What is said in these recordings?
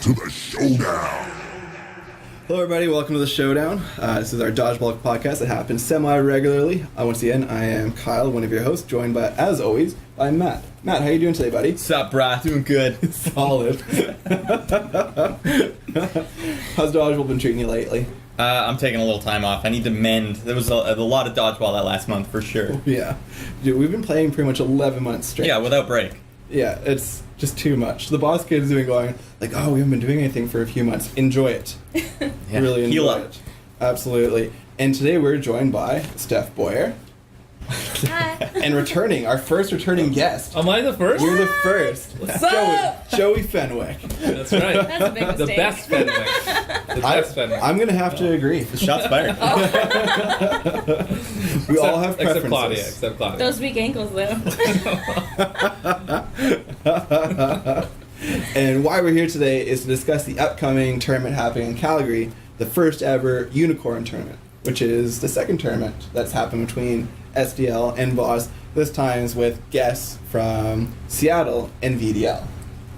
to the Showdown. Hello everybody, welcome to the Showdown. This is our dodgeball podcast that happens semi-regularly. Once again, I am Kyle, one of your hosts, joined by, as always, by Matt. Matt, how you doing today, buddy? Sup, brah? Doing good. Solid. How's dodgeball been treating you lately? I'm taking a little time off. I need to mend. There was a lot of dodgeball that last month, for sure. Yeah. Dude, we've been playing pretty much 11 months straight. Yeah, without break. Yeah, it's just too much. The boss kids have been going, like, oh, we haven't been doing anything for a few months. Enjoy it. Yeah. Really enjoy Heal up. it. Absolutely. And today we're joined by Steph Boyer. Hi. And returning, our first returning guest. Am I the first? You're the first. What's up? Joey Fenwick. That's right. That's a big mistake. The best Fenwick. The best Fenwick. I'm going to have to agree. The shot's fired. We all have preferences. Except Claudia. Those weak ankles, though. And why we're here today is to discuss the upcoming tournament happening in Calgary, the first ever Unicorn Tournament, which is the second tournament that's happened between SDL and Boss, this times with guests from Seattle and VDL.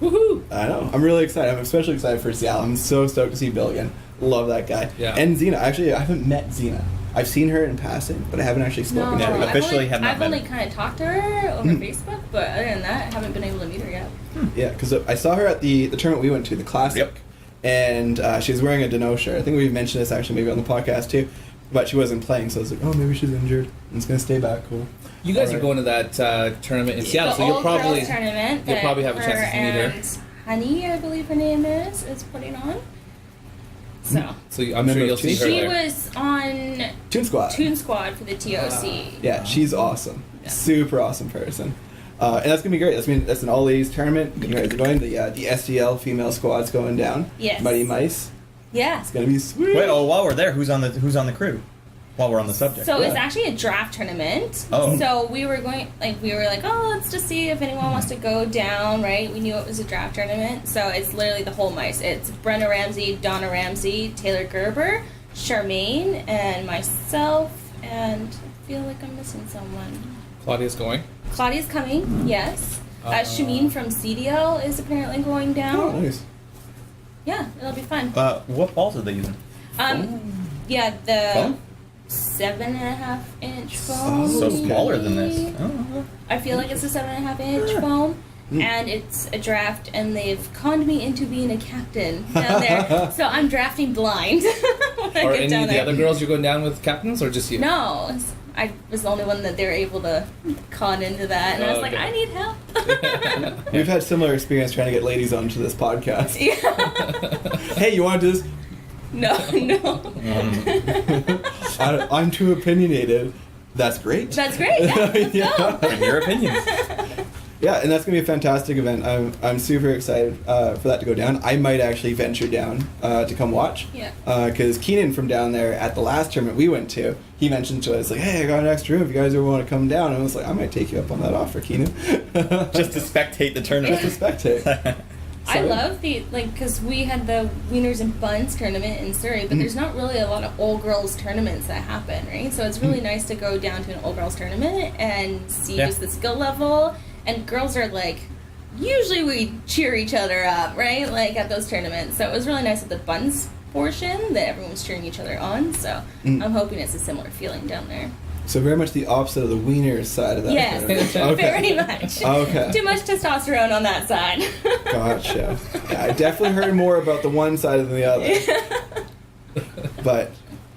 Woohoo! I know. I'm really excited. I'm especially excited for Seattle. I'm so stoked to see Bill again. Love that guy. Yeah. And Xena. Actually, I haven't met Xena. I've seen her in passing, but I haven't actually spoken to her yet. Officially have not I've met only her. kind of talked to her over Facebook, but other than that, I haven't been able to meet her yet. Yeah, because I saw her at the tournament we went to, the Classic. Yep. And she was wearing a Dano shirt. I think we've mentioned this actually maybe on the podcast too. But she wasn't playing, so I was like, oh, maybe she's injured. And it's going to stay back. Cool. You guys Alright. are going to that tournament in Seattle, The so you'll Old probably Girls tournament you'll that probably have a chance to meet her. and Honey, I believe her name is putting on. So So I'm Member sure you'll of see her she there. was on Toon Squad. Toon Squad for the TOC. Yeah, she's awesome. Yeah. Super awesome person. And that's going to be great. That's an all-ladies tournament. You guys are going. The SDL female squad's going down. Yes. Mighty Mice. Yeah. It's going to be sweet. Wait, while we're there, who's on the crew? While we're on the subject. So it's Yeah. actually a draft tournament. Oh. So we were like, oh, let's just see if anyone wants to go down, right? We knew it was a draft tournament. So it's literally the whole mice. It's Brenna Ramsey, Donna Ramsey, Taylor Gerber, Charmaine, and myself, and I feel like I'm missing someone. Claudia's going. Claudia's coming, yes. Shameen from CDL is apparently going down. Oh, nice. Yeah, it'll be fun. What balls are they using? Yeah, the Foam? 7.5 inch foam. So maybe. smaller than this. Oh. I feel like it's a 7.5 inch foam, and it's a draft, and they've conned me into being a captain down there. So I'm drafting blind when I Are get any down of the there. other girls you're going down with captains, or just you? No, I was the only one that they were able to con into that, and I was like, Okay. I need help. We've had similar experience trying to get ladies onto this podcast. Yeah. Hey, you want to do this? No. I'm too opinionated. That's great. That's great. Yeah, let's Yeah. go. And your opinions. Yeah, and that's going to be a fantastic event. I'm super excited for that to go down. I might actually venture down to come watch. Yeah. Because Keenan from down there at the last tournament we went to, he mentioned to us, like, hey, I got an extra room if you guys ever want to come down. And I was like, I might take you up on that offer, Keenan. Just to spectate the tournament. Just to spectate. I love because we had the Wieners and Buns tournament in Surrey, but there's not really a lot of old girls tournaments that happen, right? So it's really nice to go down to an old girls tournament and see just the skill level. And girls are like, usually we cheer each other up, right? Like at those tournaments. So it was really nice at the Buns portion that everyone was cheering each other on. So I'm hoping it's a similar feeling down there. So very much the opposite of the Wieners side of that tournament. Yes, Okay. very much. Okay. Too much testosterone on that side. Gotcha. Yeah, I definitely heard more about the one side than the other. But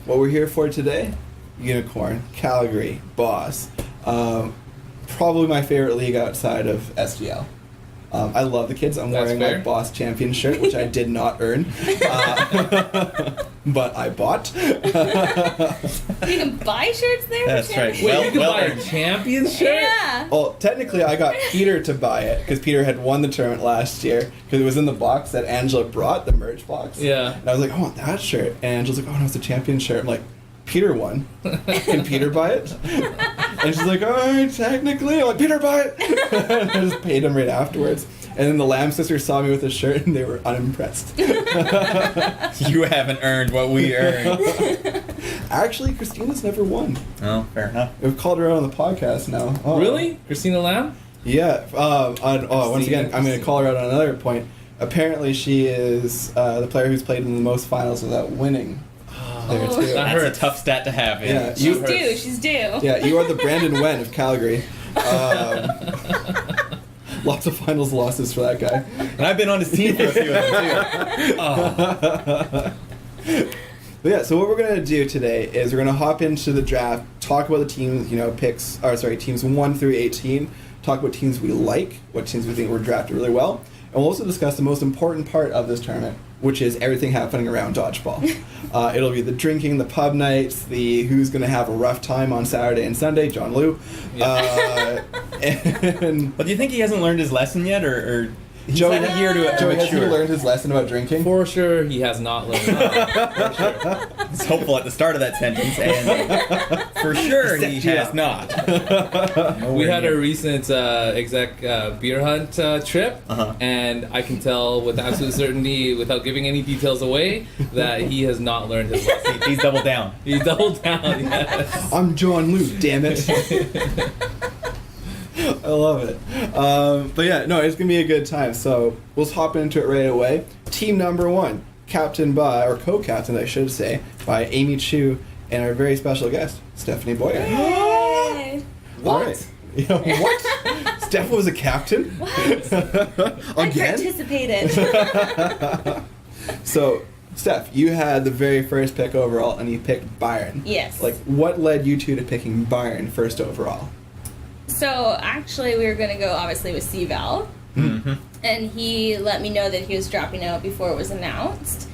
what we're here for today, Unicorn, Calgary, Boss. Probably my favorite league outside of SDL. I love the kids. I'm That's wearing my fair. Boss Champion shirt, which I did not earn. But I bought. You can buy shirts there. That's for right. charity? Wait, Well- you can well buy a earned. champion shirt? Yeah. Well, technically, I got Peter to buy it because Peter had won the tournament last year because it was in the box that Angela brought, the merch box. Yeah. And I was like, I want that shirt. And Angela's like, oh, no, it's a champion shirt. I'm like, Peter won. Can Peter buy it? And she's like, oh, technically. I'm like, Peter, buy it. And I just paid him right afterwards. And then the Lamb sisters saw me with a shirt and they were unimpressed. You haven't earned what we earned. Actually, Christina's never won. Oh, fair enough. We've called her out on the podcast now. Oh. Really? Christina Lamb? Yeah. Once again, I'm going to call her out on another point. apparently she is the player who's played in the most finals without winning. There Oh. too. That That's hurts. a tough stat to have. Yeah, She's you- due. She's due. Yeah, you are the Brandon Wen of Calgary. Lots of finals losses for that guy. And I've been on his team for a few of them too. Oh. But yeah, so what we're gonna do today is we're gonna hop into the draft, talk about the teams, teams 1 through 18, talk about teams we like, what teams we think were drafted really well, and we'll also discuss the most important part of this tournament, which is everything happening around dodgeball. It'll be the drinking, the pub nights, the who's gonna have a rough time on Saturday and Sunday, John Liu. And But do you think he hasn't learned his lesson yet, or he's Joey, had a year to Joey, has he mature? learned his lesson about drinking? For sure, he has not learned. For sure. It's hopeful at the start of that sentence, and for sure he Set you has up. not. We had a recent exec beer hunt trip, Uh-huh. and I can tell with absolute certainty, without giving any details away, that he has not learned his lesson. He's doubled down. He doubled down. Yes. I'm John Liu, damn it. I love it. But yeah, no, it's going to be a good time. So we'll hop into it right away. Team number 1, captained by, or co-captained, I should say, by Amy Chu and our very special guest, Stephanie Boyer. Yay. All right. You know, what? Steph was a captain? What? I Again? participated. So, Steph, you had the very first pick overall, and you picked Byron. Yes. Like, what led you two to picking Byron first overall? So actually, we were going to go obviously with C-Val, Mm-hmm. and he let me know that he was dropping out before it was announced.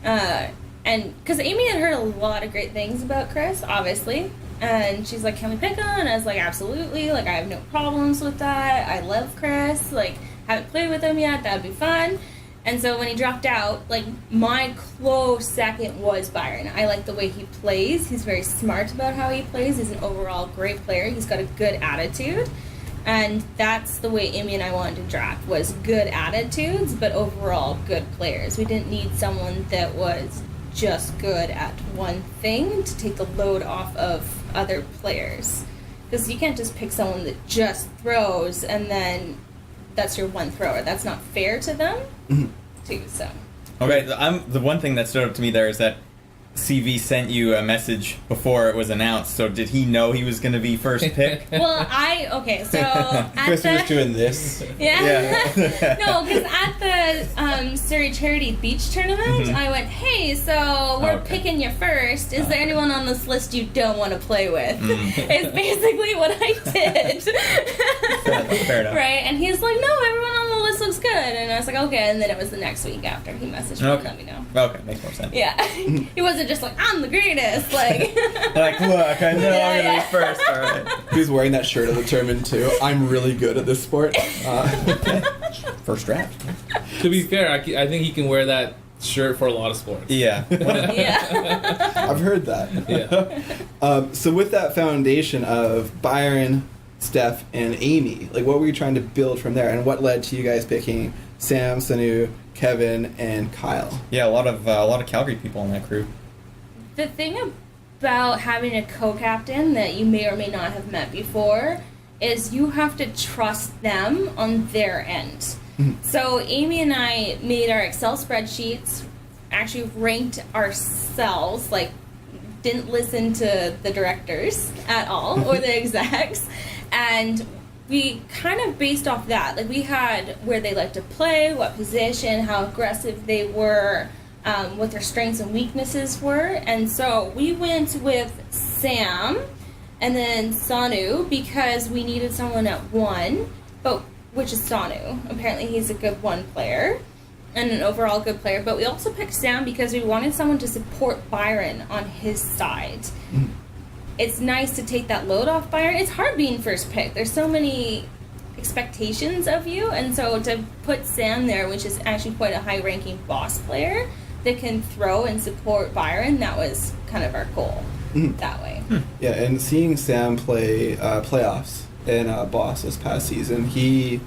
And because Amy had heard a lot of great things about Chris, obviously, and she's like, "Can we pick him?" And I was like, "Absolutely! Like, I have no problems with that. I love Chris. Like, haven't played with him yet. That'd be fun." And so when he dropped out, like, my close second was Byron. I like the way he plays. He's very smart about how he plays. He's an overall great player. He's got a good attitude. And that's the way Amy and I wanted to draft, was good attitudes, but overall good players. We didn't need someone that was just good at one thing to take the load off of other players. Because you can't just pick someone that just throws and then that's your one thrower. That's not fair to them, too, so. Okay, the one thing that stood out to me there is that CV sent you a message before it was announced. So did he know he was going to be first pick? Well, so at Chris was the... doing this. Yeah. Yeah. No, because at the Surrey Charity Beach Tournament, I went, "Hey, so we're Okay. picking you first. Is there anyone on this list you don't want to play with?" Mm. Is basically what I did. Fair enough. Right? And he's like, "No, everyone on the list looks good." And I was like, "Okay." And then it was the next week after he messaged me and let me know. Okay, makes more sense. Yeah. He wasn't just like, "I'm the greatest." Like, Like, look, I know I'm going to Yeah. be first. All right. He's wearing that shirt of the tournament too. I'm really good at this sport. First draft. To be fair, I think he can wear that shirt for a lot of sports. Yeah. yeah. I've heard that. Yeah. So with that foundation of Byron, Steph, and Amy, like what were you trying to build from there, and what led to you guys picking Sam, Sanu, Kevin, and Kyle? Yeah, a lot of Calgary people in that crew. The thing about having a co-captain that you may or may not have met before is you have to trust them on their end. So Amy and I made our Excel spreadsheets, actually ranked ourselves, like didn't listen to the directors at all or the execs, and we kind of based off that. Like we had where they like to play, what position, how aggressive they were, what their strengths and weaknesses were, and so we went with Sam and then Sanu because we needed someone at one, which is Sanu. Apparently he's a good one player and an overall good player, but we also picked Sam because we wanted someone to support Byron on his side. It's nice to take that load off Byron. It's hard being first pick. There's so many expectations of you, and so to put Sam there, which is actually quite a high-ranking boss player that can throw and support Byron, that was kind of our goal that way. Yeah, and seeing Sam play playoffs in Boss this past season, he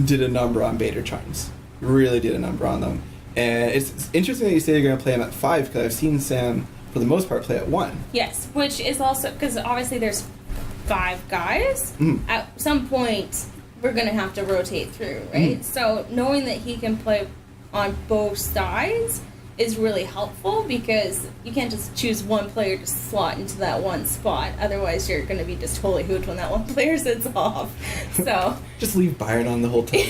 did a number on Bader Charms. Really did a number on them. And it's interesting that you say you're going to play him at 5, because I've seen Sam, for the most part, play at 1. Yes, which is also, because obviously there's 5 guys. At some point, we're going to have to rotate through, right? So knowing that he can play on both sides is really helpful, because you can't just choose one player to slot into that one spot. Otherwise, you're going to be just totally hooped when that one player sits off. So just leave Byron on the whole time.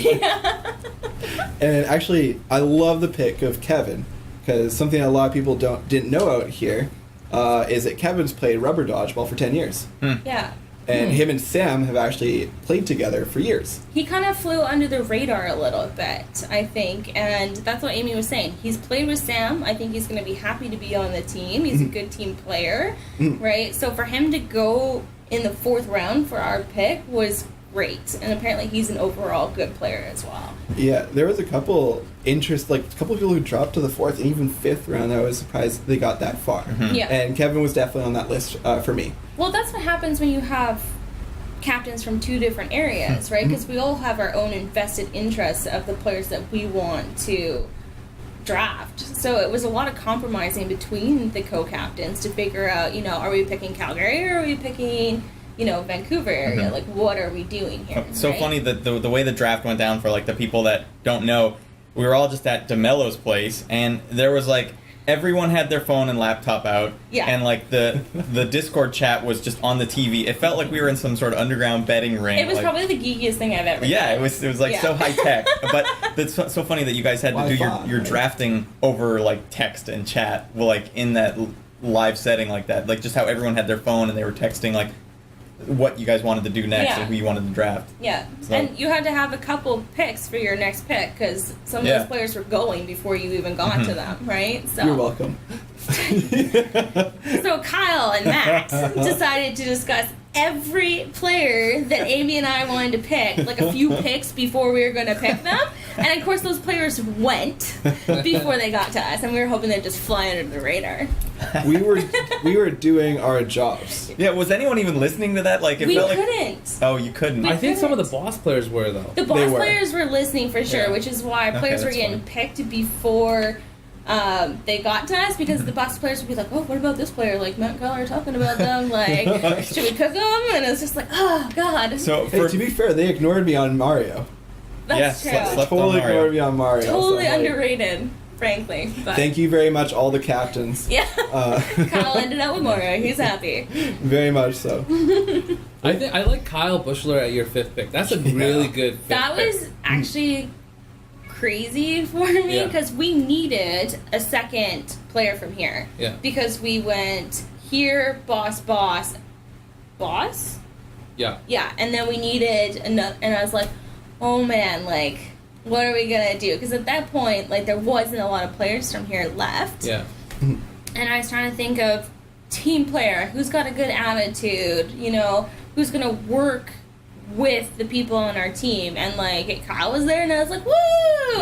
And actually, I love the pick of Kevin, because something a lot of people didn't know out here is that Kevin's played rubber dodgeball for 10 years. Yeah. And him and Sam have actually played together for years. He kind of flew under the radar a little bit, I think, and that's what Amy was saying. He's played with Sam. I think he's going to be happy to be on the team. He's a good team player, right? So for him to go in the 4th round for our pick was great, and apparently he's an overall good player as well. Yeah, there was a couple people who dropped to the 4th and even 5th round. I was surprised they got that far. Yeah. And Kevin was definitely on that list for me. Well, that's what happens when you have captains from 2 different areas, right? Because we all have our own invested interests of the players that we want to draft. So it was a lot of compromising between the co-captains to figure out, are we picking Calgary or are we picking, Vancouver area? Like, what are we doing here? So right? funny that the way the draft went down, for like the people that don't know, we were all just at DeMello's place, and there was like everyone had their phone and laptop out, and like the Discord chat was just on the TV. It felt like we were in some sort of underground betting ring. It was like, probably the geekiest thing I've ever yeah, done. it was like so high tech. But it's so funny that you guys had to do your drafting over like text and chat, like in that live setting like that, like just how everyone had their phone and they were texting like what you guys wanted to do next and who you wanted to draft. Yeah, so. And you had to have a couple picks for your next pick, because some of those players were going before you even got to them, right? So you're welcome. So Kyle and Max decided to discuss every player that Amy and I wanted to pick, like a few picks before we were going to pick them. And of course those players went before they got to us, and we were hoping they'd just fly under the radar. We were doing our jobs. Yeah, was anyone even listening to that? Like, we felt couldn't. Oh, you couldn't. I think some of the boss players were, though. The boss players were listening for sure, which is why players were getting picked before they got to us, because the boss players would be like, oh, what about this player? Like, Matt and Kyle are talking about them. Like, should we pick them? And it's just like, oh, God. So, to be fair, they ignored me on Mario. That's true. Totally ignored me on Mario. Totally so, underrated, frankly. But thank you very much, all the captains. Yeah. Kyle ended up with Mario. He's happy. Very much so. I like Kyle Bushler at your 5th pick. That's a really good 5th That pick. was actually crazy for me, because we needed a second player from here. Yeah. Because we went here, boss. Yeah. Yeah, and then we needed another, and I was like, oh man, like, what are we gonna do? Because at that point, like, there wasn't a lot of players from here left. Yeah. And I was trying to think of team player who's got a good attitude, who's gonna work with the people on our team, and like Kyle was there, and I was like, woo,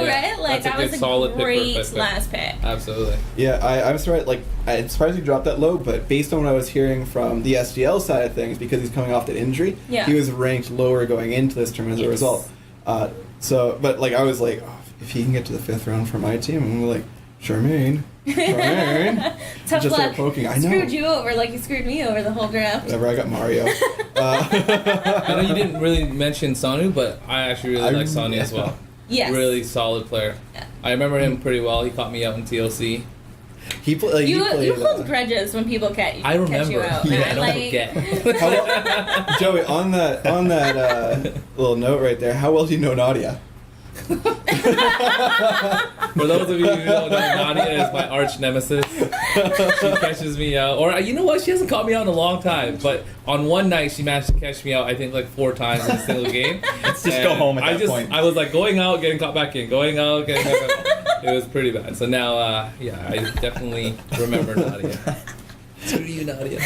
right? Like, that was a great last pick. Absolutely. Yeah, I'm sorry. Like, I'm surprised he dropped that low, but based on what I was hearing from the SDL side of things, because he's coming off that injury, he was ranked lower going into this tournament as a result. But like, I was like, oh, if he can get to the 5th round for my team, I'm like, Charmaine. Tough just luck. start poking. I know. Screwed you over like you screwed me over the whole draft. Whatever, I got Mario. I know you didn't really mention Sanu, but I actually really like Sanu as well. Yes. Really solid player. Yeah. I remember him pretty well. He caught me out in TLC. You hold grudges when people catch you out. I don't forget. Joey, on that little note right there, how well do you know Nadia? For those of you who don't know, Nadia is my arch nemesis. She catches me out. Or, you know what? She hasn't caught me out in a long time. But on one night, she managed to catch me out, I think, like 4 times in a single game. Let's just go home at that point. I was like going out, getting caught back in. Going out, getting caught back in. It was pretty bad. So now, I definitely remember Nadia. Screw you, Nadia.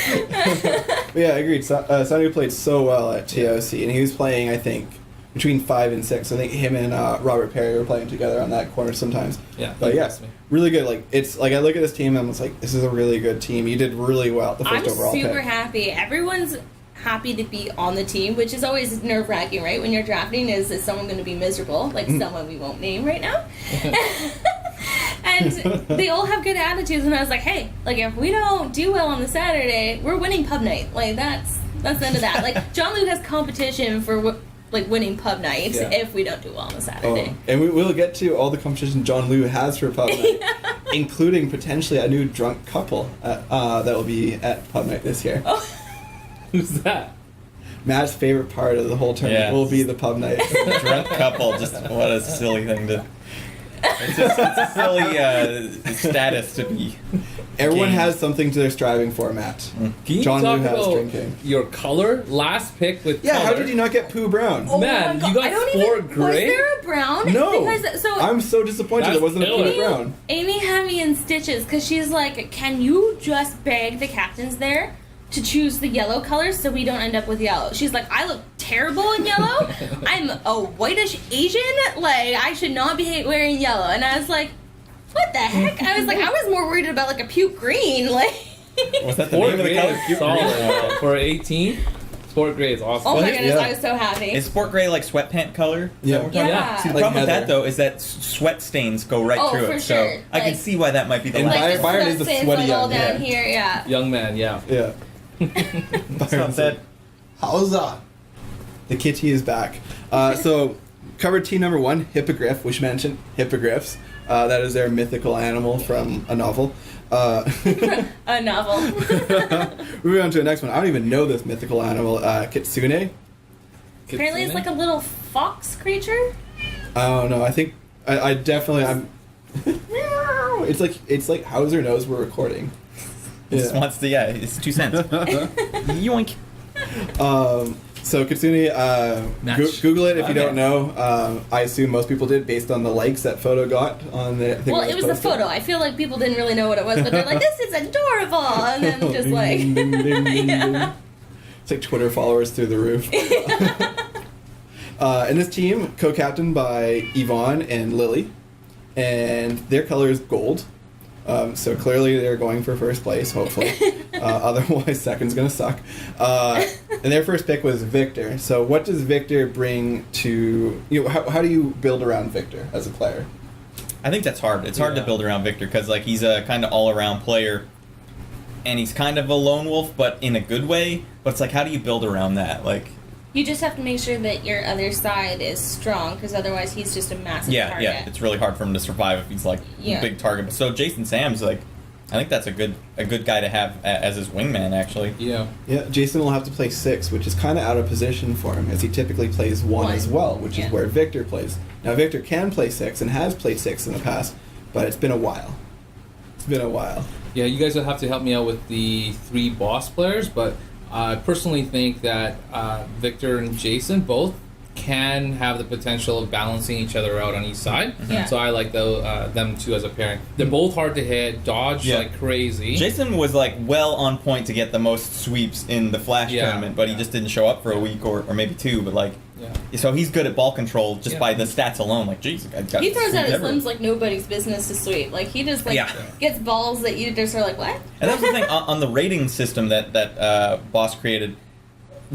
Yeah, I agreed. Sanu played so well at TOC, and he was playing, I think, between 5 and 6. I think him and Robert Perry were playing together on that corner sometimes. Yeah, but yeah, really good. Like, it's like I look at this team and I'm like, this is a really good team. You did really well the first overall pick. I'm super happy. Everyone's happy to be on the team, which is always nerve-wracking, right? When you're drafting, is someone going to be miserable? Like someone we won't name right now. And they all have good attitudes, and I was like, hey, like, if we don't do well on the Saturday, we're winning pub night. Like, that's the end of that. Like, John Luke has competition for like winning pub night if we don't do well on the Saturday. Oh, and we'll get to all the competition John Liu has for pub night, including potentially a new drunk couple that will be at pub night this year. Oh. Who's that? Matt's favorite part of the whole tournament will be the pub night. Drunk couple, just what a silly thing to. It's a silly status to be. Everyone gained. has something they're striving for, Matt. Can you John talk Liu has about drinking. your color? Last pick with color. How did you not get Pooh Brown? Oh Man, my God. you got I don't sport even, gray? Was there a brown? No. Because, I'm so disappointed That's there wasn't a Pooh illegal. Brown. Amy had me in stitches because she's like, can you just beg the captains there to choose the yellow colors so we don't end up with yellow? She's like, I look terrible in yellow. I'm a whitish Asian. Like, I should not be wearing yellow. And I was like, what the heck? I was like, I was more worried about like a puke green. Like, Was that the Sport name of the gray color? is solid. For 18, sport gray is awesome. oh my Yeah. goodness, I was so happy. Is sport gray like sweatpant color? Is Yeah. that what we're talking Yeah. about? See, the Like problem with heather. that though is that sweat stains go right Oh, through for it. sure. So I can Like- see why that might be the And last. Byron- the Byron is sweat a stains, sweaty like, all young down man. here, yeah. Young man, yeah. Yeah. Byron said, How's that? The kitty is back. So, covered team number 1, Hippogriff, which mentioned hippogriffs. That is their mythical animal from a novel. A novel. Moving on to the next one. I don't even know this mythical animal. Kitsune. Apparently it's like a little fox creature. Oh no, I think I definitely I'm. It's like Hauser knows we're recording. he just wants to, it's 2 cents. Yoink. So Kitsune, Match. Google it if you Okay. don't know. I assume most people did based on the likes that photo got on the. Well, it was the photo. I feel like people didn't really know what it was, but they're like, "This is adorable," and then just like, Ding, ding, ding, ding, Yeah. ding. It's like Twitter followers through the roof. And this team, co-captained by Yvonne and Lily, and their color is gold. So clearly they're going for first place, hopefully. Otherwise, second's gonna suck. And their first pick was Victor. So what does Victor bring to you? How do you build around Victor as a player? I think that's hard. It's hard to Yeah. build around Victor because like he's a kind of all-around player, and he's kind of a lone wolf, but in a good way. But it's like, how do you build around that? Like, you just have to make sure that your other side is strong, because otherwise he's just a massive yeah, target. it's really hard for him to survive if he's like Yeah. a big target. But so Jason Sam's like, I think that's a good guy to have as his wingman actually. Yeah. Yeah, Jason will have to play 6, which is kind of out of position for him, as he typically plays 1 as well, which is where Victor plays. Now, Victor can play 6 and has played 6 in the past, but it's been a while. It's been a while. Yeah, you guys will have to help me out with the 3 boss players, but I personally think that Victor and Jason both can have the potential of balancing each other out on each side. Yeah. So I like them two as a pairing. They're both hard to hit, dodge Yeah. like crazy. Jason was like well on point to get the most sweeps in the Flash Yeah. tournament, but he just didn't show up for a week or maybe 2. But like, Yeah. so he's good at ball control just Yeah. by the stats alone. Like, geez, I got He throws sweeps out his everywhere. limbs like nobody's business to sweep. Like, he just, like, Yeah. gets balls that you just are like, what? And that was the thing on the rating system that Boss created.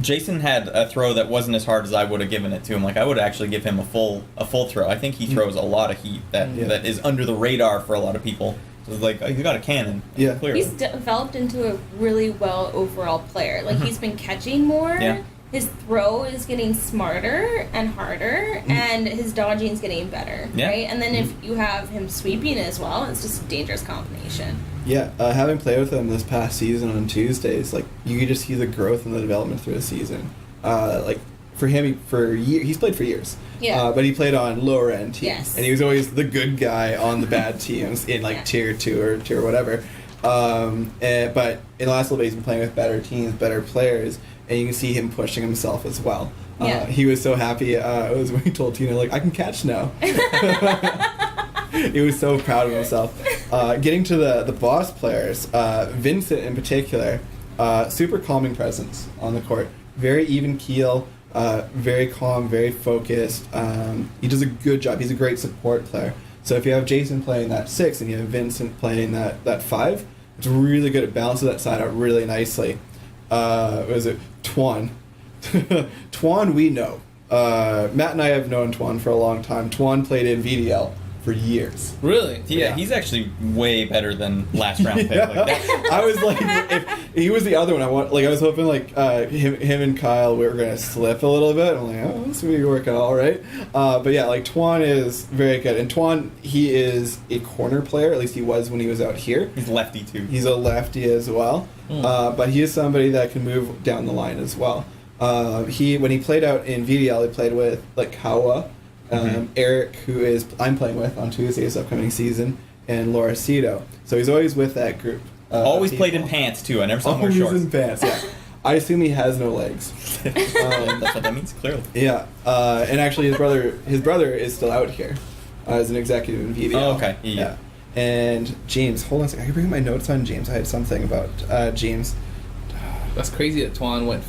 Jason had a throw that wasn't as hard as I would have given it to him. Like, I would actually give him a full throw. I think he throws a lot of heat that is under the radar for a lot of people. So it's like, oh, he's got a cannon. Yeah. Clearly. He's developed into a really well overall player. Like, he's been catching more. Yeah. His throw is getting smarter and harder, and his dodging is getting better, Yeah. right? And then if you have him sweeping as well, it's just a dangerous combination. Yeah, having played with him this past season on Tuesdays, like you could just see the growth and the development through the season. Like for him, he's played for years. Yeah. But he played on lower end teams, Yes. and he was always the good guy on the bad teams in like Yeah. tier 2 or tier whatever. But in the last little bit, he's been playing with better teams, better players, and you can see him pushing himself as well. Yeah. He was so happy. It was when he told Tina, like, I can catch now. He was so proud of himself. Getting to the boss players, Vincent in particular, super calming presence on the court. Very even keel, very calm, very focused. He does a good job. He's a great support player. So if you have Jason playing that 6 and you have Vincent playing that 5, it's really good. It balances that side out really nicely. What is it? Tuan. Tuan we know. Matt and I have known Tuan for a long time. Tuan played in VDL for years. Really? Yeah, he's actually way better than last round pick. Yeah. Like that. I was like, if he was the other one, I was hoping like him and Kyle we were gonna slip a little bit. I'm like, oh, this will work out all right. But yeah, like Tuan is very good, and Tuan, he is a corner player. At least he was when he was out here. He's lefty too. He's a lefty as well, but he is somebody that can move down the line as well. When he played out in VDL, he played with like Kawa, Eric, who is I'm playing with on Tuesday this upcoming season, and Laura Cito. So he's always with that group. Always played in pants too. I never saw him wear shorts. Always in pants. Yeah. I assume he has no legs. That's what that means, clearly. Yeah, and actually his brother is still out here as an executive in VDL. Oh, okay. Yeah. And James, hold on a second. I can bring my notes on James. I had something about James. That's crazy that Tuan went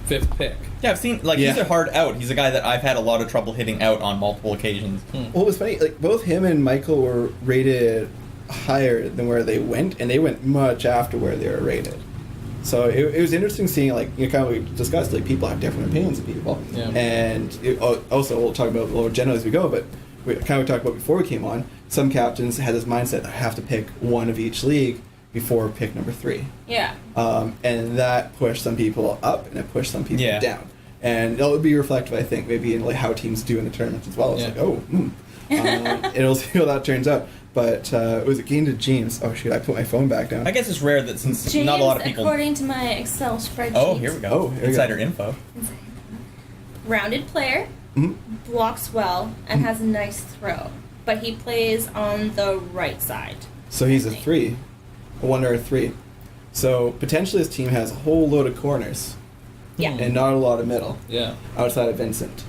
5th pick. Yeah, I've seen, he's a hard out. He's a guy that I've had a lot of trouble hitting out on multiple occasions. Well, it was funny, like, both him and Michael were rated higher than where they went, and they went much after where they were rated. So it was interesting seeing, like, kind of we discussed, like, people have different opinions of people. Yeah. And also, we'll talk about a little general as we go, but we talked about before we came on, some captains had this mindset, I have to pick one of each league before pick number 3. Yeah. And that pushed some people up and it pushed some people down. And it'll be reflective, I think, maybe in like how teams do in the tournaments as well. It's like, it'll see how that turns out. But it was a game to James. Oh shoot, I put my phone back down. I guess it's rare that since James, not a lot of people. according to my Excel spreadsheet. Oh, here we go. Insider info. Rounded player, blocks well, and has a nice throw. But he plays on the right side. So he's a 3. A 1 or a 3. So potentially this team has a whole load of corners. Yeah. And not a lot of middle. Yeah. Outside of Vincent.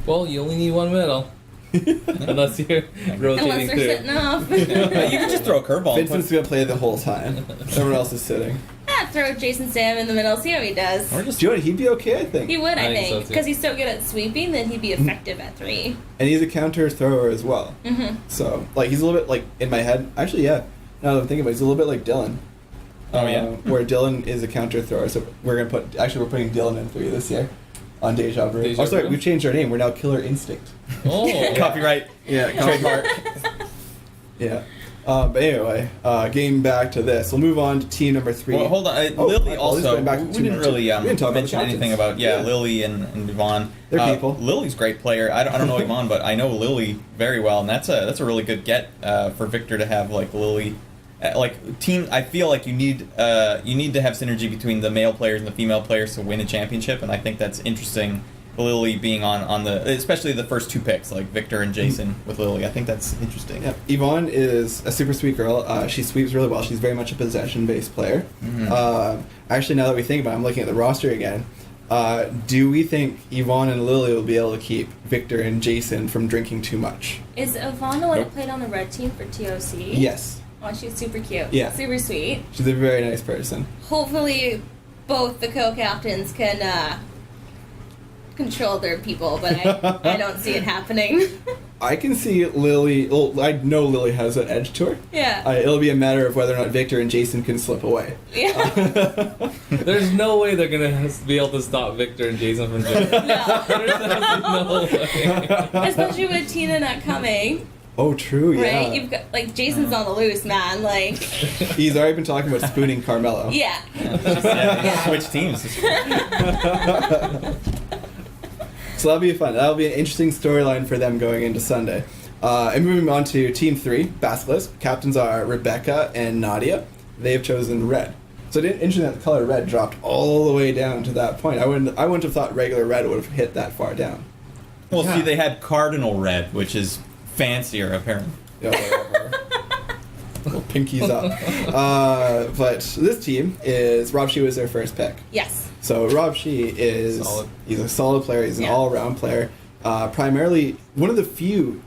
Well, you only need one middle. Unless you're rotating Unless they're through. sitting off. You can just throw a curveball. Vincent's going to play the whole time. Everyone else is sitting. Throw Jason Sam in the middle, see how he does. Or just Do you know what? He'd be okay, I think. He would, I I think so, think. too. Because he's so good at sweeping that he'd be effective at 3. And he's a counter thrower as well. Mm-hmm. So, like, he's a little bit, like, in my head, actually, yeah, now that I'm thinking about it, he's a little bit like Dylan. Oh, yeah? Where Dylan is a counter thrower, so we're putting Dylan in 3 this year on Deja Vu. Deja Oh, sorry, Vu? we've changed our name. We're now Killer Instinct. Oh. copyright. Yeah, Trademark. Yeah. But anyway, getting back to this, we'll move on to team number 3. Well, hold on. Lily also. going back to We team didn't number really 2. We didn't talk about mention the anything captains. about Lily and Yvonne. They're people. Lily's a great player. I don't know Yvonne, but I know Lily very well, and that's a really good get for Victor to have like Lily. Team, I feel like you need to have synergy between the male players and the female players to win a championship, and I think that's interesting. Lily being on the, especially the first 2 picks, like Victor and Jason with Lily. I think that's interesting. Yeah, Yvonne is a super sweet girl. She sweeps really well. She's very much a possession-based player. Actually, now that we think about it, I'm looking at the roster again. Do we think Yvonne and Lily will be able to keep Victor and Jason from drinking too much? Is Yvonne the one Nope. that played on the red team for TOC? Yes. Oh, she's super cute. Yeah. Super sweet. She's a very nice person. Hopefully, both the co-captains can control their people, but I don't see it happening. I can see Lily. Well, I know Lily has an edge to her. Yeah. It'll be a matter of whether or not Victor and Jason can slip away. Yeah. There's no way they're gonna be able to stop Victor and Jason from drinking. No. There's no way. Especially with Tina not coming, Oh, true. Yeah. right? You've got like Jason's on the loose, man. Like, He's already been talking about spooning Carmelo. yeah. Switch teams. So that'll be fun. That'll be an interesting storyline for them going into Sunday. And moving on to Team 3, Basilisk. Captains are Rebecca and Nadia. They have chosen red. So interesting that the color red dropped all the way down to that point. I wouldn't have thought regular red would have hit that far down. Well, Yeah. see, they had cardinal red, which is fancier, apparently. Yeah, whatever. Little pinkies up. But this team is Rob Shee was their first pick. Yes. So Rob Shee is Solid. He's a solid player. He's an Yeah. all-around player. Primarily one of the few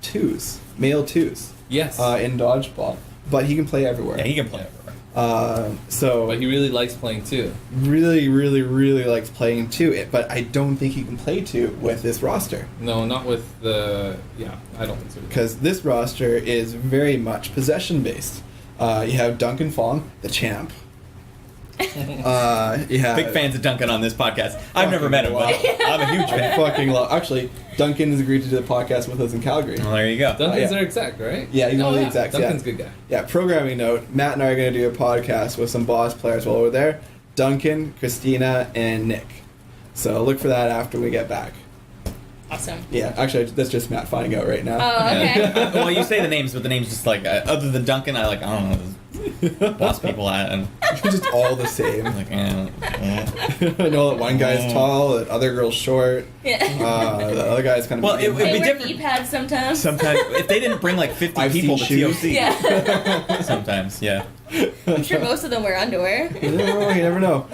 male twos, Yes. in dodgeball. But he can play everywhere. Yeah, he can play everywhere. But he really likes playing too. Really, really, really likes playing two. But I don't think he can play two with this roster. No, not with the. Yeah, I don't think so. Because this roster is very much possession-based. You have Duncan Fong, the champ. Yeah. Big fans of Duncan on this podcast. I've never met him, but I'm a huge I fan. fucking love. Actually, Duncan has agreed to do the podcast with us in Calgary. Well, there you go. Duncan's yeah. our exec, right? Yeah, he's one of the execs. Duncan's yeah. a good guy. Yeah, programming note. Matt and I are going to do a podcast with some Boss players while we're there. Duncan, Christina, and Nick. So look for that after we get back. Awesome. Yeah, actually, that's just Matt finding out right now. Oh, okay. Well, you say the names, but the names just like other than Duncan, I don't know, Boss people. And You're just all the same. like, I know that one guy's tall, that other girl's short. Yeah. The other guy's kind of. Well, medium It'd They be wear different. knee-pads sometimes. Sometimes, if they didn't bring like 50 I've people seen to shoes. TOC, Yeah. sometimes, yeah. I'm sure most of them wear underwear. You never know.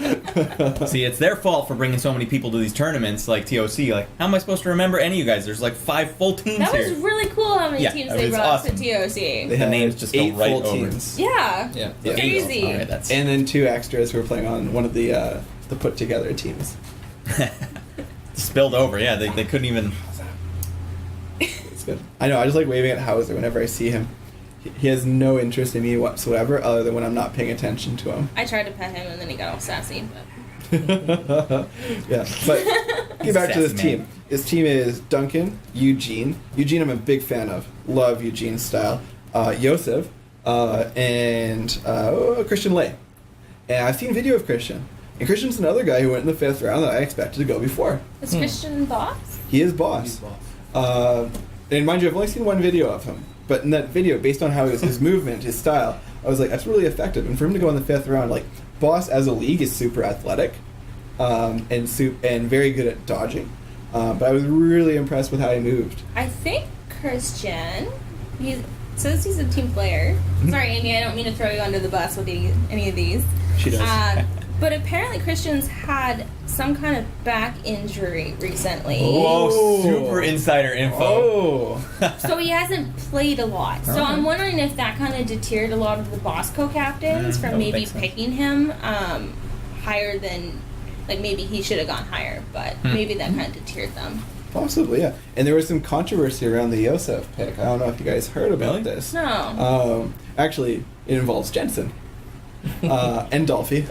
See, it's their fault for bringing so many people to these tournaments like TOC. Like, how am I supposed to remember any of you guys? There's like 5 full teams That here. was really cool how many Yeah, teams it they was brought awesome. to TOC. They The had names just go 8 right full over. teams. Yeah. Yeah. Yeah. Crazy. All right, that's And then 2 extras who were playing on one of the put together teams. spilled over. Yeah, they couldn't even. It's good. I know. I just like waving at Hauser whenever I see him. He has no interest in me whatsoever, other than when I'm not paying attention to him. I tried to pet him and then he got all sassy. Yeah, but get back to this Sassy team. man. This team is Duncan, Eugene. Eugene, I'm a big fan of. Love Eugene's style. Joseph, and Christian Lay. And I've seen video of Christian. And Christian's another guy who went in the 5th round that I expected to go before. Is Christian boss? He is boss. And mind you, I've only seen one video of him. But in that video, based on how his movement, his style, I was like, that's really effective. And for him to go in the 5th round, like, Boss as a league is super athletic and very good at dodging. But I was really impressed with how he moved. I think Christian, he says he's a team player. Sorry, Amy, I don't mean to throw you under the bus with any of these. She does. But apparently Christian's had some kind of back injury recently. Whoa, super insider info. Oh. So he hasn't played a lot. So I'm wondering if that kind of deterred a lot of the Boss co-captains that from would maybe make sense. picking him higher than, like maybe he should have gone higher, but maybe that kind of deterred them. Possibly, yeah. And there was some controversy around the Yosef pick. I don't know if you guys heard about Really? this. No. Actually, it involves Jensen and Dolphy.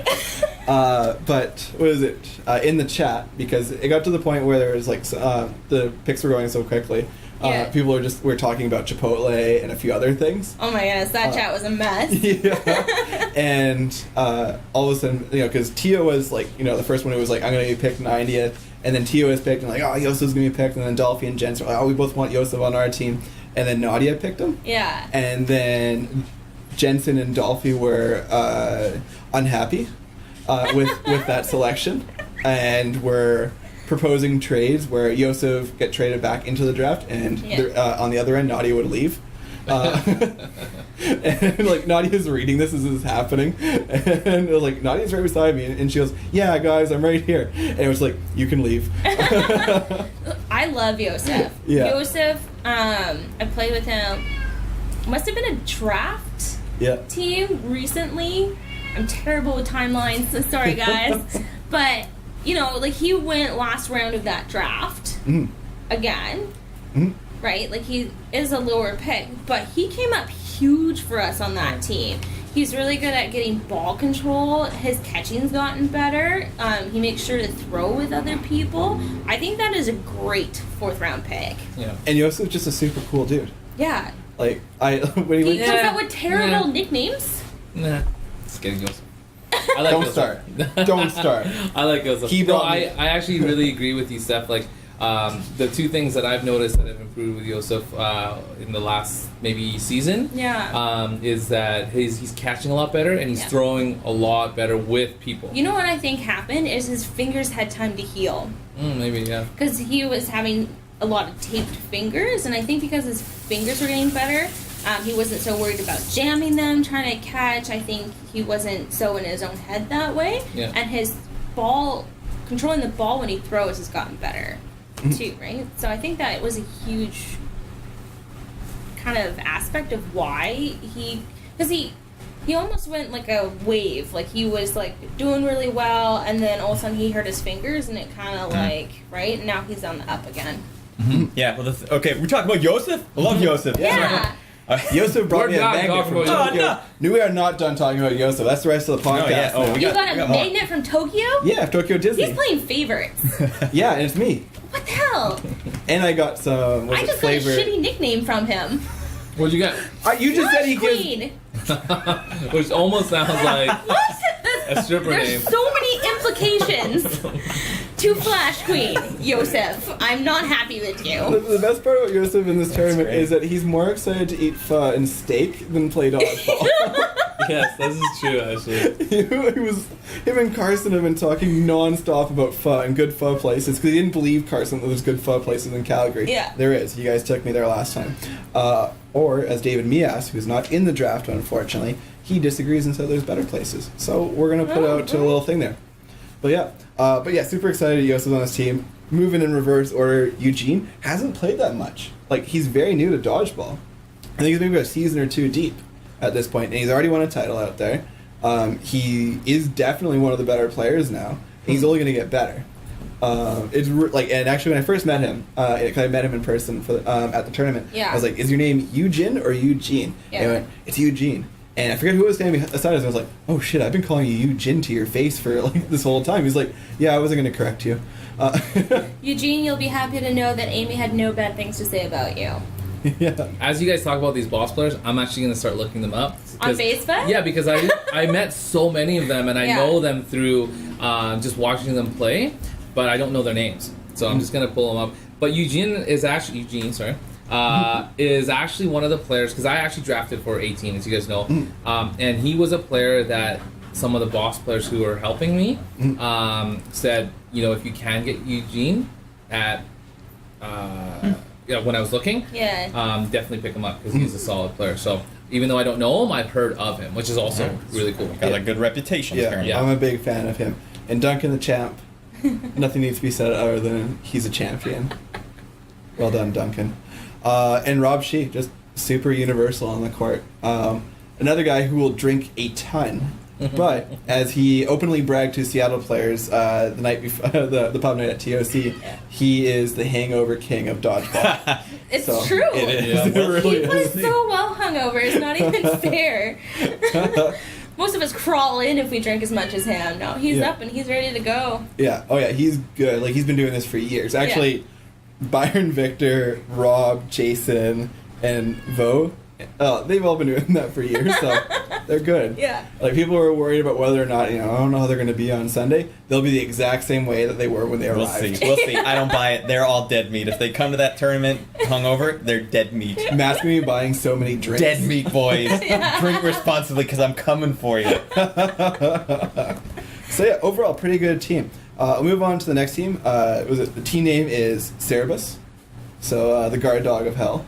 But what is it? In the chat, because it got to the point where there was like the picks were going so quickly. Yeah. People were talking about Chipotle and a few other things. Oh my goodness, that chat was a mess. Yeah. And all of a sudden, because Tio was like, the first one, it was like, I'm going to be picked 90th. And then Tio was picked, and like, oh, Yosef's going to be picked. And then Dolphy and Jensen were like, oh, we both want Yosef on our team. And then Nadia picked him. Yeah. And then Jensen and Dolphy were unhappy with that selection, and were proposing trades where Yosef get traded back into the draft, and on the other end, Nadia would leave. And like Nadia's reading this as this is happening, and it was like Nadia's right beside me, and she goes, "Yeah, guys, I'm right here." And it was like, "You can leave." I love Yosef. Yeah. Yosef, I played with him. Must have been a draft Yeah. team recently. I'm terrible with timelines, so sorry guys. But, like he went last round of that draft again. Right? Like he is a lower pick, but he came up huge for us on that team. He's really good at getting ball control. His catching's gotten better. He makes sure to throw with other people. I think that is a great 4th round pick. Yeah. And Yosef's just a super cool dude. Yeah. Like when he He went. comes up with terrible nicknames. Nah. Just kidding, Joseph. I like Don't Joseph. start. Don't start. I like Joseph. He No, brought me- I actually really agree with you, Steph. Like, the 2 things that I've noticed that have improved with Joseph in the last maybe season is that he's catching a lot better and he's throwing a lot better with people. You know what I think happened is his fingers had time to heal. Maybe, yeah. Because he was having a lot of taped fingers, and I think because his fingers were getting better, he wasn't so worried about jamming them, trying to catch. I think he wasn't so in his own head that way. Yeah. And his controlling the ball when he throws has gotten better too, right? So I think that it was a huge kind of aspect of why because he almost went like a wave, like he was like doing really well, and then all of a sudden he hurt his fingers, and it kind of like, right? And now he's on the up again. Yeah, well, okay, we talk about Yosef? I love Yosef. Yeah. Yosef brought me a not magnet talking from about Tokyo. No, we are not done talking about Yosef. That's the rest of the podcast. No, yeah. Oh, now. You got a magnet from Tokyo? Yeah, Tokyo Disney. He's playing favorites. Yeah, and it's me. What the hell? And I got some. I just got a shitty nickname from him. What'd you get? You just said he Queen. gives. Which almost sounds like What? a stripper There's name. so many implications to Flash Queen, Yosef. I'm not happy with you. The best part about Yosef in this tournament great. is that he's more excited to eat pho and steak than play dodgeball. Yes, this is true, actually. He was, him and Carson have been talking non-stop about pho and good pho places because he didn't believe Carson that there's good pho places in Calgary. Yeah. There is. You guys took me there last time. Or, as David Mias, who's not in the draft, unfortunately, he disagrees and said there's better places. So we're going to put out a little thing there. But yeah, super excited Yosef's on his team. Moving in reverse order, Eugene hasn't played that much. Like, he's very new to dodgeball. I think he's maybe a season or two deep at this point, and he's already won a title out there. He is definitely one of the better players now. And he's only going to get better. And actually, when I first met him, 'cause I met him in person for at the tournament, I was like, "Is your name Eugene or Eugene?" Yeah. And he went, "It's Eugene." And I forget who was standing beside us. And I was like, "Oh shit, I've been calling you Eugene to your face for like this whole time." He's like, "Yeah, I wasn't going to correct you." Eugene, you'll be happy to know that Amy had no bad things to say about you. Yeah. As you guys talk about these boss players, I'm actually going to start looking them up. On Facebook? Yeah, because I met so many of them, and I know them through just watching them play, but I don't know their names. So I'm just going to pull them up. But Eugene is actually one of the players, because I actually drafted for 18, as you guys know, and he was a player that some of the boss players who were helping me said, you know, if you can get Eugene at when I was looking, definitely pick him up because he's a solid player. So even though I don't know him, I've heard of him, which is also really cool. Got a good reputation. Yeah, I'm a big fan of him. And Duncan the champ, nothing needs to be said other than he's a champion. Well done, Duncan. And Rob Shee, just super universal on the court. Another guy who will drink a ton. But as he openly bragged to Seattle players the night before the pub night at TOC, he is the hangover king of dodgeball. It's true. It is. Yeah, It really He plays is. so well hungover. It's not even fair. Most of us crawl in if we drink as much as him. No, he's up and he's ready to go. Yeah. Oh yeah, he's good. Like, he's been doing this for years. Actually, Byron, Victor, Rob, Jason, and Vo, they've all been doing that for years, so they're good. Yeah. Like, people were worried about whether or not, I don't know how they're going to be on Sunday. They'll be the exact same way that they were when they arrived. We'll see. I don't buy it. They're all dead meat. If they come to that tournament hungover, they're dead meat. Mask me buying so many drinks. Dead meat, boys. Drink responsibly because I'm coming for you. So yeah, overall, pretty good team. We'll move on to the next team. The team name is Cerebus. So the guard dog of hell.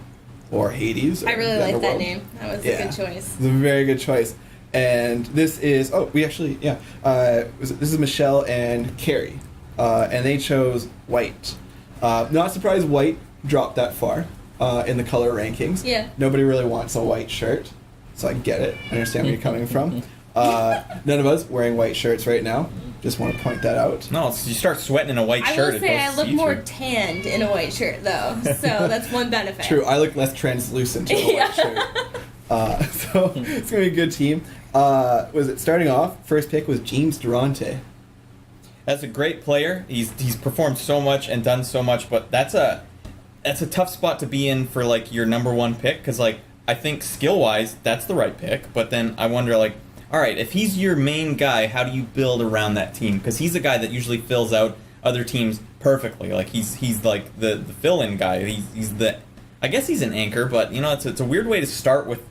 Or Hades. Or I really like that Netherworld. name. That was a good choice. It's a very good choice. And this is, this is Michelle and Carrie. And they chose white. Not surprised white dropped that far in the color rankings. Yeah. Nobody really wants a white shirt. So I get it. I understand where you're coming from. None of us wearing white shirts right now. Just want to point that out. No, you start sweating in a white shirt. I will say I look more tanned in a white shirt, though. So that's one benefit. True, I look less translucent in a white shirt. So it's going to be a good team. Starting off, first pick was James Durante. That's a great player. He's performed so much and done so much, but that's a tough spot to be in for like your number one pick, because like I think skill wise that's the right pick, but then I wonder like, all right, if he's your main guy, how do you build around that team? Because he's a guy that usually fills out other teams perfectly. Like he's like the fill-in guy. I guess he's an anchor, but it's a weird way to start with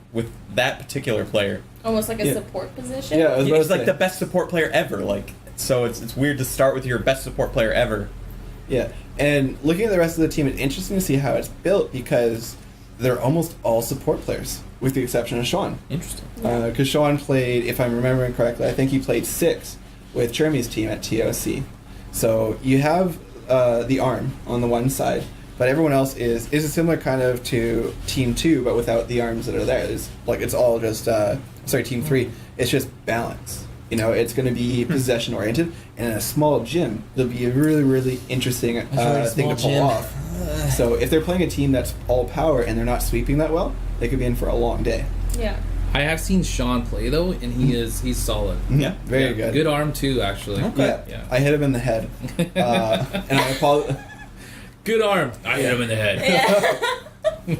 that particular player. Almost like a support position. Yeah, It's like the best support player ever. Like, so it's weird to start with your best support player ever. Yeah, and looking at the rest of the team, it's interesting to see how it's built because they're almost all support players, with the exception of Sean. Interesting. Because Sean played, if I'm remembering correctly, I think he played 6 with Jeremy's team at TOC. So you have the arm on the one side, but everyone else is a similar kind of to Team 2, but without the arms that are there. It's all just, Team 3, it's just balance. It's going to be possession oriented, and in a small gym, it'll be a really, really interesting thing to pull off. So if they're playing a team that's all power and they're not sweeping that well, they could be in for a long day. Yeah. I have seen Sean play though, and he's solid. Yeah, very good. Good arm too, actually. Okay. Yeah. I hit him in the head, and I apologize. Good arm. I hit him in the head. Yeah.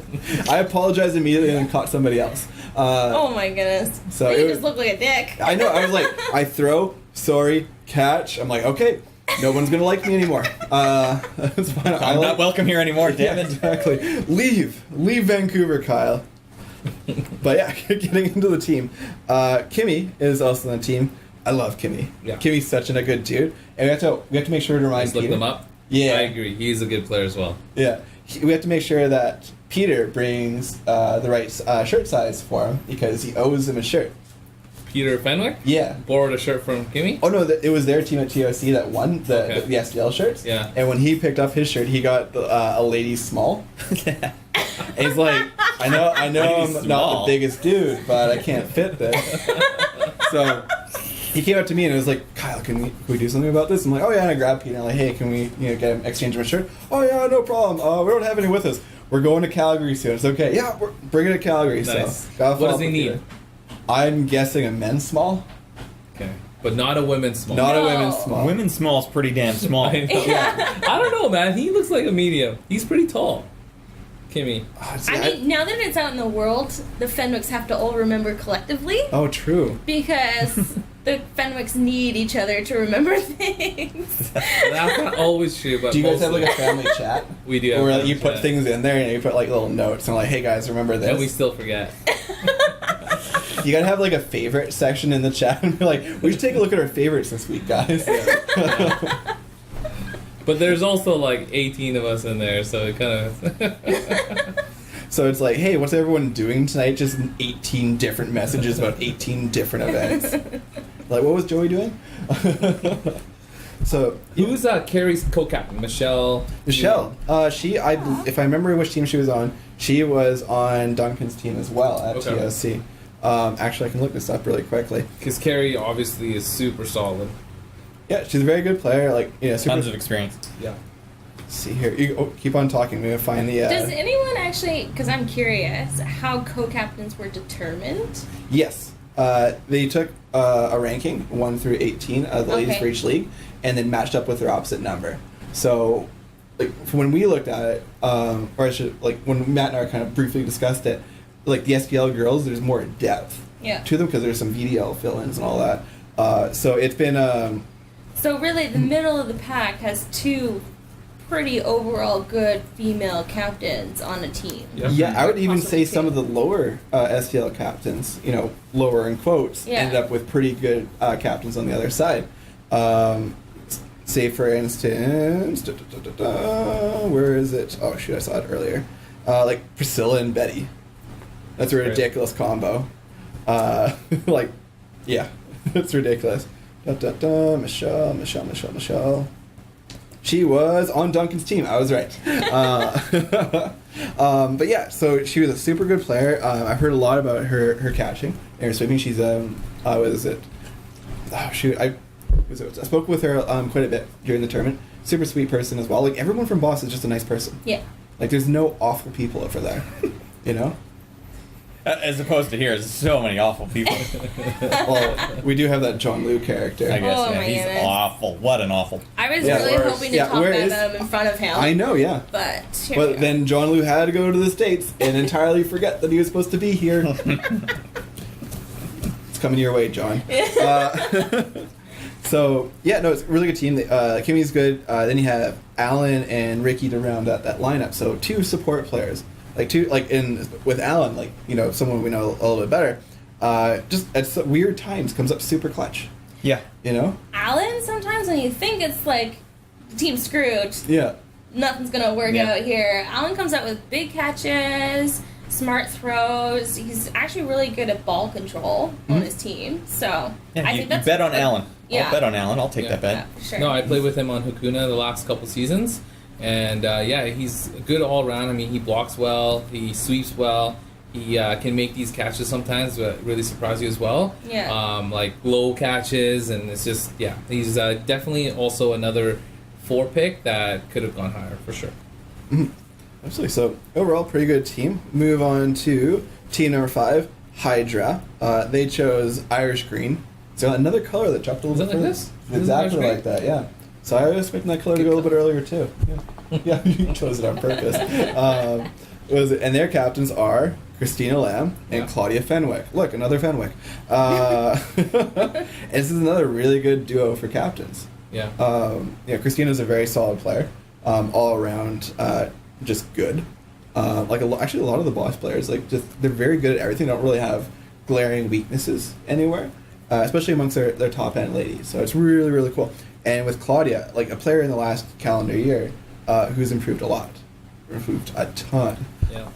I apologized immediately and caught somebody else. Oh my goodness. So you just look like a dick. I know. I was like, I throw, sorry, catch. I'm like, okay, no one's gonna like me anymore. It's fine. I'm not welcome here anymore. Damn it. Exactly. Leave Vancouver, Kyle. But yeah, getting into the team. Kimmy is also on the team. I love Kimmy. Yeah. Kimmy's such a good dude, and we have to make sure to remind Just look Peter. them up. Yeah, I agree. He's a good player as well. Yeah, we have to make sure that Peter brings the right shirt size for him because he owes him a shirt. Peter Fenwick? Yeah. Borrowed a shirt from Kimmy? Oh no, it was their team at TOC that won the SDL shirts. Yeah. And when he picked up his shirt, he got a ladies small. And he's like, I know I'm not the biggest dude, but I can't fit this. So he came up to me and was like, Kyle, can we do something about this? I'm like, oh yeah, and I grabbed Peter and I'm like, hey, can we get him exchange him a shirt? Oh yeah, no problem. We don't have any with us. We're going to Calgary soon. It's okay. Yeah, we're bringing it to Calgary. Nice. So what does he need? Peter. I'm guessing a men's small. Okay. But not a women's small. Not a women's small. Women's small is pretty damn small. I know. Yeah. I don't know, man. He looks like a medium. He's pretty tall. Kimmy. I mean, now that it's out in the world, the Fenwicks have to all remember collectively. Oh, true. Because the Fenwicks need each other to remember things. That's not always true, but do you guys have mostly. like a family chat? We do. Where you put things in there and you put like little notes and like, hey guys, remember this? And we still forget. You gotta have like a favorite section in the chat and be like, we should take a look at our favorites this week, guys. But there's also like 18 of us in there, so it kind of. So it's like, hey, what's everyone doing tonight? Just 18 different messages about 18 different events. Like, what was Joey doing? So Who's Carrie's co-captain? Michelle. If I remember which team she was on, she was on Duncan's team as well at TOC. Actually, I can look this up really quickly. Because Carrie obviously is super solid. Yeah, she's a very good player. Like, Tons of experience. Yeah. Let's see here. Keep on talking. We're gonna find the. Does anyone actually? Because I'm curious how co-captains were determined. Yes, they took a ranking 1 through 18 of the ladies for each league, and then matched up with their opposite number. So, like when we looked at it, when Matt and I kind of briefly discussed it, like the SPL girls, there's more depth to them because there's some VDL fill-ins and all that. So it's been. So really, the middle of the pack has two pretty overall good female captains on a team. Yep. Yeah, I would even say some of the lower STL captains, lower in quotes, ended up with pretty good captains on the other side. Say, for instance, where is it? Oh, shoot, I saw it earlier. Like Priscilla and Betty. That's a ridiculous combo. Yeah, it's ridiculous. Michelle. She was on Duncan's team. I was right. But yeah, so she was a super good player. I've heard a lot about her catching and her swimming. She's I spoke with her quite a bit during the tournament. Super sweet person as well. Like everyone from Boss is just a nice person. Yeah. Like there's no awful people over there. As opposed to here, there's so many awful people. Well, we do have that John Liu character. I guess, Oh, my he's goodness. awful. What an awful. I was really hoping to talk about him in front of him. I know, yeah. But here we go. Then John Liu had to go to the States and entirely forget that he was supposed to be here. It's coming your way, John. So, yeah, no, it's a really good team. Kimmy's good. Then you have Alan and Ricky to round out that lineup. So, two support players. With Alan, someone we know a little bit better, just at weird times comes up super clutch. Yeah. Alan, sometimes when you think it's like team screwed, nothing's gonna work out here. Alan comes out with big catches, smart throws. He's actually really good at ball control on his team. So I think that's bet on Alan. Yeah. I'll bet on Alan. I'll take that bet. Yeah, sure. No, I played with him on Hakuna the last couple seasons. And he's good all around. I mean, he blocks well, he sweeps well, he can make these catches sometimes that really surprise you as well. Yeah. Like low catches, and it's just, he's definitely also another 4 pick that could have gone higher for sure. Mm-hmm. Absolutely. So overall, pretty good team. Move on to team number 5, Hydra. They chose Irish green. So another color that dropped a little bit. Is it like this? Exactly like that. Yeah. So I was expecting that color to go a little bit earlier too. Yeah, yeah, you chose it on purpose. And their captains are Christina Lamb and Claudia Fenwick. Look, another Fenwick. And this is another really good duo for captains. Yeah. Christina's a very solid player, all around, just good. Actually, a lot of the boss players, they're very good at everything. They don't really have glaring weaknesses anywhere, especially amongst their top end ladies. So it's really, really cool. And with Claudia, a player in the last calendar year, who's improved a lot, improved a ton. Yeah.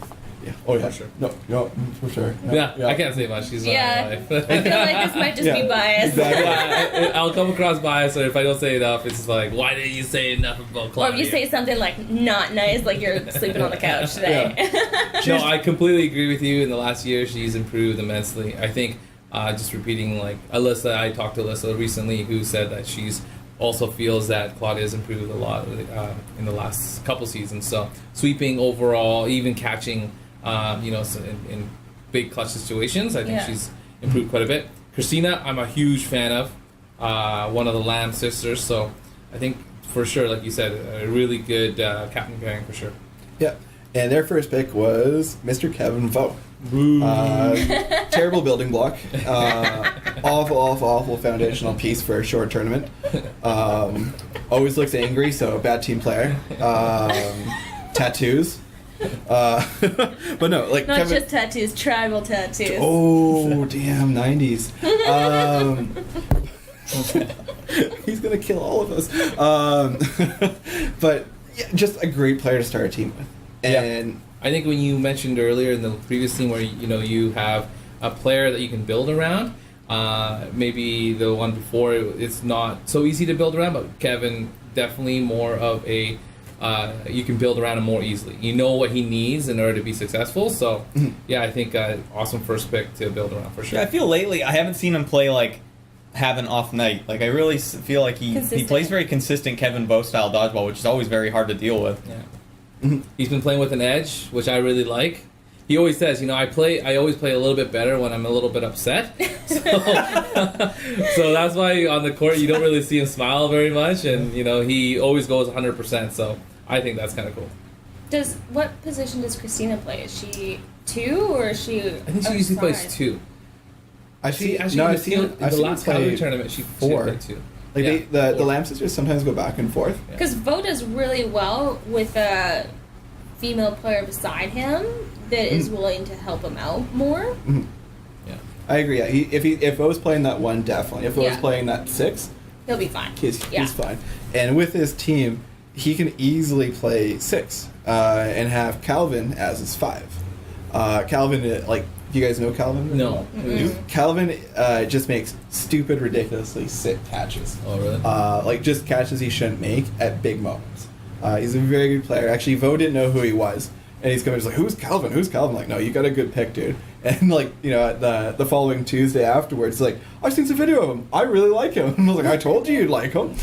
Yeah. Oh yeah. For sure. No, for sure. Yeah. I can't say much. She's not in my life. I feel like this might just be biased. Exactly. I'll come across bias, or if I don't say enough, it's just like, why didn't you say enough about Claudia? Or if you say something not nice, like you're sleeping on the couch today. No, I completely agree with you. In the last year, she's improved immensely. I think, just repeating, Alyssa, I talked to Alyssa recently, who said that she's also feels that Claudia's improved a lot in the last couple seasons. So sweeping overall, even catching, in big clutch situations, I think she's improved quite a bit. Christina, I'm a huge fan of, one of the Lamb sisters. So I think for sure, like you said, a really good captain pairing for sure. Yeah, and their first pick was Mr. Kevin Vo. Terrible building block. Awful foundational piece for a short tournament. Always looks angry, so bad team player. Tattoos. But no, not Kevin, just tattoos, tribal tattoos. Oh, damn, 90s. He's gonna kill all of us. But yeah, just a great player to start a team with. And I think when you mentioned earlier in the previous team where you have a player that you can build around, maybe the one before it's not so easy to build around, but Kevin definitely more of a you can build around him more easily. You know what he needs in order to be successful. So yeah, I think awesome first pick to build around for sure. Yeah, I feel lately I haven't seen him play have an off night. I really feel like he plays very consistent Kevin Bow style dodgeball, which is always very hard to deal with. Yeah. He's been playing with an edge, which I really like. He always says, I always play a little bit better when I'm a little bit upset. So that's why on the court you don't really see him smile very much, and he always goes 100%. So I think that's kind of cool. What position does Christina play? Is she 2 or is she? I think she usually plays 2. I've seen the last Calgary tournament she 4. played 2. The Lamb sisters sometimes go back and forth. Because Vo does really well with a female player beside him that is willing to help him out more. Mm-hmm. Yeah, I agree. Yeah, if Vo's playing that 1, definitely. If Vo's playing that 6, he'll be fine. He's fine. And with his team, he can easily play 6 and have Calvin as his 5. Calvin, you guys know Calvin? No. Mm-hmm. Calvin just makes stupid, ridiculously sick catches. Oh, really? Just catches he shouldn't make at big moments. He's a very good player. Actually, Vo didn't know who he was. And he's coming, who's Calvin? Who's Calvin? No, you got a good pick, dude. And, the following Tuesday afterwards, I've seen some video of him. I really like him. I was I told you you'd like him.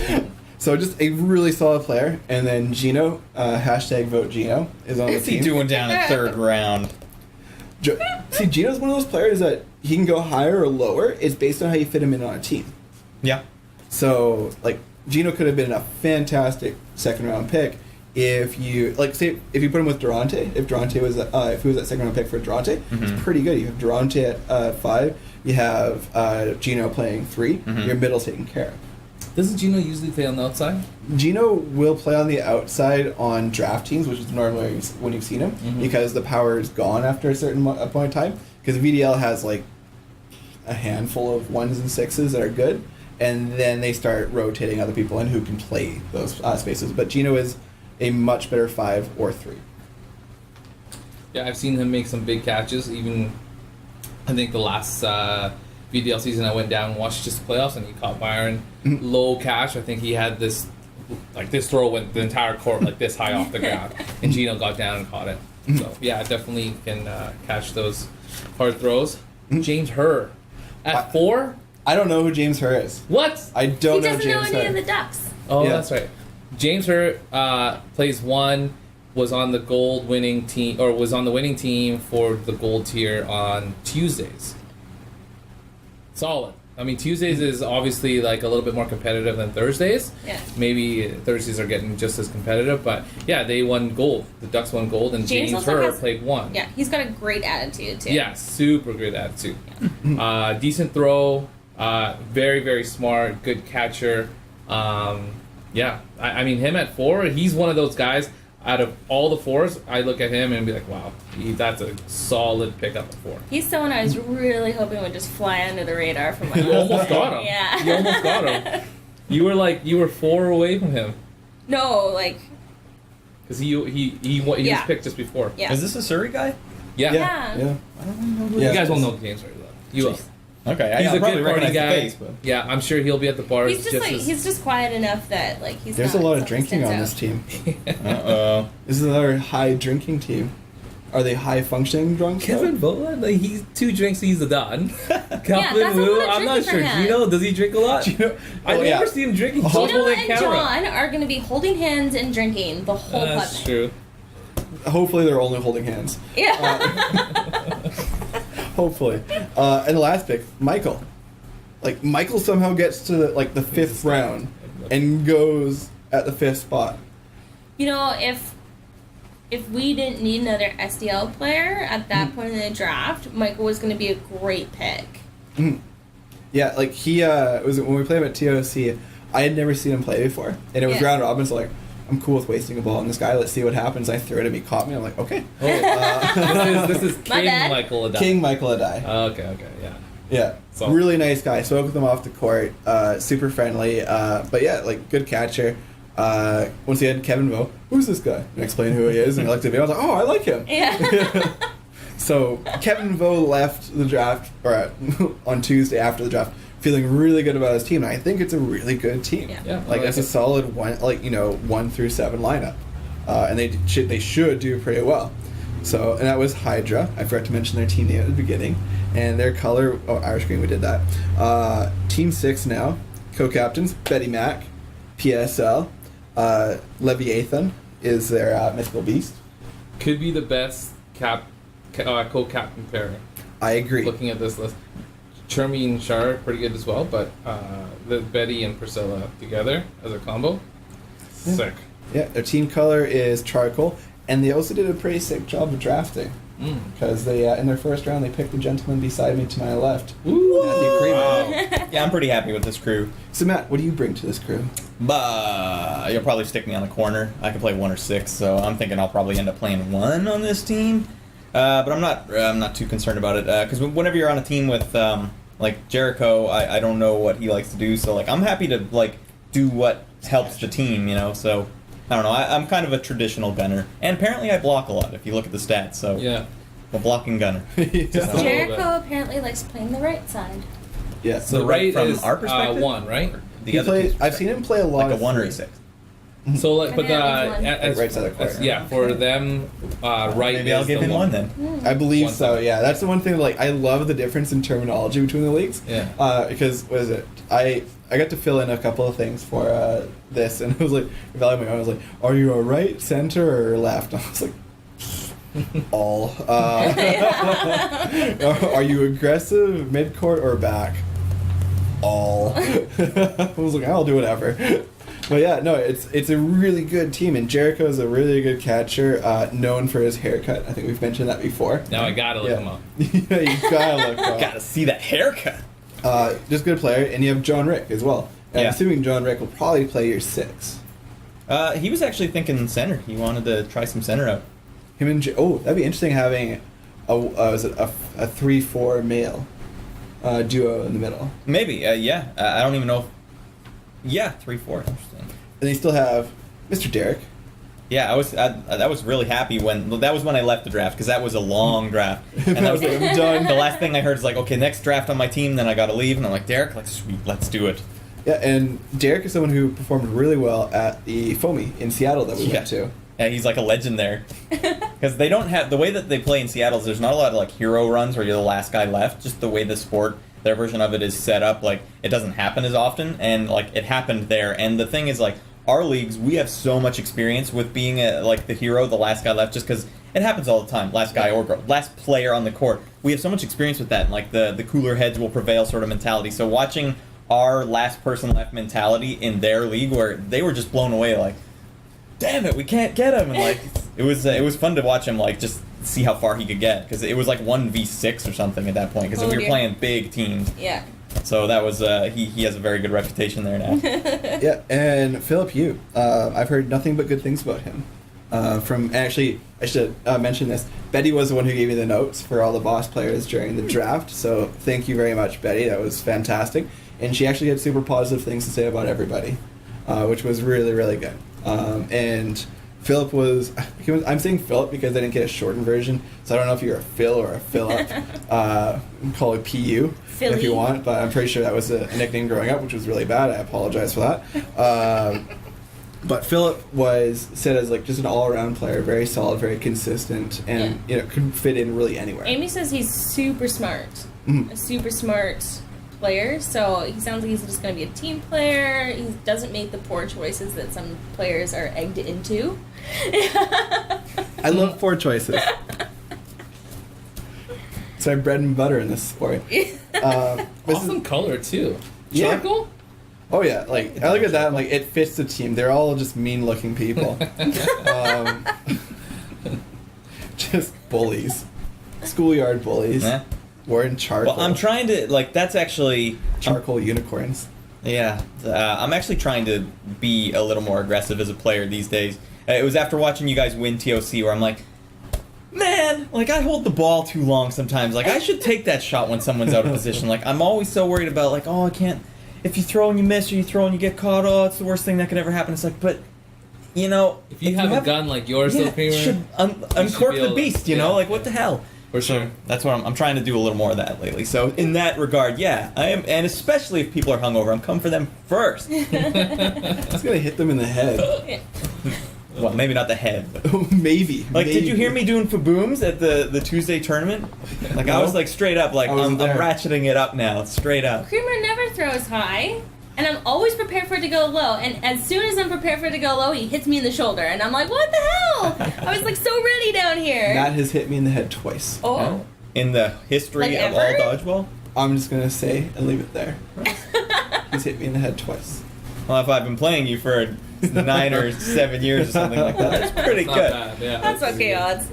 So just a really solid player. And then Gino, #VoteGino, is on the team. What's he doing down in 3rd round? See, Gino's one of those players that he can go higher or lower. It's based on how you fit him in on a team. Yeah. So, Gino could have been a fantastic 2nd round pick if you say if you put him with Durante. If Durante was if he was that 2nd round pick for Durante, it's pretty good. You have Durante at 5. You have Gino playing 3. Your middle's taken care of. Doesn't Gino usually play on the outside? Gino will play on the outside on draft teams, which is normally when you've seen him, because the power is gone after a certain point in time. Because VDL has a handful of 1s and 6s that are good, and then they start rotating other people in who can play those spaces. But Gino is a much better 5 or 3. Yeah, I've seen him make some big catches. Even I think the last VDL season I went down and watched just the playoffs, and he caught Byron low catch. I think he had this throw went the entire court this high off the ground, and Gino got down and caught it. So yeah, definitely can catch those hard throws. James Herr at 4. I don't know who James Herr is. What? I don't know James Herr. He doesn't know any of the Ducks. Oh, yeah. That's right. James Herr plays 1, was on the gold winning team, or was on the winning team for the gold tier on Tuesdays. Solid. I mean, Tuesdays is obviously like a little bit more competitive than Thursdays. Yeah. Maybe Thursdays are getting just as competitive, but yeah, they won gold. The Ducks won gold, and James Herr played one. Yeah, he's got a great attitude too. Yeah, super great attitude. Decent throw. Very, very smart. Good catcher. Yeah, I mean, him at 4, he's one of those guys. Out of all the 4s, I look at him and be like, wow, that's a solid pickup at 4. He's someone I was really hoping would just fly under the radar for my You almost got him. Yeah. You almost got him. You were 4 away from him. No, like... Because he was picked just before. Yeah. Is this a Surrey guy? Yeah. Yeah. I don't know who You guys won't know James very well. You will. Okay, He's a probably good party recognize guy. the face, but... Yeah, I'm sure he'll be at the bars. He's just quiet enough that like he's. There's not a lot of something drinking on stands this team. Uh-oh. This is another high drinking team. Are they high functioning drunks? Kevin Boland, like, he's 2 drinks, he's done. that's Calvin a Wu, lot of I'm not drinking sure. for him. Gino, does he drink a lot? I never see him drinking. out. He's Gino holding and camera. John are going to be holding hands and drinking the whole putt. That's true. Hopefully they're only holding hands. Yeah. Hopefully. And the last pick, Michael. Like, Michael somehow gets to the 5th round and goes at the 5th spot. You know, if we didn't need another SDL player at that point in the draft, Michael was going to be a great pick. Mm. Yeah, like he was when we played him at TOC. I had never seen him play before, and it was round robin. So like, I'm cool with wasting a ball on this guy. Let's see what happens. I threw it, and he caught me. I'm like, okay. This is My King bad. Michael Adai. King Michael Adai. Okay, yeah. Yeah, So- really nice guy. Spoke with him off the court. Super friendly. But yeah, like good catcher. Once again, Kevin Vo. Who's this guy? And I explained who he is, and he looked at me. I was like, oh, I like him. Yeah. So Kevin Vo left the draft, or on Tuesday after the draft, feeling really good about his team. And I think it's a really good team. Yeah. Like that's a solid 1 through 7 lineup, and they should do pretty well. So, and that was Hydra. I forgot to mention their team name at the beginning. And their color, Irish green, we did that. Team 6 now. Co-captains, Betty Mack, PSL. Leviathan is their mythical beast. Could be the best co-captain pairing. I agree. Looking at this list. Chermy and Shar are pretty good as well, but the Betty and Priscilla together as a combo, sick. Yeah, their team color is charcoal. And they also did a pretty sick job of drafting. Because they, in their first round, they picked the gentleman beside me to my left. Ooh. Matthew Creamer. Wow. Yeah, I'm pretty happy with this crew. So Matt, what do you bring to this crew? You'll probably stick me on the corner. I can play 1 or 6, so I'm thinking I'll probably end up playing 1 on this team. But I'm not too concerned about it because whenever you're on a team with like Jericho, I don't know what he likes to do. So like I'm happy to like do what helps the team, So I don't know. I'm kind of a traditional gunner, and apparently I block a lot. If you look at the stats, so Yeah. a blocking gunner. Just a little bit. Jericho apparently likes playing the right side. Yeah. So The right right from is our perspective? 1, right? The other team's I've seen him play a lot like a of 1 or a 3. 6. So like, but Primarily one. Right side of the court. yeah, for them, right. Maybe I'll is give the him 1 then. I believe One so. side. Yeah, that's the one thing. Like, I love the difference in terminology between the leagues. Yeah. Because what is it? I got to fill in a couple of things for this, and it was like evaluating. I was like, "Are you a right, center, or left?" And I was like, "All." Are you aggressive, mid court, or back? All. I was like, I'll do whatever. But yeah, no, it's a really good team, and Jericho's a really good catcher, known for his haircut. I think we've mentioned that before. Now I gotta look him up. Yeah, you gotta look up. Gotta see that haircut. Just good player, and you have John Rick as well. And Yeah. I'm assuming John Rick will probably play your 6. He was actually thinking center. He wanted to try some center out. Him and that'd be interesting having a 3-4 male duo in the middle. Maybe, yeah. I don't even know. Yeah, 3-4. Interesting. And they still have Mr. Derek. Yeah, I was really happy when I left the draft because that was a long draft. And that was I'm done. the last thing I heard is like, okay, next draft on my team, then I got to leave, and I'm like, Derek, like, sweet, let's do it. Yeah, and Derek is someone who performed really well at the Foamy in Seattle that we went to. Yeah, he's like a legend there. Because they don't have the way that they play in Seattle. There's not a lot of like hero runs where you're the last guy left. Just the way the sport, their version of it is set up, like it doesn't happen as often, and like it happened there. And the thing is, like our leagues, we have so much experience with being like the hero, the last guy left, just because it happens all the time. Last guy or girl, last player on the court. We have so much experience with that, and like the cooler heads will prevail sort of mentality. So watching our last person left mentality in their league, where they were just blown away, like, damn it, we can't get him, and like it was fun to watch him like just see how far he could get, because it was like 1v6 or something at that point, because we were playing big teams. Yeah. So that was he has a very good reputation there now. Yeah, and Philip Yu, I've heard nothing but good things about him. Actually, I should mention this. Betty was the one who gave me the notes for all the Boss players during the draft, so thank you very much, Betty. That was fantastic. And she actually had super positive things to say about everybody, which was really, really good. And Philip was, I'm saying Philip because I didn't get a shortened version, so I don't know if you're a Phil or a Philip. Call it PU Philly. If you want, but I'm pretty sure that was a nickname growing up, which was really bad. I apologize for that. But Philip was said as like just an all-around player, very solid, very consistent, and could fit in really anywhere. Amy says he's super smart, a super smart player. So he sounds like he's just going to be a team player. He doesn't make the poor choices that some players are egged into. I love poor choices. It's my bread and butter in this sport. Awesome color too. Yeah. Charcoal? Oh yeah, like I look at that, I'm like, it fits the team. They're all just mean-looking people, just bullies, schoolyard bullies. Yeah. Wearing charcoal. Well, I'm trying to that's actually charcoal unicorns. Yeah, I'm actually trying to be a little more aggressive as a player these days. It was after watching you guys win TOC where I'm like, man, like I hold the ball too long sometimes. Like I should take that shot when someone's out of position. Like I'm always so worried about like, oh, I can't. If you throw and you miss, or you throw and you get caught, oh, it's the worst thing that could ever happen. It's like, but, you know... If you have a gun like yours, though, Kramer, should uncork the beast, you know? Like, what the hell? For sure. That's what I'm trying to do a little more of that lately. So, in that regard, yeah, I am, and especially if people are hungover, I'm coming for them first. It's gonna hit them in the head. Well, maybe not the head, but... maybe. Like, did you hear me doing fabooms at the Tuesday tournament? Like, I was like straight up, like, I'm ratcheting it up now, straight up. Kramer never throws high, and I'm always prepared for it to go low, and as soon as I'm prepared for it to go low, he hits me in the shoulder, and I'm like, what the hell? I was like so ready down here. Matt has hit me in the head twice. Oh. Yeah. In the history Like of ever? all dodgeball? I'm just gonna say and leave it there. He's hit me in the head twice. Well, if I've been playing you for 9 or 7 years or something like that, that's pretty Not good. bad, yeah. That's okay, odds.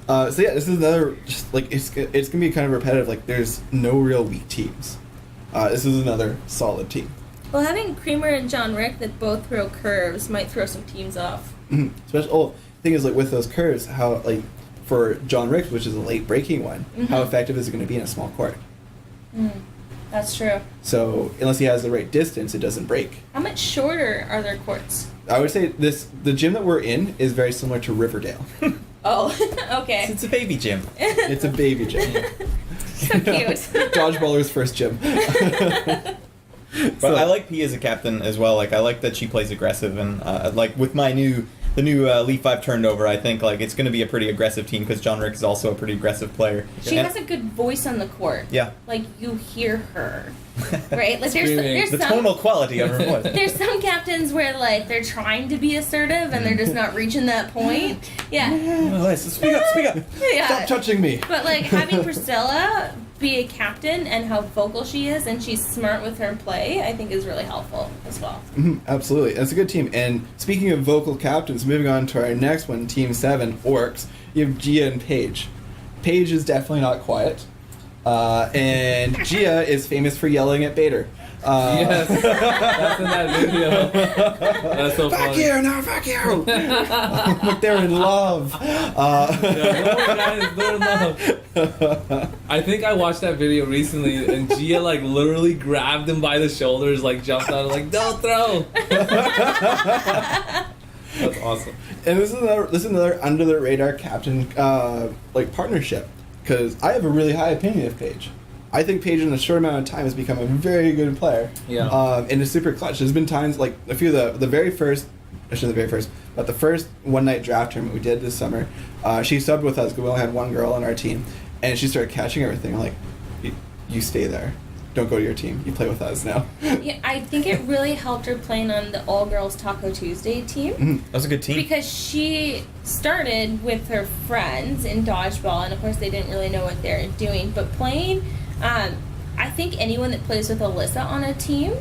So yeah, this is another, just like, it's gonna be kind of repetitive. Like, there's no real weak teams. This is another solid team. Well, having Kramer and John Rick that both throw curves might throw some teams off. Especially, thing is, like, with those curves, how, like, for John Rick, which is a late breaking one, how effective is it going to be in a small court? That's true. So, unless he has the right distance, it doesn't break. How much shorter are their courts? I would say the gym that we're in is very similar to Riverdale. Oh, okay. It's a baby gym. It's a baby gym. So cute. Dodgeballer's first gym. But I like P as a captain as well. Like I like that she plays aggressive, and like with the new Elite 5 turned over, I think like it's going to be a pretty aggressive team because John Rick is also a pretty aggressive player. She has a good voice on the court. Yeah. Like you hear her, right? Like there's the some tonal quality of her voice. There's some captains where like they're trying to be assertive and they're just not reaching that point. Yeah. Oh, speak up. Yeah. Stop touching me. But like having Priscilla be a captain and how vocal she is and she's smart with her play, I think is really helpful as well. Absolutely. It's a good team. And speaking of vocal captains, moving on to our next one, Team 7, Orcs, you have Gia and Paige. Paige is definitely not quiet. And Gia is famous for yelling at Bader. Yes, that's in that video. That's so funny. Fuck you, no, fuck you. Like they're in love. They're in love. I think I watched that video recently, and Gia like literally grabbed him by the shoulders, like jumped out, like don't throw. That's awesome. And this is another under the radar captain like partnership, because I have a really high opinion of Paige. I think Paige in a short amount of time has become a very good player. Yeah. And is super clutch. There's been times like a few of the very first, actually the very first, but the first one night draft tournament we did this summer, she subbed with us because we only had one girl on our team, and she started catching everything. I'm like, you stay there. don't go to your team. You play with us now. Yeah, I think it really helped her playing on the all-girls Taco Tuesday team. Mm-hmm. That was a good team. Because she started with her friends in dodgeball, and of course they didn't really know what they were doing. But playing, I think anyone that plays with Alyssa on a team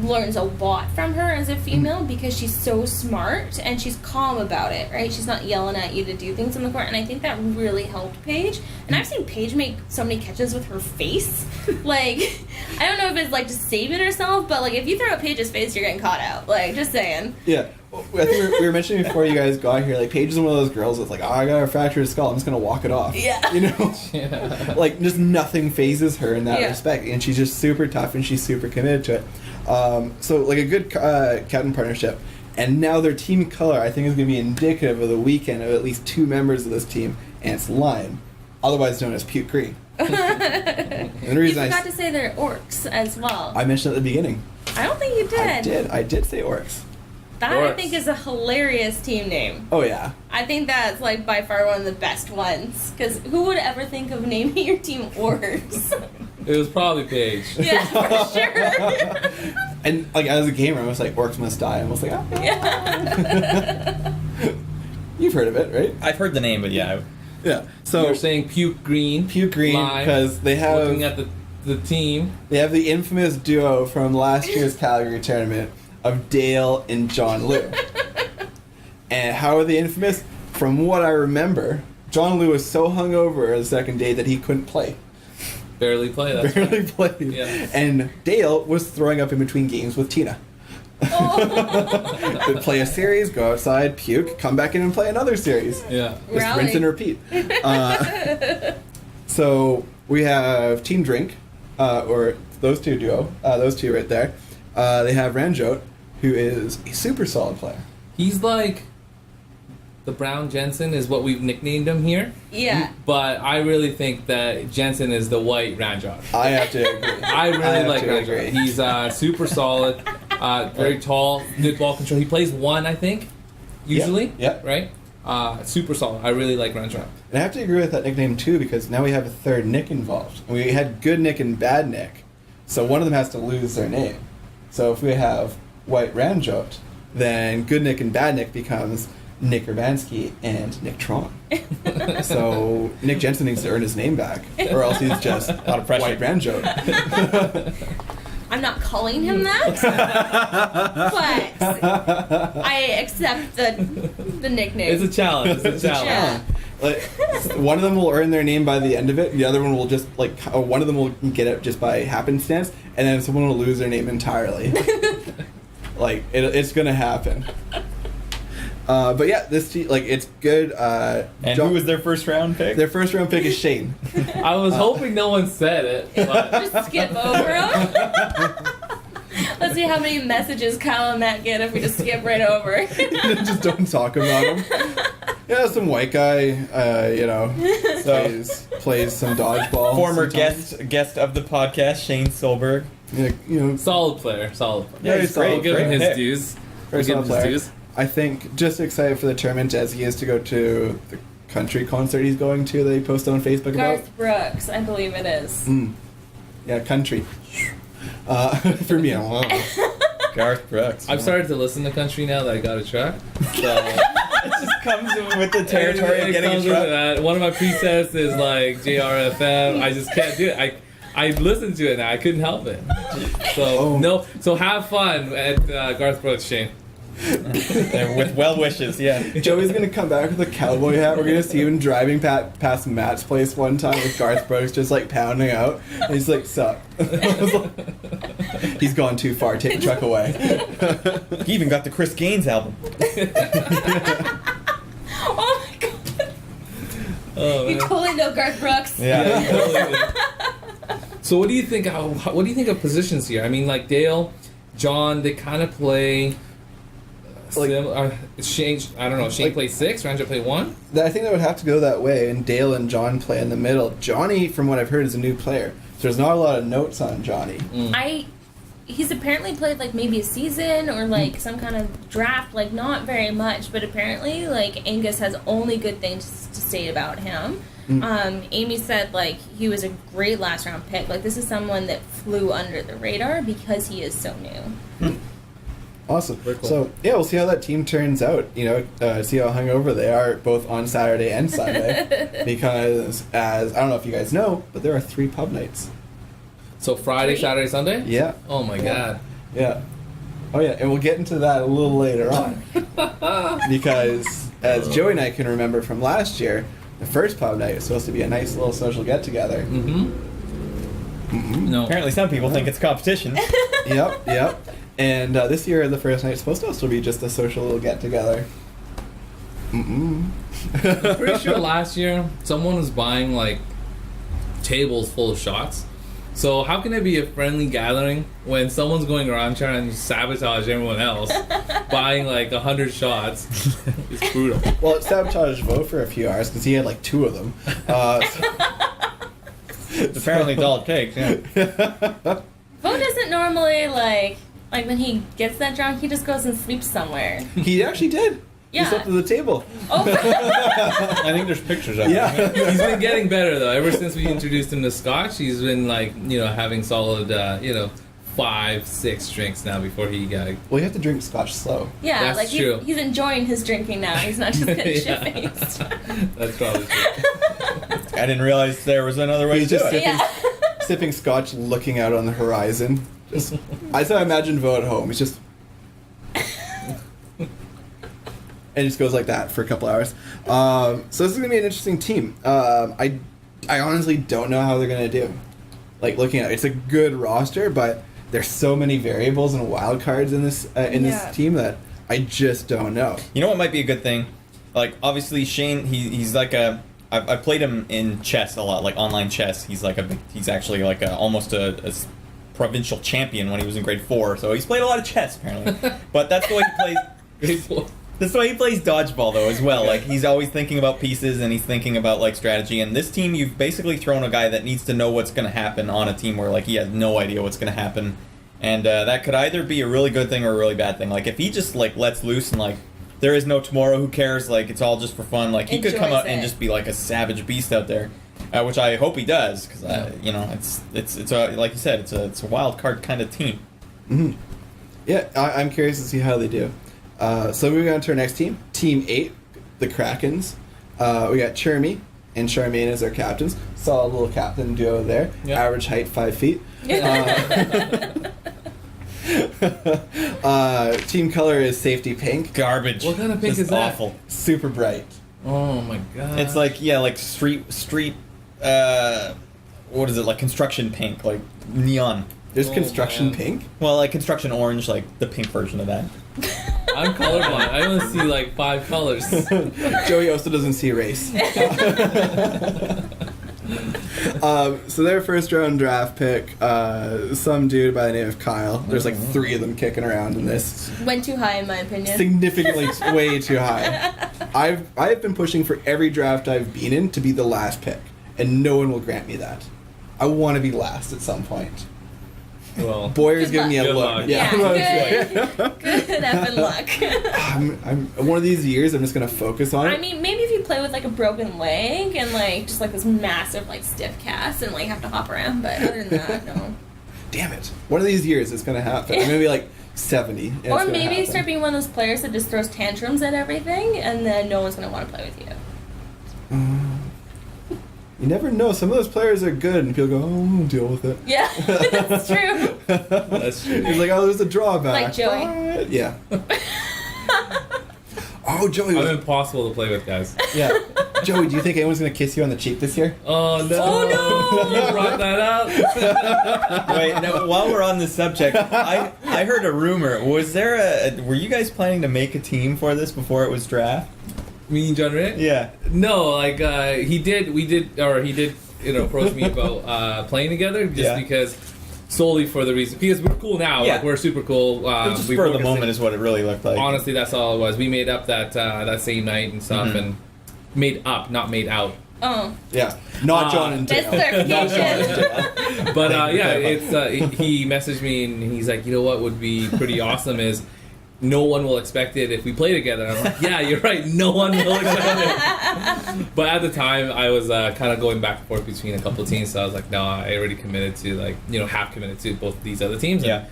learns a lot from her as a female because she's so smart and she's calm about it, right? She's not yelling at you to do things on the court, and I think that really helped Paige. And I've seen Paige make so many catches with her face. Like, I don't know if it's like to save it herself, but like if you throw at Paige's face, you're getting caught out. Like, just saying. Yeah. I think we were mentioning before you guys got here, like, Paige is one of those girls that's like, oh, I got a fractured skull, I'm just going to walk it off. Yeah. You know? Yeah. Like, just nothing phases her in that respect. And she's just super tough and she's super committed to it. So, like, a good captain partnership. And now their team color, I think, is going to be indicative of the weekend of at least 2 members of this team, and it's lime, otherwise known as puke green. And the reason you forgot to say they're orcs as well. I mentioned at the beginning. I don't think you did. I did say orcs. That, orcs. I think, is a hilarious team name. Oh, yeah. I think that's, like, by far one of the best ones. Because who would ever think of naming your team orcs? It was probably Paige. Yeah, for sure. And, like, as a gamer, I was like, orcs must die. I was like, oh. Yeah. You've heard of it, right? I've heard the name, but yeah. Yeah. So You're saying puke green. puke green lime, because they have looking at the team. they have the infamous duo from last year's Calgary tournament of Dale and John Liu. And how are they infamous? From what I remember, John Liu was so hungover the second day that he couldn't play. Barely play that. Barely played. Yeah. And Dale was throwing up in between games with Tina. Would play a series, go outside, puke, come back in and play another series. Yeah. Just rinse and repeat. So we have Team Drink, or those two right there. They have Ranjot, who is a super solid player. He's like the Brown Jensen is what we've nicknamed him here. Yeah. But I really think that Jensen is the white Ranjot. I have to agree. I really like Ranjot. He's super solid, very tall, good ball control. He plays 1, I think, usually. Yep. Right? Super solid. I really like Ranjot. And I have to agree with that nickname too, because now we have a third Nick involved. And we had good Nick and bad Nick. So one of them has to lose their name. So if we have White Ranjot, then good Nick and bad Nick becomes Nick Urbanski and Nick Tron. So Nick Jensen needs to earn his name back, or else he's just A lot of pressure. White Ranjot. I'm not calling him that, but I accept the nickname. It's a challenge. It's a challenge. Yeah. Like, one of them will earn their name by the end of it. The other one will just one of them will get it just by happenstance, and then someone will lose their name entirely. Like it's gonna happen. But yeah, this team, like, it's good. And who was their first round pick? Their first round pick is Shane. I was hoping no one said it. But Just skip over him. Let's see how many messages Kyle and Matt get if we just skip right over. Just don't talk about him. Yeah, some white guy, plays some dodgeball. Former sometimes. guest of the podcast, Shane Solberg. Yeah, solid player. Yeah, he's great. We'll give him Great his pick. dues. very We'll give him solid his player. dues. I think just excited for the tournament as he is to go to the country concert he's going to that he posted on Facebook about. Garth Brooks, I believe it is. Yeah, country. For me, I don't know. Garth Brooks. I've started to listen to country now that I got a truck. So It just comes with the territory of it getting a comes with truck. that. One of my presets is like JRFM. I just can't do it. I listened to it now. I couldn't help it. So So have fun at Garth Brooks, Shane. With well wishes, yeah. Joey's gonna come back with a cowboy hat. We're gonna see him driving past Matt's place one time with Garth Brooks just like pounding out. And he's like, "Sup?" He's gone too far. Take the truck away. He even got the Chris Gaines album. Oh my god. Oh, You man. totally know Garth Brooks. Yeah. Yeah, totally. So what do you think? What do you think of positions here? I mean, like Dale, John, they kind of play. Shane, I don't know. Shane plays 6. Ranger play 1. I think that would have to go that way, and Dale and John play in the middle. Johnny, from what I've heard, is a new player, so there's not a lot of notes on Johnny. He's apparently played like maybe a season or like some kind of draft, like not very much, but apparently like Angus has only good things to say about him. Amy said, like, he was a great last round pick. Like, this is someone that flew under the radar because he is so new. Awesome. Very cool. So, yeah, we'll see how that team turns out. See how hungover they are both on Saturday and Sunday. Because, I don't know if you guys know, but there are 3 pub nights. So Friday, 3? Saturday, Sunday? Yeah. Oh my god. Yeah. Oh, yeah, and we'll get into that a little later on. Because, as Joey and I can remember from last year, the first pub night was supposed to be a nice little social get-together. No. Apparently some people think it's competition. Yep. And this year, the first night is supposed to also be just a social little get-together. I'm pretty sure last year someone was buying like tables full of shots. So how can it be a friendly gathering when someone's going around trying to sabotage everyone else, buying like 100 shots? It's brutal. Well, it sabotaged Vo for a few hours because he had like 2 of them. It's apparently dolled cakes, yeah. Bo doesn't normally, like when he gets that drunk, he just goes and sleeps somewhere. He actually did. Yeah. He slept at the table. Oh. I think there's pictures of it. Yeah. He's been getting better though. Ever since we introduced him to Scotch, he's been like, having solid, 5-6 drinks now before he got. Well, you have to drink Scotch slow. Yeah, That's like true. He's enjoying his drinking now. He's not just getting shit-faced. That's probably true. I didn't realize there was another way He's to do just it. Yeah. sipping Scotch, looking out on the horizon. I imagine Vo at home. He's just... and it just goes like that for a couple hours. So this is going to be an interesting team. I honestly don't know how they're going to do. Like, looking at it, it's a good roster, but there's so many variables and wild cards in this this team that I just don't know. You know what might be a good thing? Like, obviously, Shane, he's like a... I played him in chess a lot, like online chess. He's actually like almost a provincial champion when he was in grade 4. So he's played a lot of chess, apparently. But that's the way he plays... Grade 4. That's the way he plays dodgeball, though, as well. Like, he's always thinking about pieces, and he's thinking about, like, strategy. And this team, you've basically thrown a guy that needs to know what's going to happen on a team where, like, he has no idea what's going to happen. And that could either be a really good thing or a really bad thing. Like, if he just, like, lets loose and, like, there is no tomorrow, who cares? Like, it's all just for fun. Like, he could come out and just be, like, a savage beast out there. Which I hope he does, because, it's like you said, it's a wild card kind of team. Mm-hmm. Yeah, I'm curious to see how they do. So moving on to our next team, Team 8, the Krakens. We got Chermy and Charmaine as our captains. Solid little captain duo there. Yep. Average height 5 feet. Team color is safety pink. Garbage. What kind of pink is that? Awful. Super bright. Oh my god. It's like street. What is it, like construction pink, like neon. There's construction pink. Well, like construction orange, like the pink version of that. I'm colorblind. I only see like 5 colors. Joey also doesn't see race. So their first round draft pick, some dude by the name of Kyle. There's like 3 of them kicking around in this. Went too high in my opinion. Significantly way too high. I've been pushing for every draft I've been in to be the last pick, and no one will grant me that. I want to be last at some point. Well, Boyer's giving me a Good look. luck. Yeah, good effing luck. I'm one of these years. I'm just gonna focus on it. I mean, maybe if you play with like a broken leg and like just like this massive like stiff cast and like have to hop around, but other than that, no. Damn it! One of these years it's gonna happen. I'm gonna be like 70. And or maybe start being one of those players that just throws tantrums at everything, and then no one's gonna want to play with you. You never know. Some of those players are good, and people go, "Oh, I'll deal with it." Yeah, that's true. That's true. He's like, "Oh, there's a drawback." Like Joey. What? Yeah. Oh, Joey. I'm impossible to play with, guys. Yeah. Joey, do you think anyone's gonna kiss you on the cheek this year? Oh no! Oh, no! You brought that up. Wait, now, while we're on this subject, I heard a rumor. Were you guys planning to make a team for this before it was draft? Me and John Ray? Yeah. No, like he did, approach me about playing together just because solely for the reason because we're cool now. Yeah. Like we're super cool. It was just for the moment is what it really looked like. Honestly, that's all it was. We made up that same night and stuff, and made up, not made out. Oh. Yeah. Not John and That's Dale. But it's he messaged me and he's like, you know what would be pretty awesome is no one will expect it if we play together. I'm like, yeah, you're right. No one will expect it. But at the time, I was kind of going back and forth between a couple of teams. So I was like, no, I already committed to half committed to both these other teams. Yeah.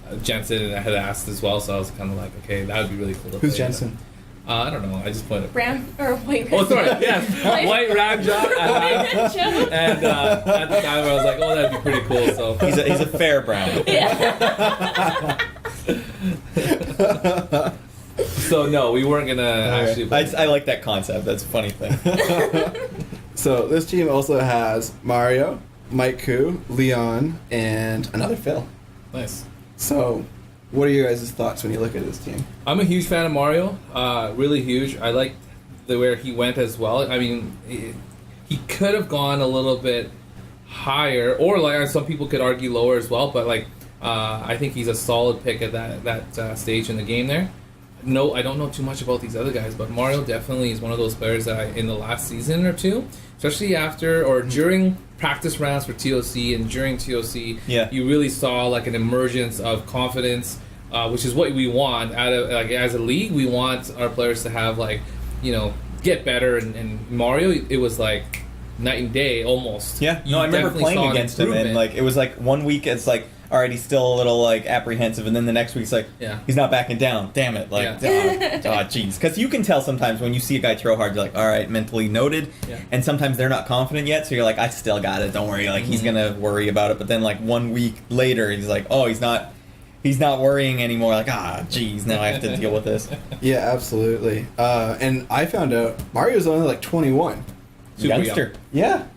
And, Jensen had asked as well, so I was kind of like, okay, that would be really cool. Who's Jensen? I don't know. I just put it. Brown or white. Oh, sorry. Yes, white ramjaw. And at the time, I was like, oh, that'd be pretty cool. So he's a fair brown. Yeah. So no, we weren't gonna actually. I like that concept. That's a funny thing. So this team also has Mario, Mike Koo, Leon, and another Phil. Nice. So, what are your guys' thoughts when you look at this team? I'm a huge fan of Mario. Really huge. I like where he went as well. I mean, he could have gone a little bit higher, or like some people could argue lower as well. But like, I think he's a solid pick at that stage in the game there. No, I don't know too much about these other guys, but Mario definitely is one of those players that in the last season or two, especially after or during practice rounds for TOC and during TOC, you really saw like an emergence of confidence, which is what we want out of like as a league. We want our players to have like, get better. And Mario, it was like night and day almost. Yeah, I remember playing against him, and like it was like 1 week it's like, all right, he's still a little like apprehensive, and then the next week's like, he's not backing down. Damn it, like, jeez, because you can tell sometimes when you see a guy throw hard, you're like, all right, mentally noted, and sometimes they're not confident yet, so you're like, I still got it, don't worry, like he's gonna worry about it, but then like 1 week later, he's like, oh, he's not worrying anymore, like, geez, now I have to deal with this. Yeah, absolutely. And I found out Mario's only like 21. Super youngster. young. Yeah.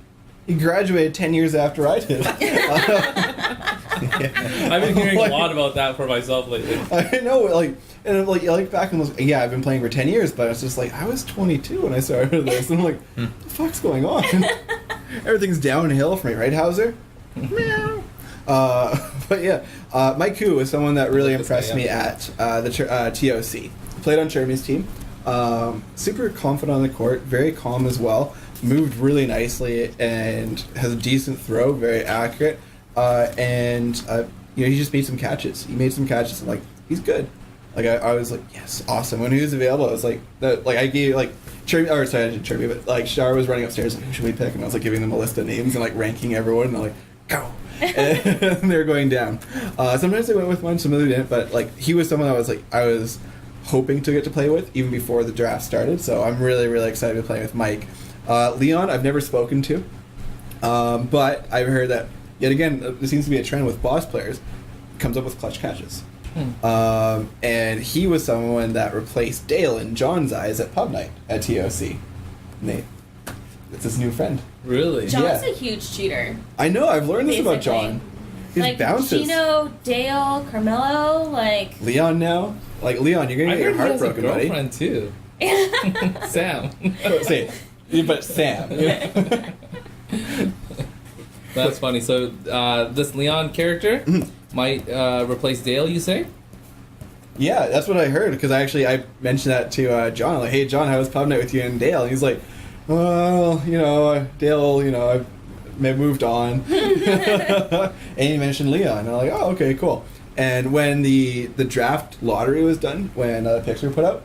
He graduated 10 years after I did. I've been hearing a lot about that for myself lately. I know, like back and was, I've been playing for 10 years, but it's just like, I was 22 when I started this, and I'm like, what the fuck's going on? Everything's downhill for me, right, Hauser? Meow. But yeah, Mike Koo was someone that really impressed me at the TOC. Played on Chermy's team. Super confident on the court, very calm as well. Moved really nicely and has a decent throw, very accurate. He just made some catches. He made some catches, and like he's good. Like I was like, yes, awesome. When he was available, I was like, I gave like Chermy, or sorry, I didn't Chermy, but like Shar was running upstairs, like, who should we pick? And I was like giving them a list of names and like ranking everyone, and I'm like, go. And they were going down. Sometimes they went with one, some of them didn't, but like he was someone I was hoping to get to play with even before the draft started. So I'm really, really excited to be playing with Mike. Leon, I've never spoken to, but I've heard that yet again there seems to be a trend with boss players. Comes up with clutch catches, and he was someone that replaced Dale in John's eyes at pub night at TOC. Nate, it's his new friend. Really? John's a huge cheater. I know. I've learned this about John. His like bounces. Gino, Dale, Carmelo, like Leon now. Like Leon, you're gonna get your heart broken, buddy. Girlfriend too. Sam. But Sam. That's funny. So this Leon character might replace Dale, you say? Yeah, that's what I heard, because I mentioned that to John. Like, hey, John, how was pub night with you and Dale? And he's like, well, Dale, I've moved on. And he mentioned Leon. And I'm like, oh, okay, cool. And when the draft lottery was done, when picks were put out,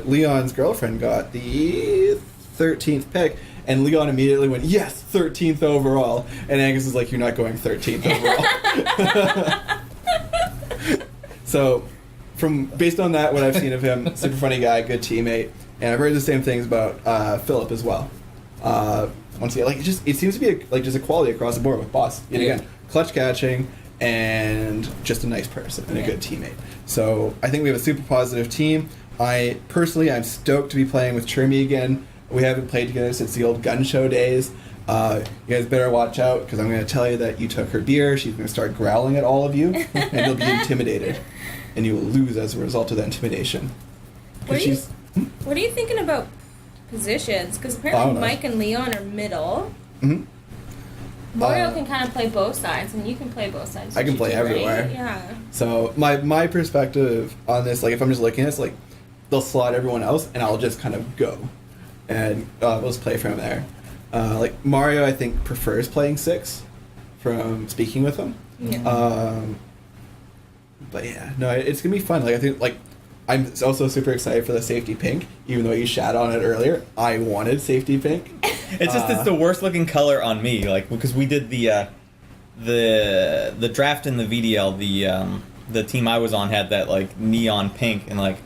Leon's girlfriend got the 13th pick, and Leon immediately went, yes, 13th overall. And Angus is like, you're not going 13th overall. So, based on that, what I've seen of him, super funny guy, good teammate, and I've heard the same things about Philip as well. Once again, it seems to be just a quality across the board with Boss. Yet again, clutch catching, and just a nice person and a good teammate. So I think we have a super positive team. I'm stoked to be playing with Chermy again. We haven't played together since the old gun show days. You guys better watch out, because I'm going to tell you that you took her beer. She's going to start growling at all of you, and you'll be intimidated. And you will lose as a result of that intimidation. What are you thinking about positions? Because apparently Mike and Leon are middle. Mm-hmm. Mario can kind of play both sides, and you can play both sides. I can play everywhere. Right? Yeah. So my perspective on this, like if I'm just looking at this, like they'll slot everyone else, and I'll just kind of go, and we'll just play from there. Like Mario, I think prefers playing 6, from speaking with him. Yeah. But yeah, no, it's gonna be fun. Like I think, like I'm also super excited for the safety pink. Even though you shat on it earlier, I wanted safety pink. It's just it's the worst looking color on me. Like because we did the draft in the VDL, the team I was on had that like neon pink, and like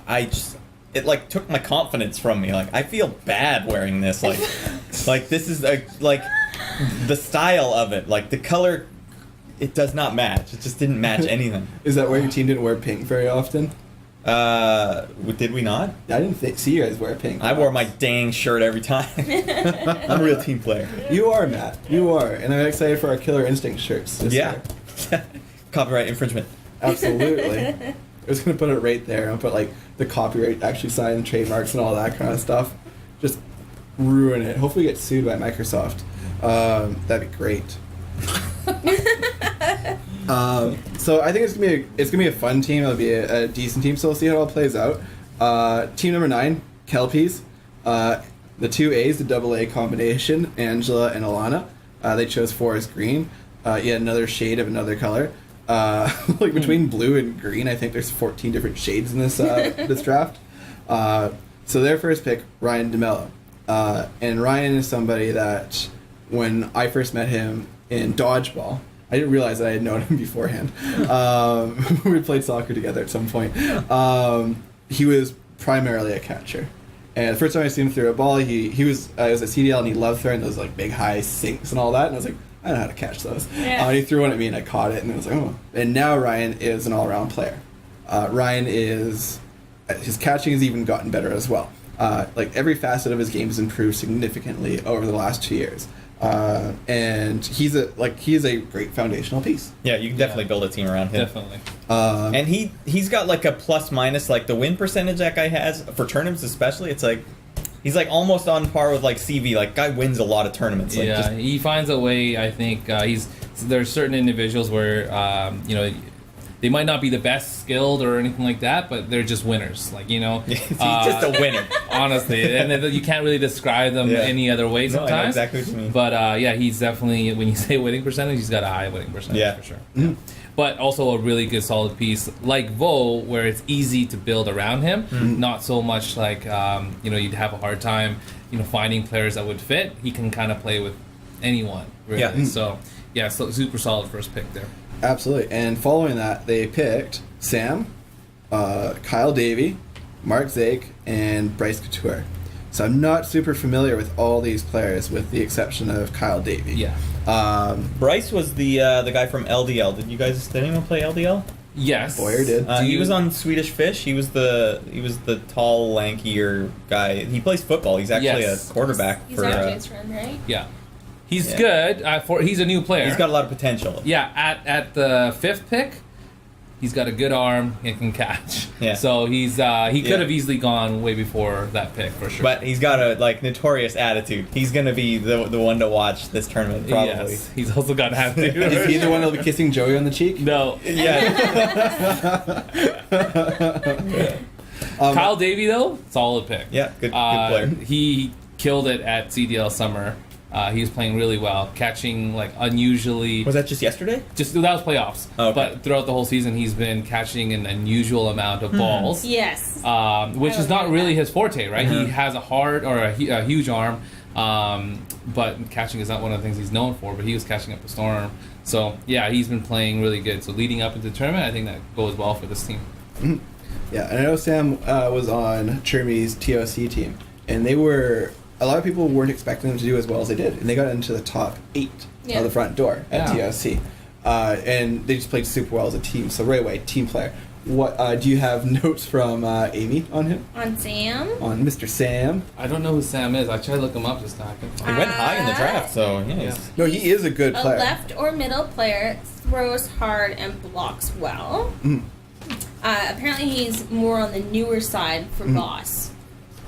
it like took my confidence from me. Like I feel bad wearing this. Like like this is like the style of it. Like the color, it does not match. It just didn't match anything. Is that why your team didn't wear pink very often? Did we not? I didn't see you guys wear pink. I wore my dang shirt every time. I'm a real team player. You are, Matt. You are, and I'm excited for our Killer Instinct shirts this year. Copyright infringement. Absolutely. I was gonna put it right there. I'll put like the copyright actually signed, trademarks, and all that kind of stuff. Just ruin it. Hopefully, get sued by Microsoft. That'd be great. So I think it's gonna be a fun team. It'll be a decent team. So we'll see how it all plays out. Team number 9, Kelpies. The 2 A's, the double A combination, Angela and Alana. They chose forest green. Yet another shade of another color. Like between blue and green, I think there's 14 different shades in this this draft. So their first pick, Ryan DeMello. And Ryan is somebody that when I first met him in dodgeball, I didn't realize that I had known him beforehand. We played soccer together at some point. He was primarily a catcher. And the first time I seen him throw a ball, he was a CDL and he loved throwing those like big high sinks and all that. And I was like, I know how to catch those. Yeah. He threw one at me and I caught it and I was like, oh. And now Ryan is an all-around player. His catching has even gotten better as well. Like every facet of his game has improved significantly over the last 2 years. And he is a great foundational piece. Yeah, you can definitely build a team around him. Definitely. And he's got like a plus minus, like the win percentage that guy has for tournaments especially. It's like he's like almost on par with like CV. Like guy wins a lot of tournaments. Like, yeah, he finds a way. I think there's certain individuals where they might not be the best skilled or anything like that, but they're just winners. Like, he's just a winner. Honestly. And you can't really describe them any other way sometimes. I know exactly what you mean. But, he's definitely, when you say winning percentage, he's got a high winning percentage for sure. Mm-hmm. But also a really good solid piece like Vo, where it's easy to build around him. Mm-hmm. Not so much like, you'd have a hard time, finding players that would fit. He can kind of play with anyone, really. Yeah. Mm-hmm. So super solid first pick there. Absolutely. And following that, they picked Sam, Kyle Davey, Mark Zake, and Bryce Couture. So I'm not super familiar with all these players, with the exception of Kyle Davey. Yeah. Bryce was the guy from LDL. Did anyone play LDL? Yes. Boyer did. He was on Swedish Fish. He was the tall, lankier guy. He plays football. He's actually a quarterback. He's our friend, right? Yeah. He's good. He's a new player. He's got a lot of potential. Yeah, at the 5th pick, he's got a good arm and can catch. Yeah. So he could have easily gone way before that pick for sure. But he's got a notorious attitude. He's gonna be the one to watch this tournament probably. Yes. He's also got to have to. Is he the one that'll be kissing Joey on the cheek? No. Yeah. Kyle Davey though, solid pick. Yeah, good player. He killed it at CDL Summer. He was playing really well, catching like unusually. Was that just yesterday? That was playoffs. Oh, okay. But throughout the whole season, he's been catching an unusual amount of balls. Yes. Which is not really his forte, right? Mm-hmm. He has a huge arm, but catching is not one of the things he's known for. But he was catching up a storm. So yeah, he's been playing really good. So leading up into the tournament, I think that goes well for this team. Mm-hmm. Yeah, and I know Sam was on Chermy's TOC team, and they were. A lot of people weren't expecting them to do as well as they did, and they got into the top 8 of the front door at TOC. And they just played super well as a team. So right away, team player. What do you have notes from Amy on him? On Sam? On Mr. Sam. I don't know who Sam is. I tried to look him up just now. He went high in the draft, so yeah. No, he is a good player. A left or middle player, throws hard and blocks well. Mm. Apparently, he's more on the newer side for Boss.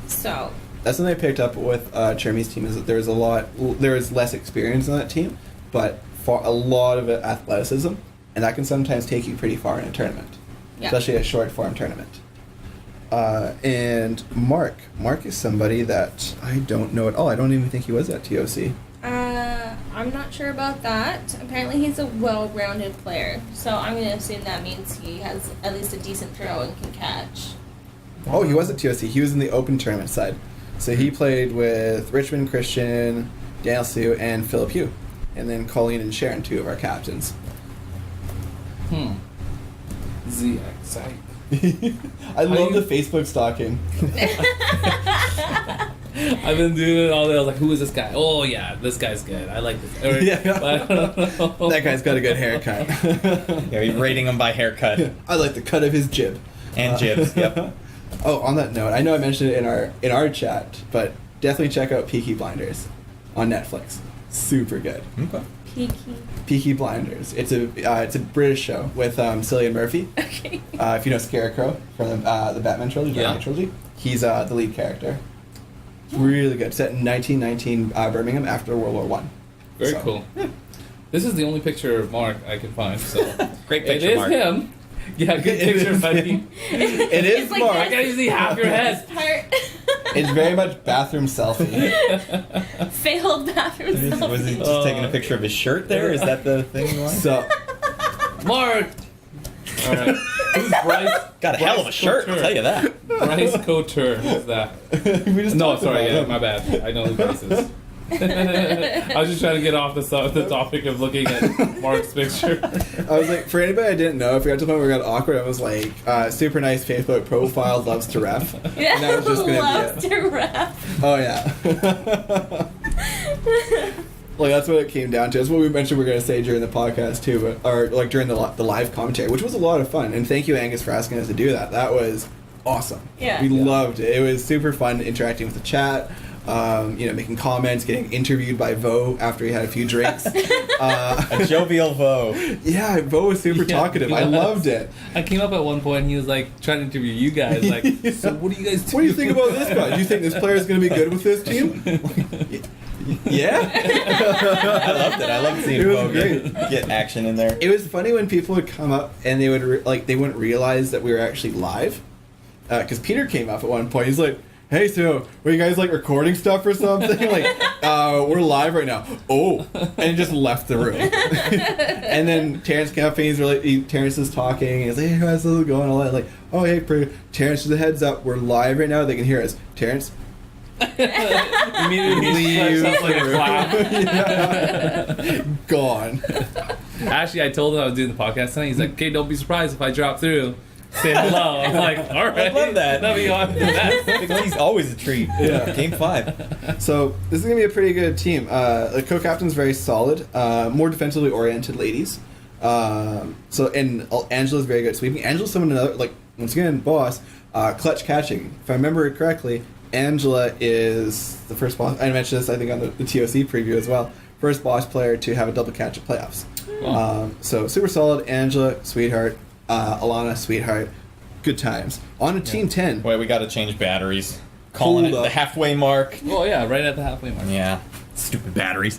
So. That's something I picked up with Chermy's team, is that there is less experience on that team, but for a lot of athleticism, and that can sometimes take you pretty far in a tournament, especially a short form tournament. And Mark is somebody that I don't know at all. I don't even think he was at TOC. I'm not sure about that. Apparently he's a well-rounded player, so I'm going to assume that means he has at least a decent throw and can catch. Oh, he was at TOC. He was in the open tournament side. So he played with Richmond Christian, Daniel Sue, and Philip Hugh. And then Colleen and Sharon, 2 of our captains. ZXI. I love the Facebook stalking. I've been doing it all day. I was like, who is this guy? Oh, yeah, this guy's good. I like this. Or, That guy's got a good haircut. Yeah, you're rating him by haircut. I like the cut of his jib. And jibs, yep. Oh, on that note, I know I mentioned it in our chat, but definitely check out Peaky Blinders on Netflix. Super good. Okay. Peaky Blinders. It's a British show with Cillian Murphy. Okay. If you know Scarecrow from the Batman trilogy, he's the lead character. Really good. Set in 1919 Birmingham after World War One. Very cool. Yeah. This is the only picture of Mark I can find. So great picture, it is Mark. Him. Yeah, good picture, buddy. It is like Mark. I gotta see half your head. It's very much bathroom selfie. Failed bathroom selfie. Was he just taking a picture of his shirt there? Is that the thing you want? So, Mark! Alright. This is Bryce. Got a hell of a shirt, I'll tell you that. Bryce Couture is that. we just No, talked sorry, about yeah, him. my bad. I know who Bryce is. I was just trying to get off the topic of looking at Mark's picture. I was like, for anybody I didn't know, if we got to the point where we got awkward, I was like, super nice Facebook profile, loves to ref. Yeah, and that was just gonna loves be it. to ref. Oh yeah. Like that's what it came down to. That's what we mentioned we were going to say during the podcast too, or like during the live commentary, which was a lot of fun. And thank you, Angus, for asking us to do that. That was awesome. Yeah. We loved it. It was super fun interacting with the chat. Making comments, getting interviewed by Vo after he had a few drinks. A jovial Vo. Yeah, Vo was super talkative. I loved it. I came up at one point and he was like trying to interview you guys. Like, so what do you guys do? What do you think about this guy? Do you think this player is going to be good with this team? Yeah. I loved it. I loved seeing Vo get action in there. It was funny when people would come up and they would they wouldn't realize that we were actually live. Because Peter came up at one point. He's like, hey, so were you guys like recording stuff or something? Like, we're live right now. Oh, and he just left the room. And then Terrence came up and Terrence is talking. And he's like, hey, how's this going? All that. Like, oh, hey, Terrence, just a heads up. We're live right now. They can hear us. Terrence. Immediately like a clap. Yeah. Gone. Actually, I told him I was doing the podcast tonight. He's like, okay, don't be surprised if I drop through. Say hello. I'm like, all right. I love that. That'll be awesome. Because he's always a treat. Yeah. Game 5. So this is gonna be a pretty good team. The co-captain's very solid. More defensively oriented ladies. And Angela's very good at sweeping. Angela's someone another once again, boss. Clutch catching. If I remember correctly, Angela is the first boss. I mentioned this I think on the TOC preview as well. First boss player to have a double catch at playoffs. Oh. So super solid. Angela, sweetheart. Alana, sweetheart, good times. On to Team 10. Boy, we got to change batteries. Calling it the halfway mark. Oh yeah, right at the halfway mark. Yeah. Stupid batteries.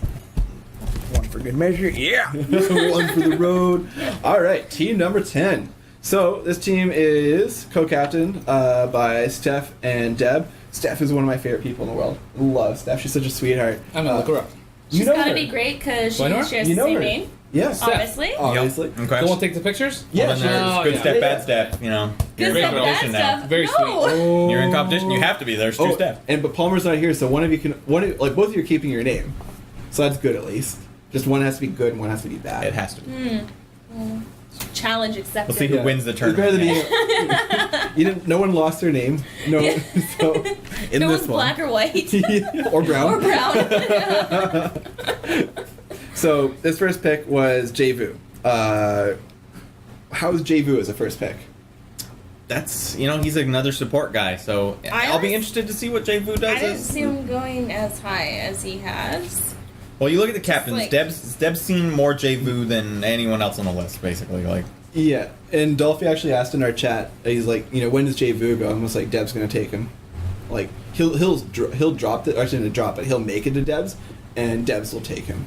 One for good measure. Yeah. One for the road. All right, team number 10. So this team is co-captained by Steph and Deb. Steph is one of my favorite people in the world. Love Steph. She's such a sweetheart. I'm gonna look her up. She's know gotta her. be great because she Why not? shares You the know same her. name. Yes. Obviously. Obviously. Okay. Don't want to take the pictures? Yeah, Well, then there's Oh, good yeah. step, Yeah. bad step. You know, Good you're in stuff, bad competition now. stuff. Very no. sweet. You're in competition. You have to be. There's 2 steps. But Palmer's not here, so one of you can. Both of you are keeping your name, so that's good at least. Just one has to be good and one has to be bad. It has to be. Challenge accepted. We'll see who Yeah. wins the It's better tournament. than no one lost their name. No, so in it this was one, black or white. or brown. Or brown. So this first pick was Jvu. How's Jvu as a first pick? That's, he's another support guy, so I'll be interested to see what Jay Vu does. I didn't see him going as high as he has. Well, you look at the captains. like- Deb's seen more Jay Vu than anyone else on the list, basically. Like, Yeah, and Dolphy actually asked in our chat. He's like, when does Jvu go? I'm just like, Deb's gonna take him. Like he'll drop it. Actually, not drop it. He'll make it to Deb's, and Deb's will take him.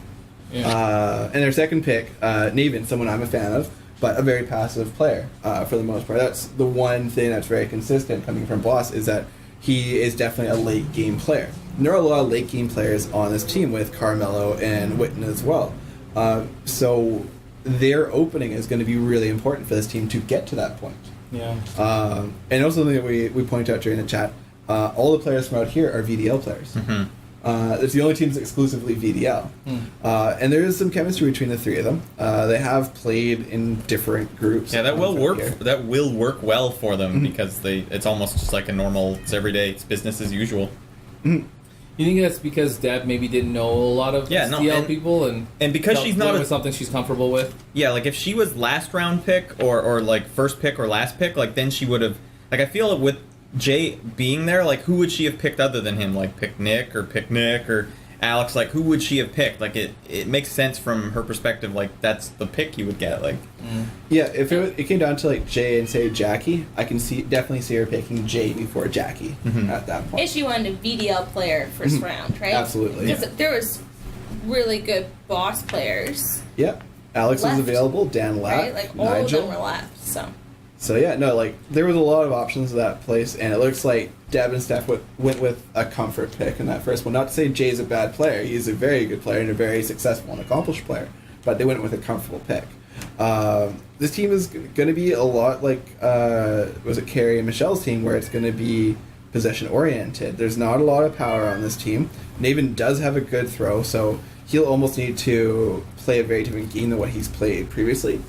Yeah. And their second pick, Naven, someone I'm a fan of, but a very passive player for the most part. That's the one thing that's very consistent coming from Boss is that he is definitely a late game player. And there are a lot of late game players on this team with Carmelo and Witten as well. So their opening is going to be really important for this team to get to that point. Yeah. And also something that we point out during the chat, all the players from out here are VDL players. Mm-hmm. It's the only team that's exclusively VDL. And there is some chemistry between the three of them. They have played in different groups. Yeah, that will work. That will work well for them because it's almost just like a normal. It's every day. It's business as usual. Mm-hmm. You think that's because Deb maybe didn't know a lot of SDL people and because she's not something she's comfortable with? Yeah, like if she was last round pick or like first pick or last pick, like then she would have. Like I feel with Jay being there, like who would she have picked other than him? Like pick Nick or Alex. Like who would she have picked? Like it makes sense from her perspective. Like that's the pick you would get. Like yeah, if it came down to like Jay and say Jackie, I can definitely see her picking Jay before Jackie at that point. If she wanted a VDL player first round, right? Absolutely. Because there was really good boss players. Yeah, Alex was available. Dan left. Right? Like all Nigel. of them were left. So yeah, no, like there was a lot of options at that place, and it looks like Deb and Steph went with a comfort pick in that first one. Not to say Jay's a bad player; he's a very good player and a very successful and accomplished player. But they went with a comfortable pick. This team is going to be a lot like was it Carrie and Michelle's team, where it's going to be possession oriented. There's not a lot of power on this team. Naven does have a good throw, so he'll almost need to play a very different game than what he's played previously.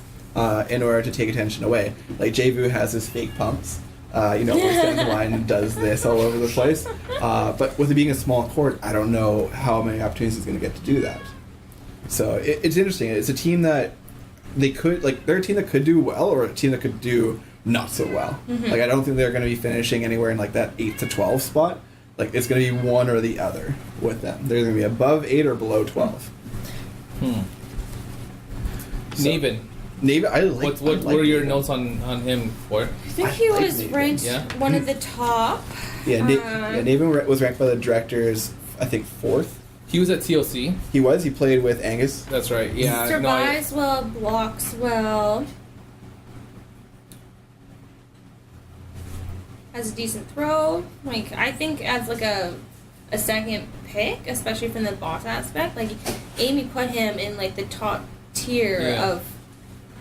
In order to take attention away. Like, J-Vu has his fake pumps, where he stands in line and does this all over the place. But with it being a small court, I don't know how many opportunities he's going to get to do that. So it's interesting. It's a team that they're a team that could do well or a team that could do not so well. Like, I don't think they're going to be finishing anywhere in, like, that 8 to 12 spot. Like, it's going to be one or the other with them. They're going to be above 8 or below 12. Naven. Naven, I like. What were your notes on him for? I think he was ranked one of the top. Yeah, Naven was ranked by the directors, I think, 4th. He was at TOC. He was. He played with Angus. That's right. Yeah. Survives well, blocks well. Has a decent throw. Like, I think as like a second pick, especially from the boss aspect, like Amy put him in like the top tier of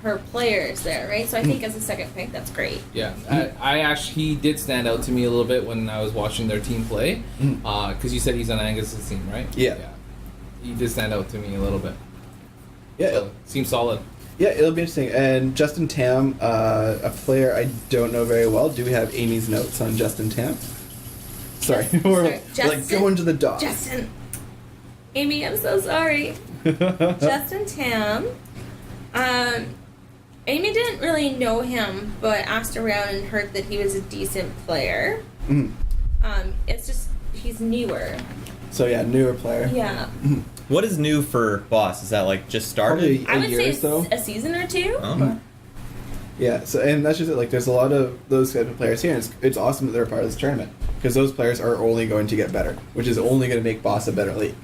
her players there, right? So I think as a second pick, that's great. Yeah, I actually, he did stand out to me a little bit when I was watching their team play, because you said he's on Angus's team, right? Yeah. He did stand out to me a little bit. Yeah, so, seems solid. Yeah, it'll be interesting. And Justin Tam, a player I don't know very well. Do we have Amy's notes on Justin Tam? Sorry, we're like going to the dogs. Justin, Amy, I'm so sorry. Justin Tam. Amy didn't really know him, but asked around and heard that he was a decent player. It's just he's newer. So yeah, newer player. Yeah. What is new for Boss? Is that like just started? Probably I would year say or so. a season or two. Okay. Yeah. So and that's just it. Like, there's a lot of those type of players here, and it's awesome that they're a part of this tournament because those players are only going to get better, which is only going to make Boss a better league.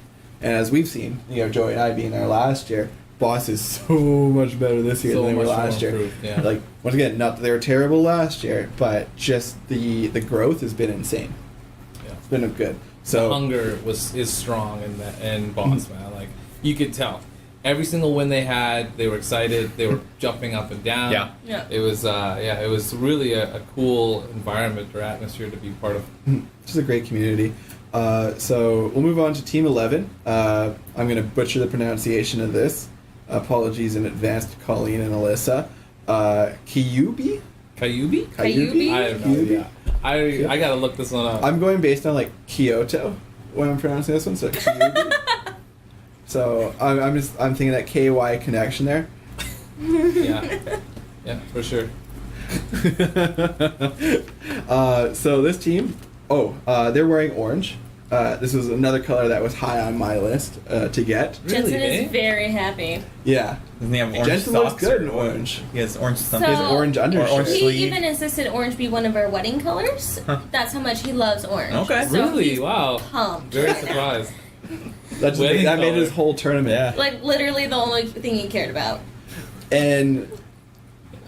And as we've seen, Joey and I being there last year. Boss is so much better this year than they were last year. Yeah. Like, once again, not that they were terrible last year, but just the growth has been insane. Yeah. It's been good. So the hunger is strong in Boss, man. Like, you could tell. Every single win they had, they were excited. They were jumping up and down. Yeah. It was it was really a cool environment or atmosphere to be part of. Just a great community. So we'll move on to Team 11. I'm going to butcher the pronunciation of this. Apologies in advance to Colleen and Alyssa. Kyubi? Kayubi? Kayubi? I don't know. Yeah. I gotta look this one up. I'm going based on like Kyoto when I'm pronouncing this one, so Kyubi. So I'm thinking that KY connection there. Yeah, for sure. So this team, they're wearing orange. This was another color that was high on my list to get. Jensen is very happy. Yeah. Doesn't he have orange Jensen socks? looks good in orange. He has orange So- something. He has orange undershirt. orange He sleeve. even insisted orange be one of our wedding colors. Huh. That's how much he loves orange. Okay. So Really? he's Wow. pumped. Very right now. surprised. That Wedding made color. his whole tournament. Yeah. Like, literally the only thing he cared about. And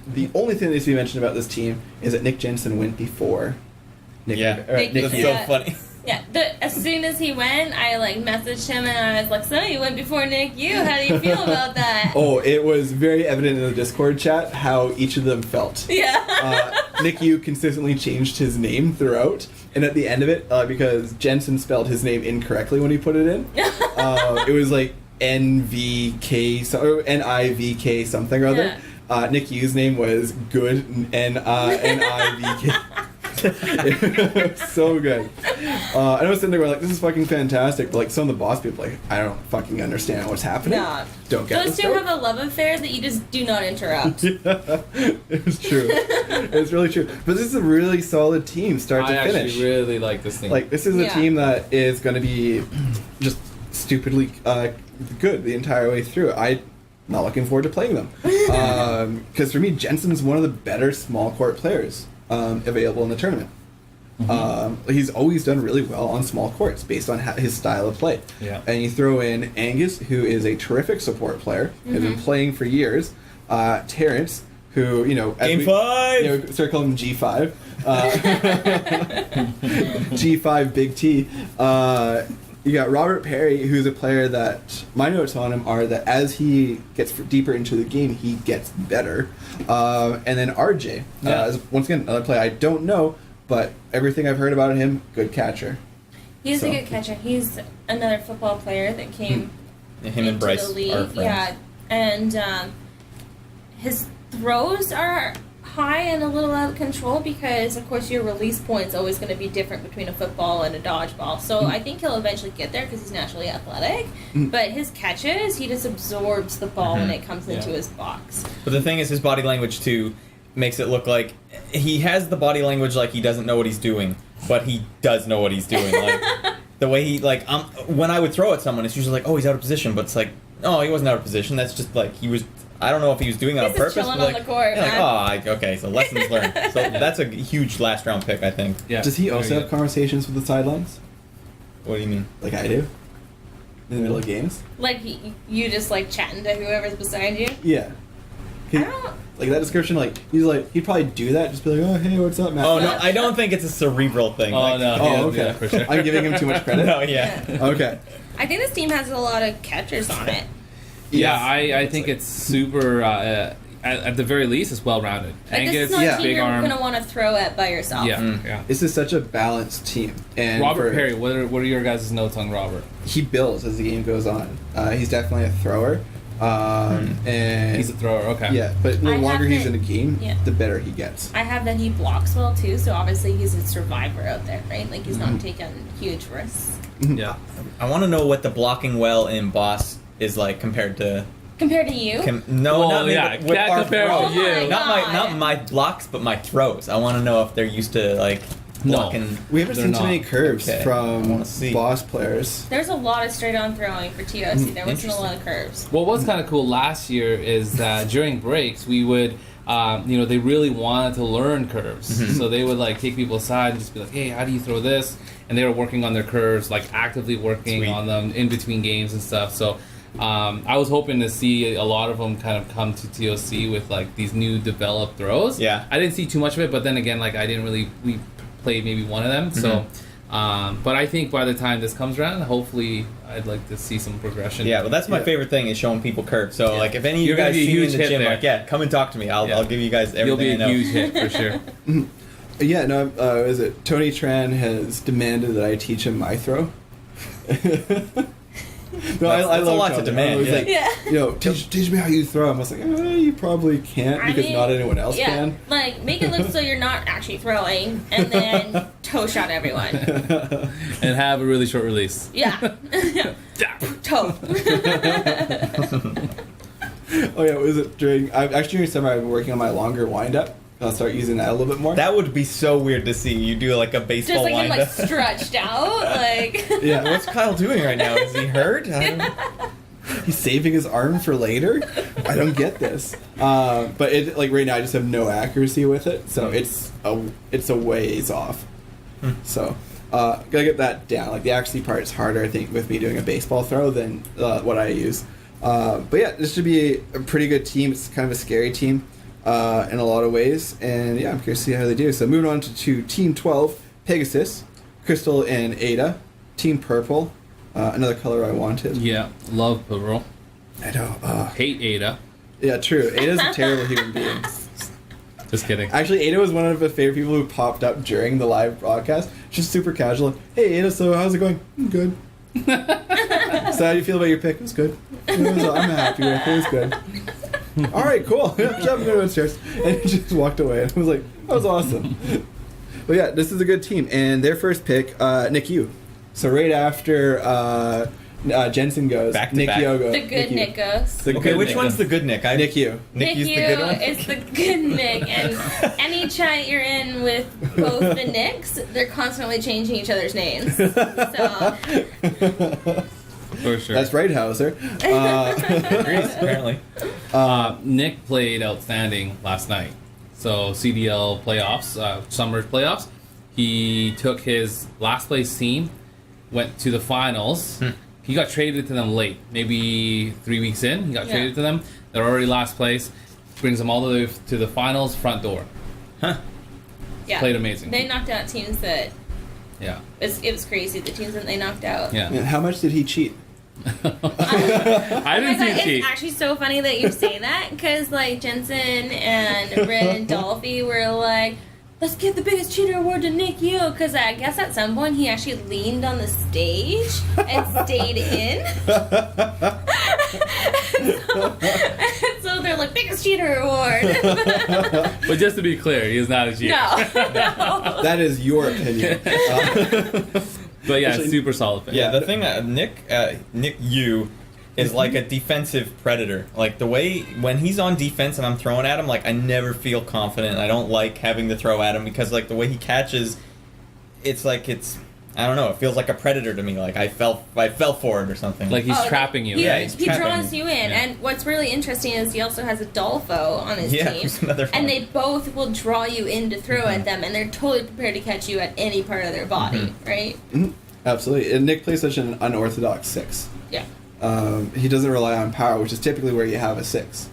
the only thing that needs to be mentioned about this team is that Nick Jensen went before Nick, Nick, that's so funny. Yeah, as soon as he went, I messaged him and I was like, "So you went before Nick Yu? How do you feel about that?" Oh, it was very evident in the Discord chat how each of them felt. Yeah. Nick Yu consistently changed his name throughout, and at the end of it, because Jensen spelled his name incorrectly when he put it in, it was like NVK or NIVK something or other. Yeah. Nick Yu's name was Good NIVK. It was so good. And I was sitting there going, this is fucking fantastic. But some of the boss people, I don't fucking understand what's happening. No. Don't get Those two have a love affair that you just do not interrupt. It was true. It's really true. But this is a really solid team, start to finish. I actually really like this team. This is a team that is going to be just stupidly good the entire way through. I'm not looking forward to playing them. Because for me, Jensen's one of the better small court players available in the tournament. He's always done really well on small courts based on his style of play. Yeah. And you throw in Angus, who is a terrific support player, has been playing for years. Terrence, who, Game 5! Start calling him G5. G5 Big T. You got Robert Perry, who's a player that my notes on him are that as he gets deeper into the game, he gets better. And then RJ, is once again another player I don't know, but everything I've heard about him, good catcher. He's a good catcher. He's another football player that came him and Bryce the league. are friends. And his throws are high and a little out of control because, of course, your release point's always going to be different between a football and a dodgeball. So I think he'll eventually get there because he's naturally athletic. But his catches, he just absorbs the ball when it comes into his box. But the thing is, his body language, too, makes it look like he has the body language like he doesn't know what he's doing, but he does know what he's doing. The way he, when I would throw at someone, it's usually he's out of position, but it's no, he wasn't out of position. That's just he was... I don't know if he was doing that on purpose. Chilling on the court. Okay, so lessons learned. So that's a huge last round pick, I think. Yeah. Does he also have conversations with the sidelines? What do you mean? Like I do? In the middle of games? You just chatting to whoever's beside you? Yeah. I don't... That description, he'd probably do that, just be like, oh, hey, what's up, Matt? Oh, no, I don't think it's a cerebral thing. No. Oh, okay. Yeah, for sure. I'm giving him too much credit? No, yeah. Okay. I think this team has a lot of catchers on it. Yeah, I think it's super. At the very least, it's well rounded. Angus, this is not a team you're going to want to throw at by yourself. Yeah. This is such a balanced team. And Robert Perry, what are your guys' notes on Robert? He builds as the game goes on. He's definitely a thrower. And he's a thrower, okay. Yeah, but the longer he's in the game, the better he gets. I have that he blocks well too, so obviously he's a survivor out there, right? He's not taking huge risks. Yeah. I want to know what the blocking well in Boss is like compared to you. Not me, but with our compared throws. to you. Not my blocks, but my throws. I want to know if they're used to blocking. We haven't seen too many curves from Boss players. There's a lot of straight on throwing for TOC. There wasn't a lot of curves. What was kind of cool last year is that during breaks we would they really wanted to learn curves. So they would take people aside and just be like, hey, how do you throw this? And they were working on their curves, actively working on them in between games and stuff. So I was hoping to see a lot of them kind of come to TOC with these new developed throws. Yeah. I didn't see too much of it, but then again, I didn't really... We played maybe one of them, so... but I think by the time this comes around, hopefully I'd like to see some progression. Yeah, well, that's my favorite thing is showing people curves. So, if any of you guys see me in the gym, come and talk to me. I'll give you guys everything. You'll be a huge hit for sure. Yeah, no, is it Tony Tran has demanded that I teach him my throw? No, I love a lot Tony. to demand. Teach me how you throw. I was like, you probably can't because not anyone else can. Make it look so you're not actually throwing, and then toe shot everyone. And have a really short release. Yeah. Toe. Oh yeah, was it during summer I've been working on my longer wind up. I'll start using that a little bit more. That would be so weird to see. You do a baseball wind up. Just him stretched out, Yeah, what's Kyle doing right now? Is he hurt? He's saving his arm for later. I don't get this. But it right now I just have no accuracy with it, so it's a ways off. So gotta get that down. The accuracy part is harder, I think, with me doing a baseball throw than what I use. But yeah, this should be a pretty good team. It's kind of a scary team. In a lot of ways, and I'm curious to see how they do. So moving on to Team 12, Pegasus, Crystal and Ada, Team Purple, another color I wanted. Yeah, love purple. I know. Hate Ada. Yeah, true. Ada's a terrible human being. Just kidding. Actually, Ada was one of the favorite people who popped up during the live broadcast. Just super casual. Hey, Ada, so how's it going? Good. So how do you feel about your pick? It was good. I'm happy with it. It was good. All right, cool. Yeah, I'm going downstairs. And he just walked away. And I was like, that was awesome. But yeah, this is a good team. And their first pick, Nick Yu. So right after Jensen goes, Back to Nick back. Yu goes. The good Nick goes. Okay, which one's the good Nick? Nick Yu. Nick Yu's Yu the good one? is the good Nick, and any chat you're in with both the Nicks, they're constantly changing each other's names. So For sure. That's right, Hauser. Agrees, apparently. Nick played outstanding last night. So CDL playoffs, summer playoffs. He took his last place team, went to the finals. He got traded to them late, maybe 3 weeks in. He got traded to them. They're already last place. Brings them all the way to the finals, front door. Huh. yeah, Played amazing. They knocked out teams that Yeah. it was crazy. The teams that they knocked out. Yeah. And how much did he cheat? I didn't see It's cheat. actually so funny that you say that because like Jensen and Red and Dolphy were like, let's give the biggest cheater award to Nick Yu because I guess at some point he actually leaned on the stage and stayed in. and so they're like, biggest cheater award. But just to be clear, he is not a cheater. No. That is your opinion. But yeah, Actually, super solid pick. Yeah, the thing that Nick Yu is like a defensive predator. Like the way when he's on defense and I'm throwing at him, like I never feel confident. I don't like having to throw at him because like the way he catches, it's like I don't know. It feels like a predator to me. Like I fell for it or something. Like he's trapping you. he's He trapping draws you. you in, Yeah. and what's really interesting is he also has a Dolfo on his Yeah, team, it's another and one. they both will draw you in to throw at them, and they're totally prepared to catch you at any part of their body, right? Mm-hmm. Absolutely. And Nick plays such an unorthodox 6. Yeah. He doesn't rely on power, which is typically where you have a 6.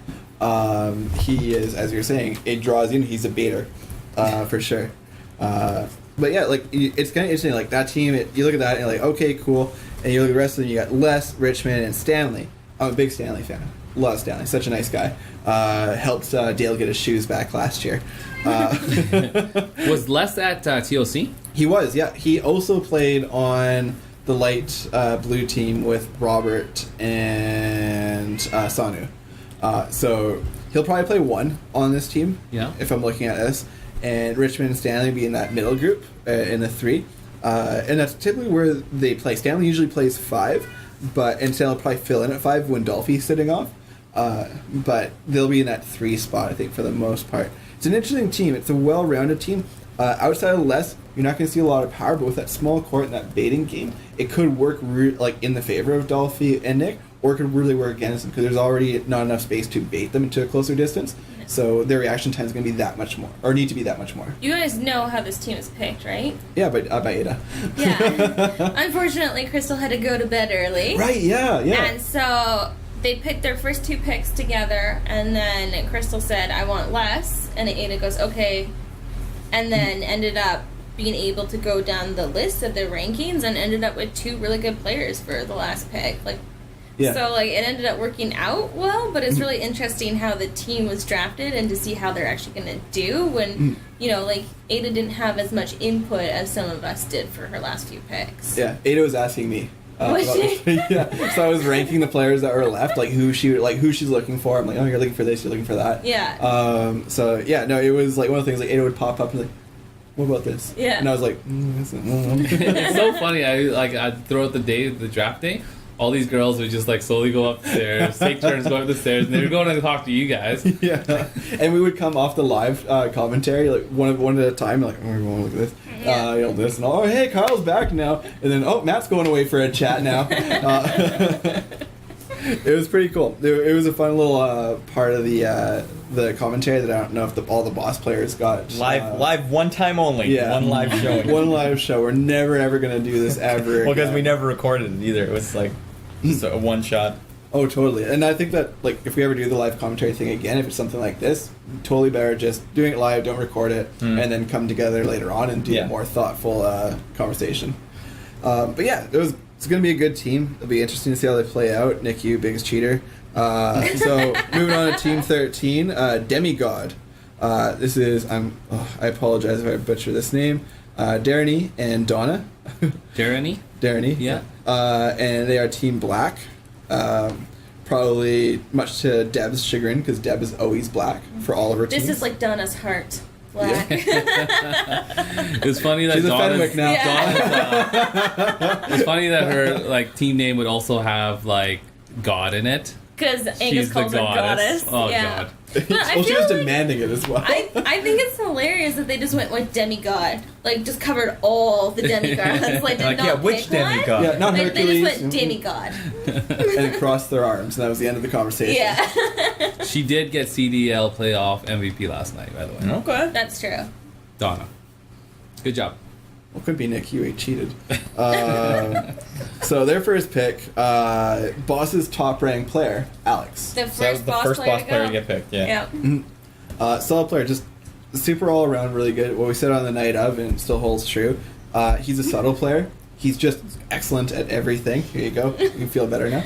He is, as you're saying, it draws in. He's a baiter, for sure. But yeah, like it's kind of interesting. Like that team, you look at that and you're like, okay, cool. And you look at the rest of them. You got Les, Richmond, and Stanley. I'm a big Stanley fan. Love Stanley. Such a nice guy. Helped Dale get his shoes back last year. Was Les at TOC? He was, yeah. He also played on the light blue team with Robert and Sanu. So he'll probably play 1 on this team. Yeah. If I'm looking at this, and Richmond and Stanley be in that middle group in the 3, and that's typically where they play. Stanley usually plays 5, and Stanley will probably fill in at 5 when Dolphy's sitting off. But they'll be in that 3 spot, I think, for the most part. It's an interesting team. It's a well-rounded team. Outside of Les, you're not going to see a lot of power, but with that small court and that baiting game, it could work in the favor of Dolphy and Nick, or it could really work against them because there's already not enough space to bait them into a closer distance. So their reaction time is going to be that much more, or need to be that much more. You guys know how this team is picked, right? Yeah, by Ada. Yeah. Unfortunately, Crystal had to go to bed early. Right, yeah. And so they picked their first 2 picks together, and then Crystal said, I want less, and Ada goes, okay, and then ended up being able to go down the list of their rankings and ended up with 2 really good players for the last pick. So it ended up working out well, but it's really interesting how the team was drafted and to see how they're actually going to do when, Ada didn't have as much input as some of us did for her last few picks. Yeah, Ada was asking me. Was she? Yeah, so I was ranking the players that were left, who she's looking for. I'm like, oh, you're looking for this, you're looking for that. Yeah. So yeah, no, it was like one of the things. Like Ada would pop up and like, what about this? Yeah. And I was like, It's so funny. I throughout the day, the draft day, all these girls would just slowly go up the stairs, take turns going up the stairs, and they were going to talk to you guys. Yeah, and we would come off the live commentary one at a time. Like, oh, we're going to look at this. This and oh, hey, Kyle's back now, and then Matt's going away for a chat now. It was pretty cool. It was a fun little part of the commentary that I don't know if all the boss players got. Live one time only. Yeah. One live show. One live show. We're never ever gonna do this ever. Well, because again. we never recorded it either. It was just a one shot. Oh, totally. And I think that, like, if we ever do the live commentary thing again, if it's something like this, totally better just doing it live, don't record it, and then come together later on and do a more thoughtful conversation. But yeah, it's going to be a good team. It'll be interesting to see how they play out. Nick, you biggest cheater. So moving on to Team 13, Demigod. This is, I apologize if I butcher this name, Darren and Donna. Darren? Yeah. And they are Team Black. Probably much to Deb's chagrin, because Deb is always black for all of her teams. This is like Donna's heart. Black. It's funny that She's a Donna's, Fenwick now. It's funny that her like team name would also have like God in it. Because Angus She's calls the her goddess. goddess. Oh yeah. God. Well, she was demanding it as well. I think it's hilarious that they just went with demigod. Like, just covered all the demigods. Like, did not which pick one. demigod? Yeah, not They Hercules. just went demigod. And it crossed their arms, and that was the end of the conversation. Yeah. She did get CDL playoff MVP last night, by the way. Okay. That's true. Donna. Good job. Well, could be Nick. You cheated. So their first pick, Boss's top-ranked player, Alex. The So that was first the boss first boss player to to get picked, yeah. Solid player, just super all-around, really good. What we said on the night of, and it still holds true. He's a subtle player. He's just excellent at everything. Here you go. You can feel better now.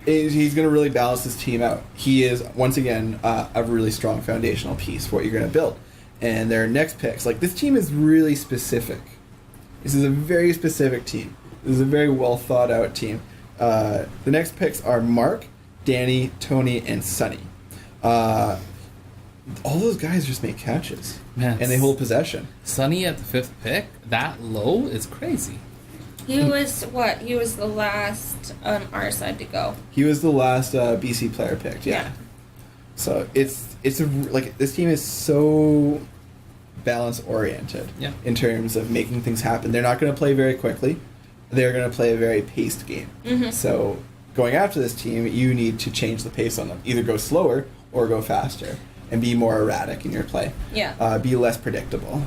He's going to really balance his team out. He is, once again, a really strong foundational piece for what you're going to build. And their next picks, like, this team is really specific. This is a very specific team. This is a very well thought out team. The next picks are Mark, Danny, Tony, and Sonny. All those guys just make catches. Man, and they hold possession. Sonny at the 5th pick, that low is crazy. He was what? He was the last on our side to go. He was the last BC player picked. Yeah. So it's this team is so balance oriented. Yeah. In terms of making things happen, they're not going to play very quickly. They're going to play a very paced game. Mm-hmm. So going after this team, you need to change the pace on them. Either go slower or go faster. And be more erratic in your play. Yeah. Be less predictable.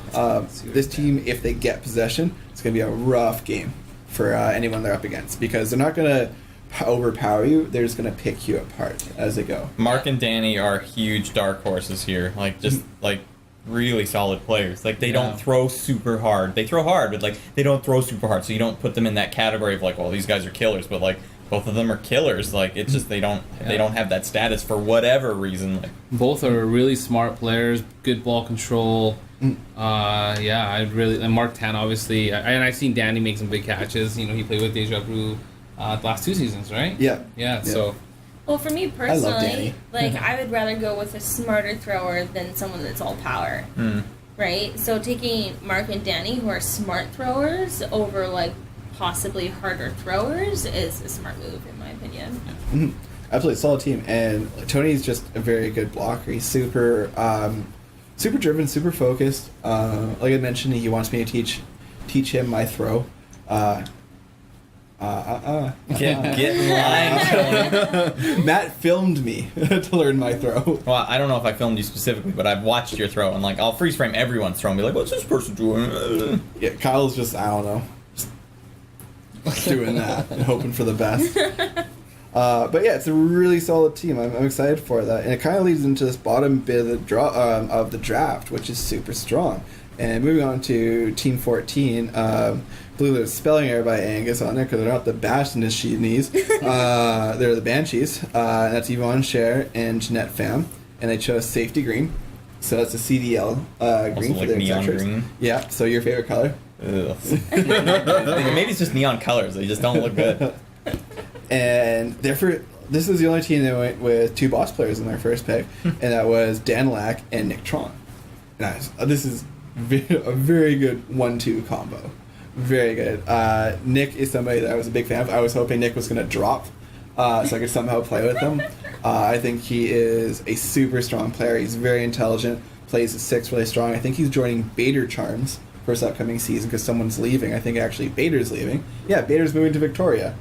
This team, if they get possession, it's going to be a rough game for anyone they're up against, because they're not going to overpower you. They're just going to pick you apart as they go. Mark and Danny are huge dark horses here. Like, just like really solid players. Like, they don't throw super hard. They throw hard, but like they don't throw super hard. So you don't put them in that category of like, well, these guys are killers, but like both of them are killers. Like, it's just they don't have that status for whatever reason. Like, both are really smart players, good ball control. And Mark Tan obviously, and I've seen Danny make some big catches. You know, he played with Deja Vu the last 2 seasons, right? Yeah. So. Well, for me personally, I love Danny. like, I would rather go with a smarter thrower than someone that's all power. Right? So taking Mark and Danny, who are smart throwers, over like possibly harder throwers is a smart move in my opinion. Absolutely, solid team. And Tony's just a very good blocker. He's super driven, super focused. Like I mentioned, he wants me to teach him my throw. Get in line. Matt filmed me to learn my throw. Well, I don't know if I filmed you specifically, but I've watched your throw, and like I'll freeze frame everyone's throw and be like, "What's this person doing?" Yeah, Kyle's just, I don't know, just doing that and hoping for the best. But yeah, it's a really solid team. I'm excited for that, and it kind of leads into this bottom bit of the draft, which is super strong. And moving on to Team 14, believe there's a spelling error by Angus on there because they're not the Bastionist. They're the Banshees. And that's Yvonne Cher and Jeanette Pham, and they chose safety green. So that's a CDL green also for like their neon executives. green. Yeah. So your favorite color? Ugh. Maybe it's just neon colors. They just don't look good. And therefore, this is the only team that went with 2 boss players in their first pick, and that was Dan Lack and Nick Tron. And this is a very good 1-2 combo. Very good. Nick is somebody that I was a big fan of. I was hoping Nick was going to drop so I could somehow play with him. I think he is a super strong player. He's very intelligent, plays at 6 really strong. I think he's joining Bader Charms for this upcoming season because someone's leaving. I think actually Bader's leaving. Yeah, Bader's moving to Victoria.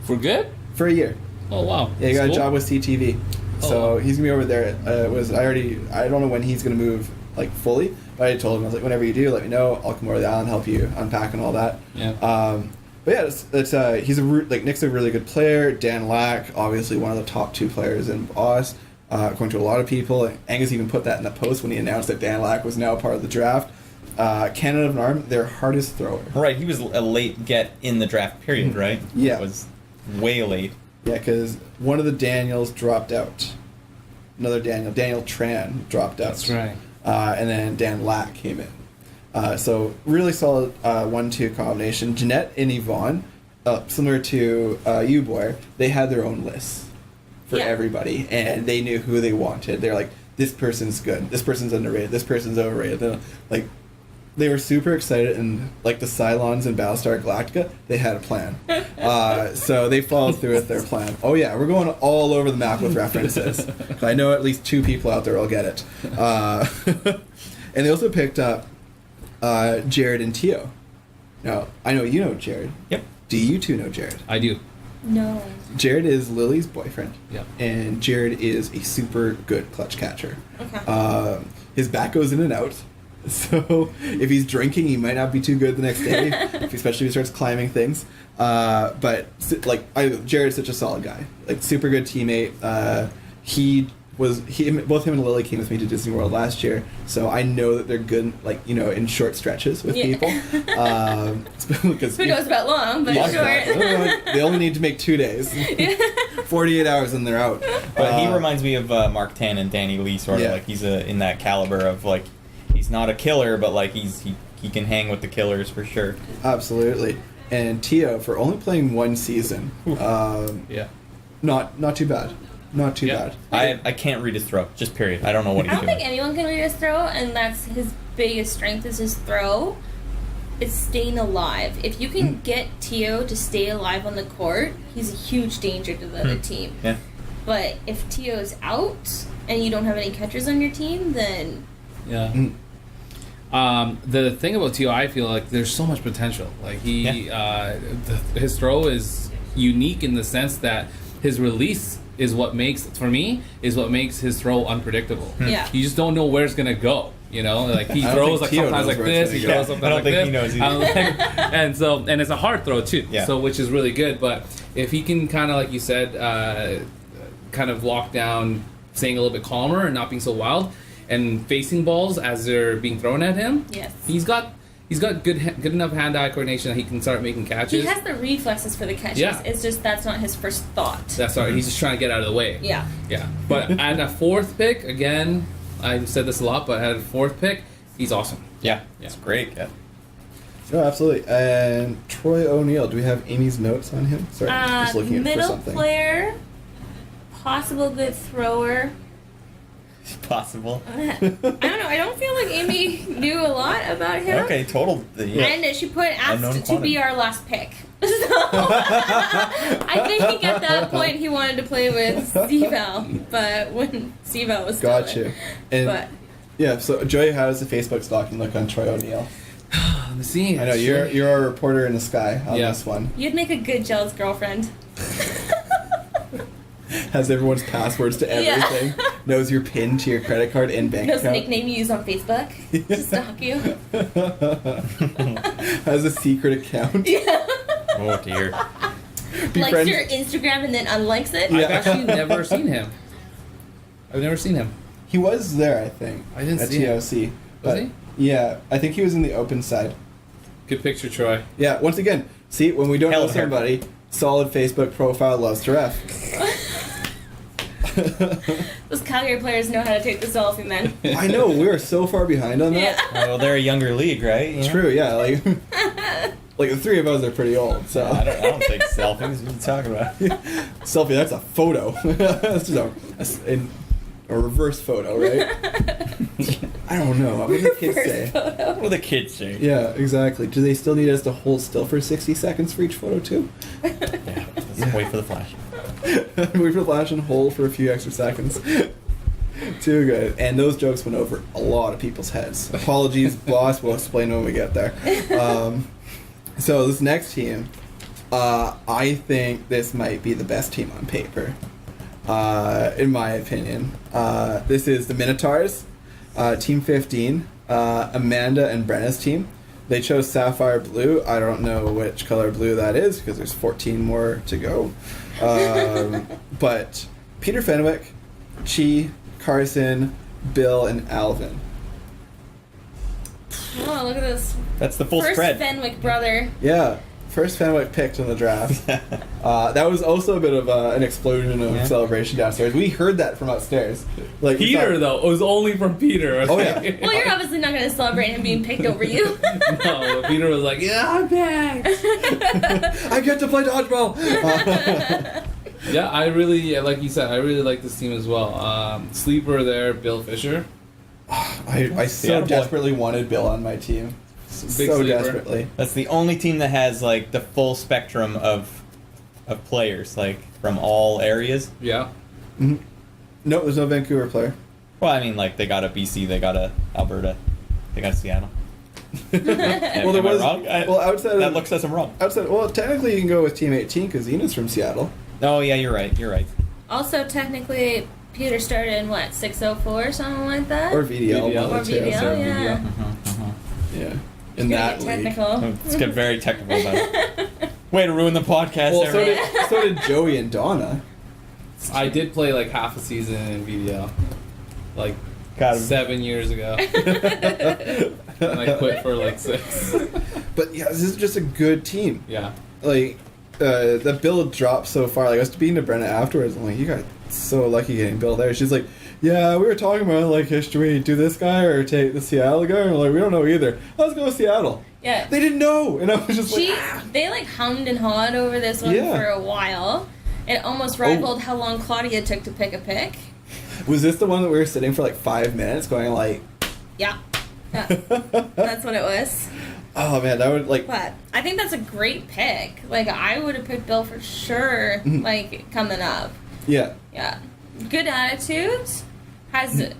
For good? For a year. Oh, wow. Yeah, he got That's a job with CTV. So he's going to be over there. I don't know when he's going to move like fully, but I told him, I was like, whenever you do, let me know. I'll come over to the island, help you unpack and all that. Yeah. But yeah, Nick's a really good player. Dan Lack, obviously one of the top 2 players in Boss, according to a lot of people. Angus even put that in the post when he announced that Dan Lack was now part of the draft. Canada of Arm, their hardest thrower. Right, he was a late get in the draft period, right? Yeah. It was way late. Yeah, because one of the Daniels dropped out. Another Daniel Tran dropped out. That's right. And then Dan Lack came in. So really solid 1-2 combination. Jeanette and Yvonne, similar to you, Boyer, they had their own lists for everybody, and they knew who they wanted. They're like, this person's good, this person's underrated, this person's overrated. They're like, they were super excited, and like the Cylons in Battlestar Galactica, they had a plan. So they followed through with their plan. Oh yeah, we're going all over the map with references. I know at least 2 people out there will get it. And they also picked up Jared and Tio. Now, I know you know Jared. Yep. Do you 2 know Jared? I do. No. Jared is Lily's boyfriend. Yeah. And Jared is a super good clutch catcher. Okay. His back goes in and out. So if he's drinking, he might not be too good the next day, especially if he starts climbing things. But Jared's such a solid guy. Like, super good teammate. Both him and Lily came with me to Disney World last year, so I know that they're good, in short stretches with people. Who knows about long, but short. They only need to make 2 days. 48 hours and they're out. But he reminds me of Mark Tan and Danny Lee, sort of like he's in that caliber of he's not a killer, but he can hang with the killers for sure. Absolutely. And Tio, for only playing 1 season, not too bad. Not too bad. I can't read his throw, just period. I don't know what he's I don't doing. think anyone can read his throw, and that's his biggest strength is his throw. It's staying alive. If you can get Tio to stay alive on the court, he's a huge danger to the other team. Yeah. But if Tio's out and you don't have any catchers on your team, then the thing about Tio, I feel like there's so much potential. Like his throw is unique in the sense that his release is what makes his throw unpredictable. Yeah. You just don't know where it's gonna go. He throws sometimes like this, he throws sometimes like this. I don't think he knows either. And it's a hard throw too. Yeah. So which is really good. But if he can kind of, like you said, kind of lock down, staying a little bit calmer and not being so wild, and facing balls as they're being thrown at him. Yes. He's got good enough hand-eye coordination that he can start making catches. He has the reflexes for the catches. Yeah. It's just that's not his first thought. That's right. He's just trying to get out of the way. Yeah. Yeah. But at a 4th pick, again, I've said this a lot, but at a 4th pick, he's awesome. Yeah. It's great. Yeah. No, absolutely. And Troy O'Neill, do we have Amy's notes on him? Sorry, just looking for something. Middle player, possible good thrower. Possible. I don't know. I don't feel like Amy knew a lot about him. Okay, total. Yeah. And she put asked to be our last pick. So I think at that point he wanted to play with Steve-Al, but when Steve-Al was still Gotcha. And yeah, so Joey, how does the Facebook stalking look on Troy O'Neill? Let me see. I know you're a reporter in the sky on this one. You'd make a good jealous girlfriend. Has everyone's passwords to everything. Yeah. Knows your PIN to your credit card and bank Knows the account. nickname you use on Facebook to stalk you. Has a secret account. Yeah. Oh dear. Likes your Instagram and then unlikes it. Yeah. I've actually never seen him. He was there, I think. I didn't at see him. TOC. Was he? Yeah, I think he was in the open side. Good picture, Troy. Yeah, once again, see, when we don't know somebody, solid Facebook profile, loves to ref. Those Calgary players know how to take the selfie, man. I know, we are so far behind on that. Yeah. Well, they're a younger league, right? You know? True, yeah. Like the 3 of us are pretty old, so. I don't take selfies. What are you talking about? Selfie, that's a photo. That's just a reverse photo, right? I don't know. What do the kids say? What do the kids say? Yeah, exactly. Do they still need us to hold still for 60 seconds for each photo, too? Yeah, let's wait for the flash. Wait for the flash and hold for a few extra seconds. Too good. And those jokes went over a lot of people's heads. Apologies, boss. We'll explain when we get there. So this next team, I think this might be the best team on paper, in my opinion. This is the Minotaurs, Team 15, Amanda and Brenna's team. They chose sapphire blue. I don't know which color blue that is because there's 14 more to go. But Peter Fenwick, Chi, Carson, Bill, and Alvin. Oh, look at this. That's the full First spread. Fenwick brother. Yeah, first Fenwick picked in the draft. That was also a bit of an explosion of celebration downstairs. We heard that from upstairs. Like Peter, though, it was only from Peter. Okay? Oh, yeah. Well, you're obviously not going to celebrate him being picked over you. No, Peter was like, yeah, I'm back. I get to play dodgeball. Yeah, I really, like you said, I really like this team as well. Sleeper there, Bill Fisher. I so desperately wanted Bill on my team. Big so sleeper. desperately. That's the only team that has like the full spectrum of players, like from all areas. Yeah. Mm-hmm. No, there's no Vancouver player. Well, I mean, like they got a BC, they got a Alberta, they got a Seattle. Well, there was. Well, outside that of, looks says I'm wrong. Outside, well, technically you can go with Team 18 because Zena's from Seattle. Oh yeah, you're right. You're right. Also, technically, Peter started in what, 604 or something like that? Or VDL. VDL. one Or of the two. VDL, yeah. Yeah. It's In gonna that get league. technical. Let's get very technical about it. Way to ruin the podcast. Well, there, so did Joey and Donna. I did play like half a season in VDL. Like Got him. 7 years ago. And I quit for like 6. But yeah, this is just a good team. Yeah. Like, the Bill dropped so far. Like, I was speaking to Brenna afterwards. I'm like, you got so lucky getting Bill there. She's like, yeah, we were talking about, like, should we do this guy or take the Seattle guy? And we're like, we don't know either. Let's go with Seattle. Yeah. They didn't know. And I was just like, They like hummed and hawed over this one Yeah. for a while. It almost rivaled how long Claudia took to pick a pick. was this the one that we were sitting for like 5 minutes going like... Yeah. That's what it was. Oh, man, that would, like... But I think that's a great pick. Like, I would have picked Bill for sure, like, coming up. Yeah. Yeah. Good attitude. Has a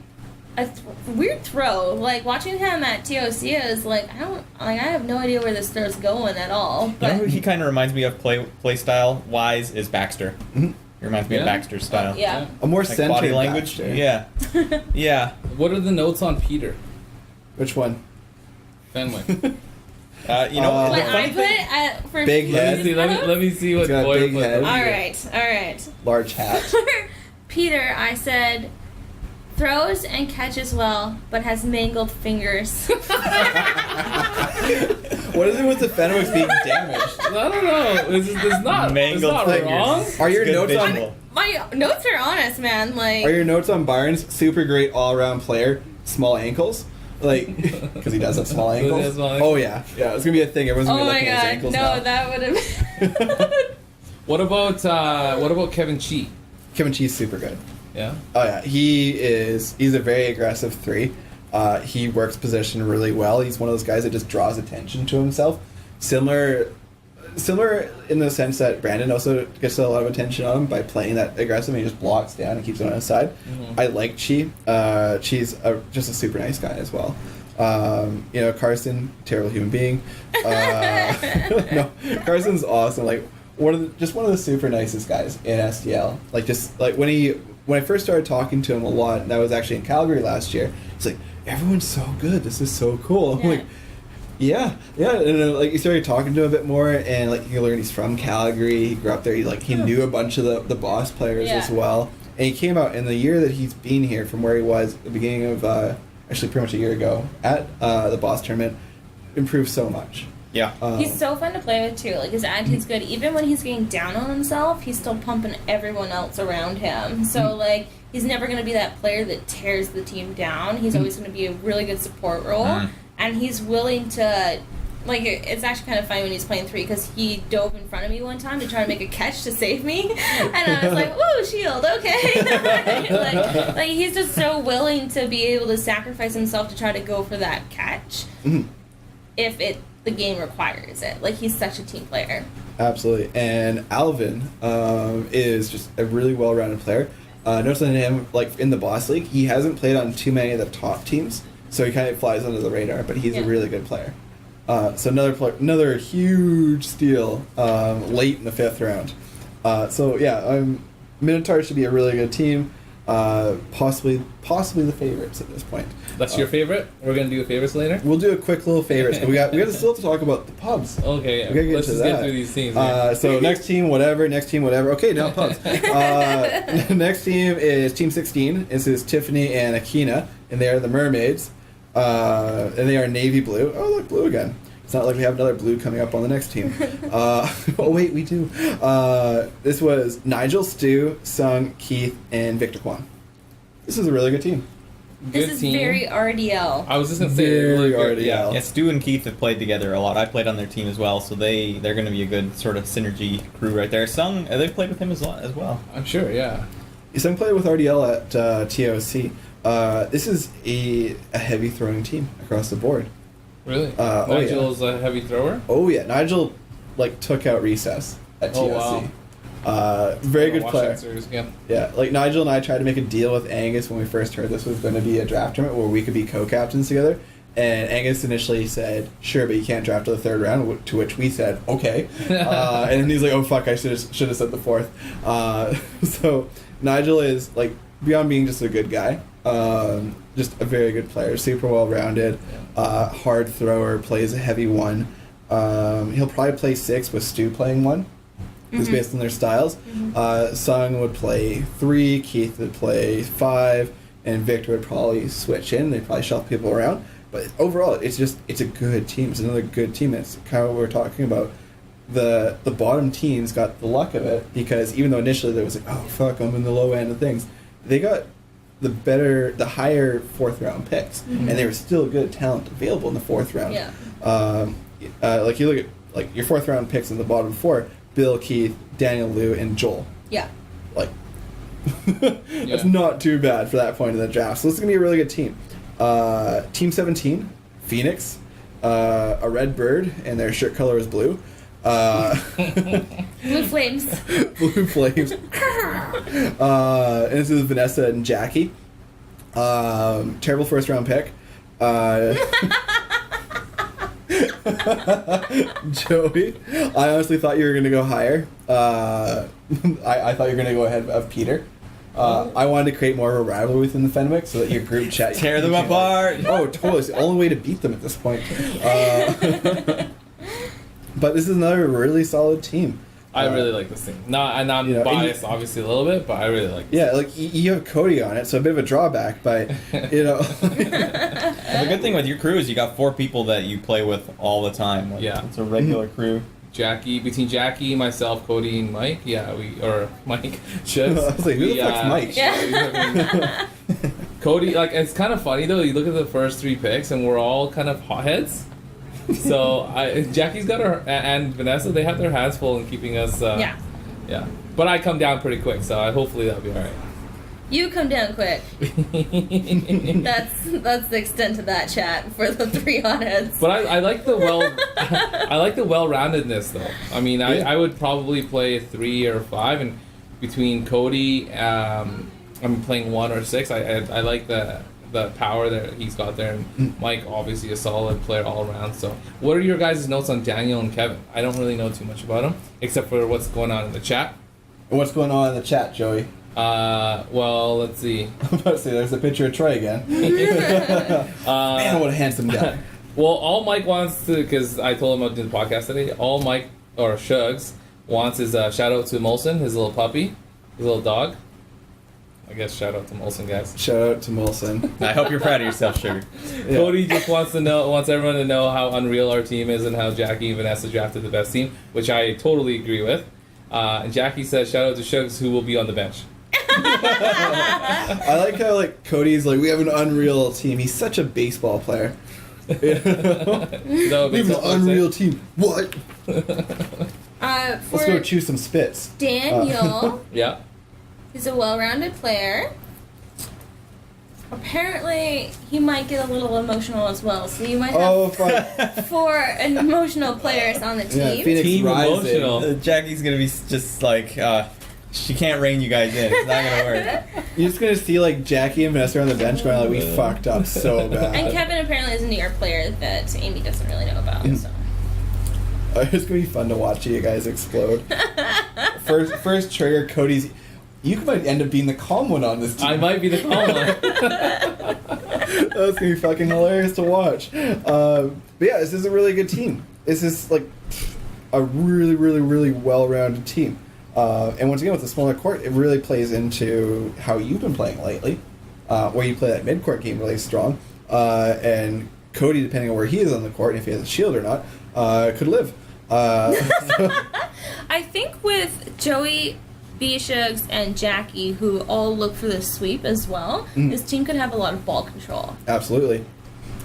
weird throw. Like, watching him at TOC is like, I have no idea where this throw's going at all. You But know who he kind of reminds me of play style wise is Baxter. Mhm. He reminds me of Baxter's style. yeah. A more Like centered body language. Baxter. Yeah. Yeah. What are the notes on Peter Which one? Fenwick? You know, What the What funny I thing- put for Big Let head. me see what He's got a Boyer big put. head. All right. Large hat. For Peter, I said throws and catches well, but has mangled fingers. What is it with the Fenwicks being damaged? I don't know. It's not Mangled fingers. wrong. Are your Good notes on... visual. My notes are honest, man. Like, Are your notes on Barnes? Super great all-around player. Small ankles. Like, because he does have small Does he ankles. have small ankles? Oh yeah, yeah. It's gonna be a thing. Everyone's gonna oh be my looking at his god, ankles no, now. that would have. What about Kevin Chi? Kevin Chee's super good. Yeah. Oh yeah, he's a very aggressive 3. He works position really well. He's one of those guys that just draws attention to himself. Similar in the sense that Brandon also gets a lot of attention on him by playing that aggressive. And he just blocks down and keeps it on his side. Mm-hmm. I like Chi. Chi's just a super nice guy as well. Carson, terrible human being. No, Carson's awesome. Like one of the super nicest guys in SDL. Like just like when I first started talking to him a lot, and that was actually in Calgary last year. He's like, everyone's so good. This is so cool. I'm like, yeah. And then, like you started talking to him a bit more, and like you learn he's from Calgary. He grew up there. He knew a bunch of the Boss players as well. And he came out in the year that he's been here from where he was at the beginning of actually pretty much a year ago at the Boss tournament. Improved so much. Yeah. He's so fun to play with too. Like his attitude's good. Even when he's getting down on himself, he's still pumping everyone else around him. So like he's never gonna be that player that tears the team down. He's always gonna be a really good support role, and he's willing to. Like it's actually kind of funny when he's playing 3 because he dove in front of me one time to try to make a catch to save me, and I was like, "Ooh, shield, okay." like he's just so willing to be able to sacrifice himself to try to go for that catch, if the game requires it. Like he's such a team player. Absolutely. And Alvin is just a really well-rounded player. Noticing him, like in the Boss League, he hasn't played on too many of the top teams, so he kind of flies under the radar. But he's a really good player. So another huge steal late in the 5th round. So yeah, Minotaur should be a really good team. Possibly the favorites at this point. That's your favorite? We're gonna do favorites later? We'll do a quick little favorites. We got still to talk about the pubs. Okay, yeah. We gotta Let's just get through these teams. So next team, whatever. Okay, now pubs. Next team is Team 16. This is Tiffany and Akina, and they are the Mermaids. And they are navy blue. Oh, look, blue again. It's not like we have another blue coming up on the next team. Oh, wait, we do. This was Nigel, Stu, Sung, Keith, and Victor Kwan. This is a really good team. This is very RDL. I was just going to say, very RDL. Yeah, Stu and Keith have played together a lot. I played on their team as well, so they're going to be a good sort of synergy crew right there. Sung, they've played with him as well. I'm sure, yeah. Sung played with RDL at TOC. This is a heavy throwing team across the board. Really? Nigel's a heavy thrower? Oh yeah, Nigel took out recess at TOC. Wow. Very good player. Series again. Yeah, Nigel and I tried to make a deal with Angus when we first heard this was going to be a draft tournament where we could be co-captains together. And Angus initially said, "Sure, but you can't draft to the third round." To which we said, "Okay." And then he's like, "Oh fuck, I should have said the fourth." So Nigel is beyond being just a good guy. Just a very good player, super well rounded, hard thrower, plays a heavy one. He'll probably play 6 with Stu playing 1. It's based on their styles. Sung would play 3, Keith would play 5, and Victor would probably switch in. They'd probably shuffle people around. But overall, it's a good team. It's another good team. It's kind of what we're talking about. The bottom teams got the luck of it because even though initially there was oh fuck, I'm in the low end of things, they got the higher 4th round picks, and there was still good talent available in the 4th round. Yeah. You look at your 4th round picks in the bottom 4: Bill, Keith, Daniel, Lou, and Joel. Yeah. That's not too bad for that point in the draft. So this is gonna be a really good team. Team 17, Phoenix, a red bird, and their shirt color is blue. Blue flames. Blue flames. And this is Vanessa and Jackie. Terrible 1st round pick. Joey, I honestly thought you were going to go higher. I thought you were going to go ahead of Peter. I wanted to create more of a rivalry within the Fenwick so that your group chat... Tear them apart! Oh, totally. It's the only way to beat them at this point. But this is another really solid team. I really like this team. I'm biased, obviously, a little bit, but I really like this team. You have Cody on it, so a bit of a drawback, but, The good thing with your crew is you got 4 people that you play with all the time. It's a regular crew. Between Jackie, myself, Cody, and Mike, Mike, Chips. I was like, who the fuck's Mike? Yeah. Cody, it's kind of funny, though, you look at the first 3 picks, and we're all kind of hotheads. So Jackie's got her, and Vanessa, they have their hands full in keeping us. Yeah. But I come down pretty quick, so hopefully that'll be all right. You come down quick. That's the extent of that chat for the 3 hotheads. But I like the well-roundedness though. I mean, I would probably play 3 or 5, and between Cody, I'm playing 1 or 6. I like the power that he's got there, and Mike obviously a solid player all around. So what are your guys' notes on Daniel and Kevin? I don't really know too much about them except for what's going on in the chat. What's going on in the chat, Joey? Well, let's see. I'm about to say there's a picture of Troy again. Man, what a handsome guy. Well, all Mike wants to, because I told him I'd do the podcast today, all Mike, or Shugs, wants is a shout out to Molson, his little puppy, his little dog. I guess shout out to Molson, guys. Shout out to Molson. I hope you're proud of yourself, Sugar. Yeah. Cody just wants everyone to know how unreal our team is and how Jackie and Vanessa drafted the best team, which I totally agree with. And Jackie says, shout out to Shugs, who will be on the bench. I like how Cody's we have an unreal team. He's such a baseball player. We have an unreal team. What? Let's go chew some spits. Daniel. Yeah. He's a well-rounded player. Apparently, he might get a little emotional as well, so you might have 4 emotional players on the team. Yeah, Phoenix team rising. Emotional. Jackie's gonna be just she can't rein you guys in. It's not gonna work. You're just gonna see Jackie and Vanessa on the bench going we fucked up so bad. And Kevin apparently is a New York player that Amy doesn't really know about. So It's gonna be fun to watch you guys explode. First trigger, Cody's. You might end up being the calm one on this team. I might be the calm one. That's gonna be fucking hilarious to watch. But yeah, this is a really good team. This is like a really, really, really well-rounded team. And once again, with the smaller court, it really plays into how you've been playing lately, where you play that mid-court game really strong. And Cody, depending on where he is on the court, and if he has a shield or not, could live. I think with Joey, B-Shugs, and Jackie, who all look for the sweep as well, this team could have a lot of ball control. Absolutely.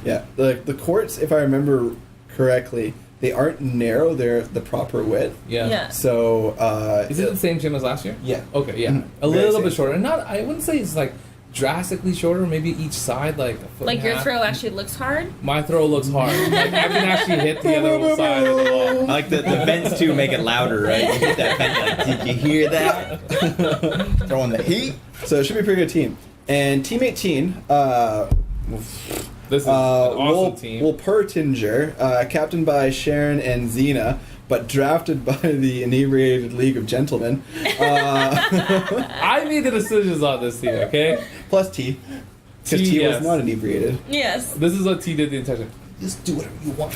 Yeah. The courts, if I remember correctly, they aren't narrow, they're the proper width. Yeah. So, is it the same gym as last year? Yeah. Okay, yeah. A little bit shorter. Not, I wouldn't say it's like drastically shorter, maybe each side like a foot Like and a your half. throw actually looks hard? My throw looks hard. Like I can actually hit the other side of the ball. I like the vents too make it louder, right? You hit that vent like, did you hear that? Throwing the heat. So it should be a pretty good team. And Team 18, This is an awesome team. Will Pertinger, captained by Sharon and Xena, but drafted by the Inebriated League of Gentlemen. I made the decisions on this team, okay? Plus T. Because T yes. was not inebriated. Yes. This is what T did the intention. Just do whatever you want.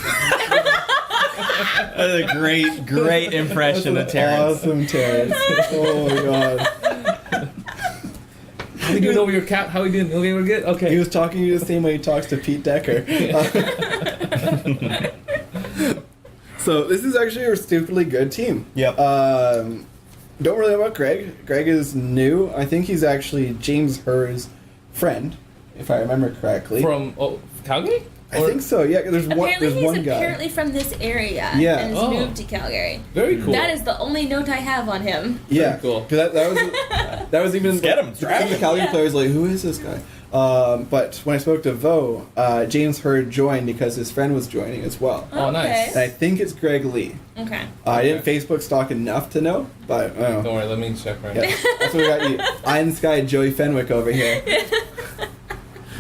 That's a great impression of Terrence. Awesome, Terrence. Oh my god. How you doing over your cap? How you doing? Okay, we're good? Okay. He was talking to you the same way he talks to Pete Decker. So this is actually a stupidly good team. Yep. Don't really know about Greg. Greg is new. I think he's actually James Herr's friend, if I remember correctly. From Calgary? I think so. Yeah, there's one. Apparently There's one he's guy. apparently from this area Yeah. and has Oh. moved to Calgary. Very cool. That is the only note I have on him. Yeah, Very cool. 'Cause that was even Get him. the Calgary players like, who is this guy? But when I spoke to Vo, James Hurd joined because his friend was joining as well. Oh, nice. And I think it's Greg Lee. Okay. I didn't Facebook stalk enough to know, but I don't know. Don't worry, let me check right Yeah, now. that's what we got you. Iron Sky Joey Fenwick over here.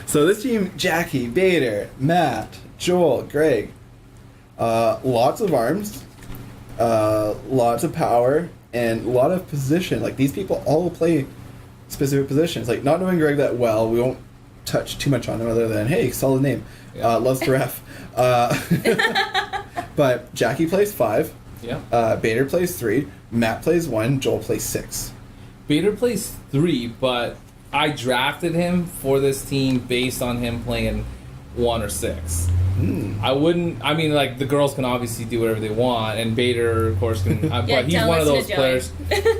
So this team, Jackie, Bader, Matt, Joel, Greg, lots of arms, lots of power, and a lot of position. Like, these people all play specific positions. Like, not knowing Greg that well, we won't touch too much on him other than, hey, solid name. Yeah. Loves to ref. But Jackie plays 5. Yeah. Bader plays 3. Matt plays 1. Joel plays 6. Bader plays 3, but I drafted him for this team based on him playing 1 or 6. I wouldn't. I mean, like, the girls can obviously do whatever they want, and Bader, of course, can. Yeah, but he's don't one of listen those to Joey. players.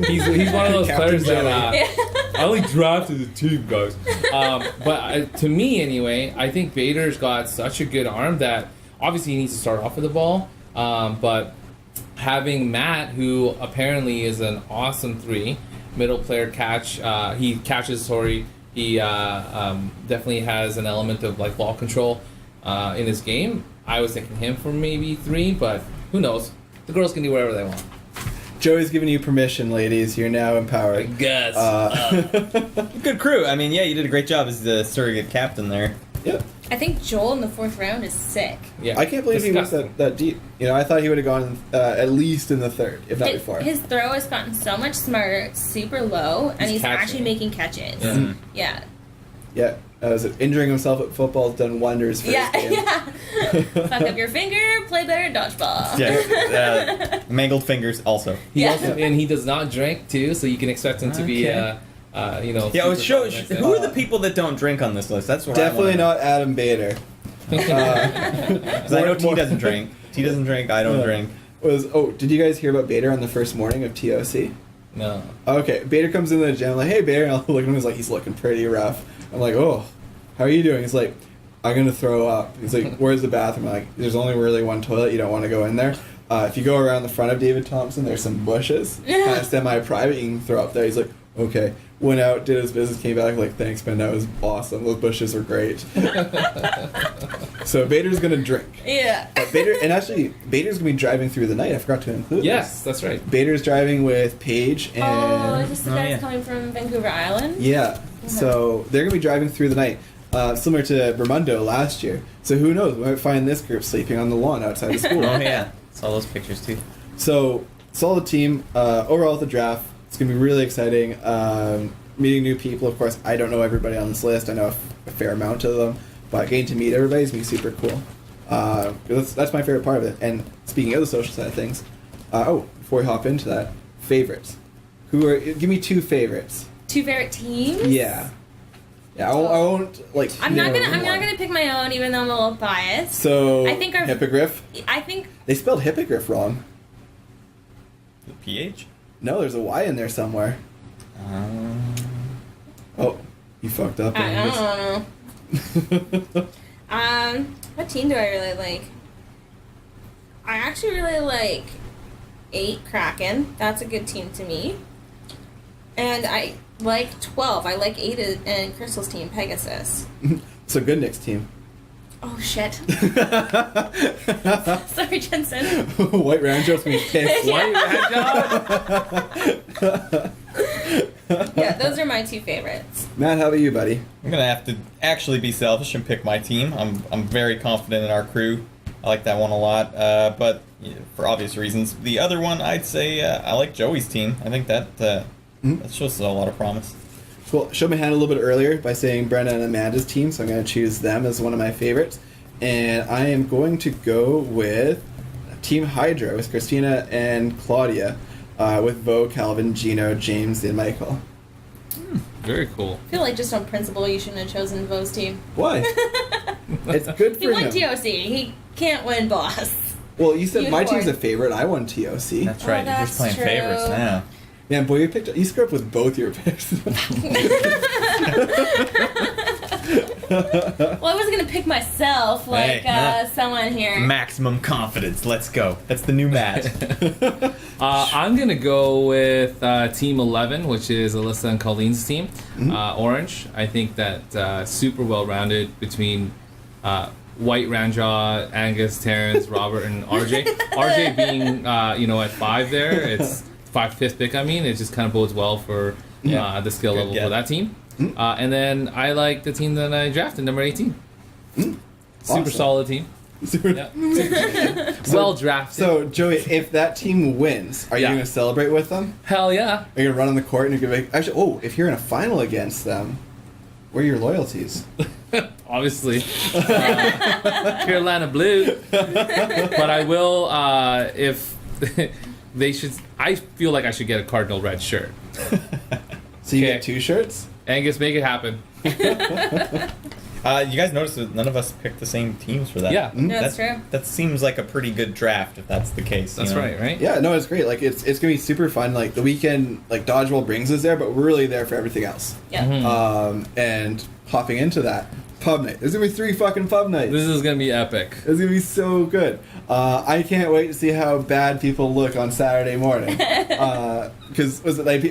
He's one of those Captain players that Joey. I only drafted the team, guys. But to me, anyway, I think Bader's got such a good arm that obviously he needs to start off with the ball. But having Matt, who apparently is an awesome 3 middle player catch, he catches. Sorry, he definitely has an element of like ball control. In his game, I was thinking him for maybe 3, but who knows? The girls can do whatever they want. Joey's giving you permission, ladies. You're now I empowered. guess. Good crew. I mean, yeah, you did a great job as the surrogate captain there. Yep. I think Joel in the 4th round is sick. Yeah. I can't believe he went that deep. You know, I thought he would have gone at least in the 3rd, if not before. His throw has gotten so much smarter, super low, and he's catching. actually making catches. Yeah. Yeah. Yeah. Injuring himself at football has done wonders for Yeah. his game. Yeah. Fuck up your finger, play better at dodgeball. Yeah, mangled fingers also. He also, and he does not drink too, so you can expect him to be, Okay. Yeah, super who are the people that don't drink on this list? That's what Definitely I not Adam Bader. Because I know T doesn't drink. T doesn't drink. I don't drink. Did you guys hear about Bader on the first morning of TOC? No. Okay, Bader comes into the gym, I'm like, hey, Bader, and I'll look at him, he's like, he's looking pretty rough. I'm like, oh, how are you doing? He's like, I'm going to throw up. He's like, where's the bathroom? I'm like, there's only really one toilet, you don't want to go in there. If you go around the front of David Thompson, there's some bushes, kind of semi-private, you can throw up there. He's like, okay. Went out, did his business, came back, like, thanks, man, that was awesome. Those bushes were great. So Bader's going to drink. Yeah. But Bader's going to be driving through the night. I forgot to include Yes, that's right. Bader's driving with Paige and... Oh, is this the guys yeah. coming from Vancouver Island? Yeah. So they're going to be driving through the night, similar to Bermundo last year. So who knows? We might find this group sleeping on the lawn outside the school. Oh yeah, saw those pictures too. So, solid team. Overall, with the draft, It's going to be really exciting. Meeting new people, of course. I don't know everybody on this list. I know a fair amount of them. But getting to meet everybody is going to be super cool. That's my favorite part of it. And speaking of the social side of things, before we hop into that, favorites. Give me 2 favorites. 2 favorite teams? Yeah. Yeah, I won't I'm not gonna pick my own, even though I'm a little biased. So I think Hippogriff. I think they spelled Hippogriff wrong. The PH? No, there's a Y in there somewhere. Oh, you fucked up. I don't know. What team do I really like? I actually really like 8 Kraken. That's a good team to me. And I like 12. I like 8 and Crystal's team, Pegasus. So good Nick's team. Oh shit. Sorry, Jensen. White Roundjob's gonna be pissed. White Roundjob. Yeah, those are my 2 favorites. Matt, how about you, buddy? I'm gonna have to actually be selfish and pick my team. I'm very confident in our crew. I like that one a lot, but for obvious reasons. The other one, I'd say I like Joey's team. I think that shows a lot of promise. Cool. Showed my hand a little bit earlier by saying Brenna and Amanda's team, so I'm going to choose them as one of my favorites. And I am going to go with Team Hydra with Christina and Claudia, with Vo, Calvin, Gino, James, and Michael. Very cool. I feel like just on principle you shouldn't have chosen Vo's team. Why? It's good for he him. won TOC. He can't win Boss. Well, you said my Unicorn. team's a favorite. I won TOC. That's right. You're that's just playing true. favorites now. Man, boy, you screw up with both your picks. Well, I wasn't gonna pick myself like someone here. Maximum confidence. Let's go. That's the new match. I'm going to go with Team 11, which is Alyssa and Colleen's team. Orange. I think that super well-rounded between White Ranjaw, Angus, Terrence, Robert, and RJ. RJ being, at 5 there. It's 5th pick, it just kind of bodes well for the skill level for that team. And then I like the team that I drafted, number 18. Super solid team. Well drafted. So, Joey, if that team wins, are you going to celebrate with them? Hell yeah. Are you going to run on the court and you're going to be... Actually, if you're in a final against them, where are your loyalties? Obviously. Carolina Blue. But I will, if... They should. I feel like I should get a cardinal red shirt. So you get 2 shirts? Angus, make it happen. You guys noticed that none of us picked the same teams for that? Yeah. No, that's true. That seems like a pretty good draft if that's the case. That's right? Yeah, no, it's great. Like, it's going to be super fun. Like, the weekend, like, Dodgeball brings us there, but we're really there for everything else. Yeah. And hopping into that, pub night. There's going to be 3 fucking pub nights. This is going to be epic. It's going to be so good. I can't wait to see how bad people look on Saturday morning. Because, was it like,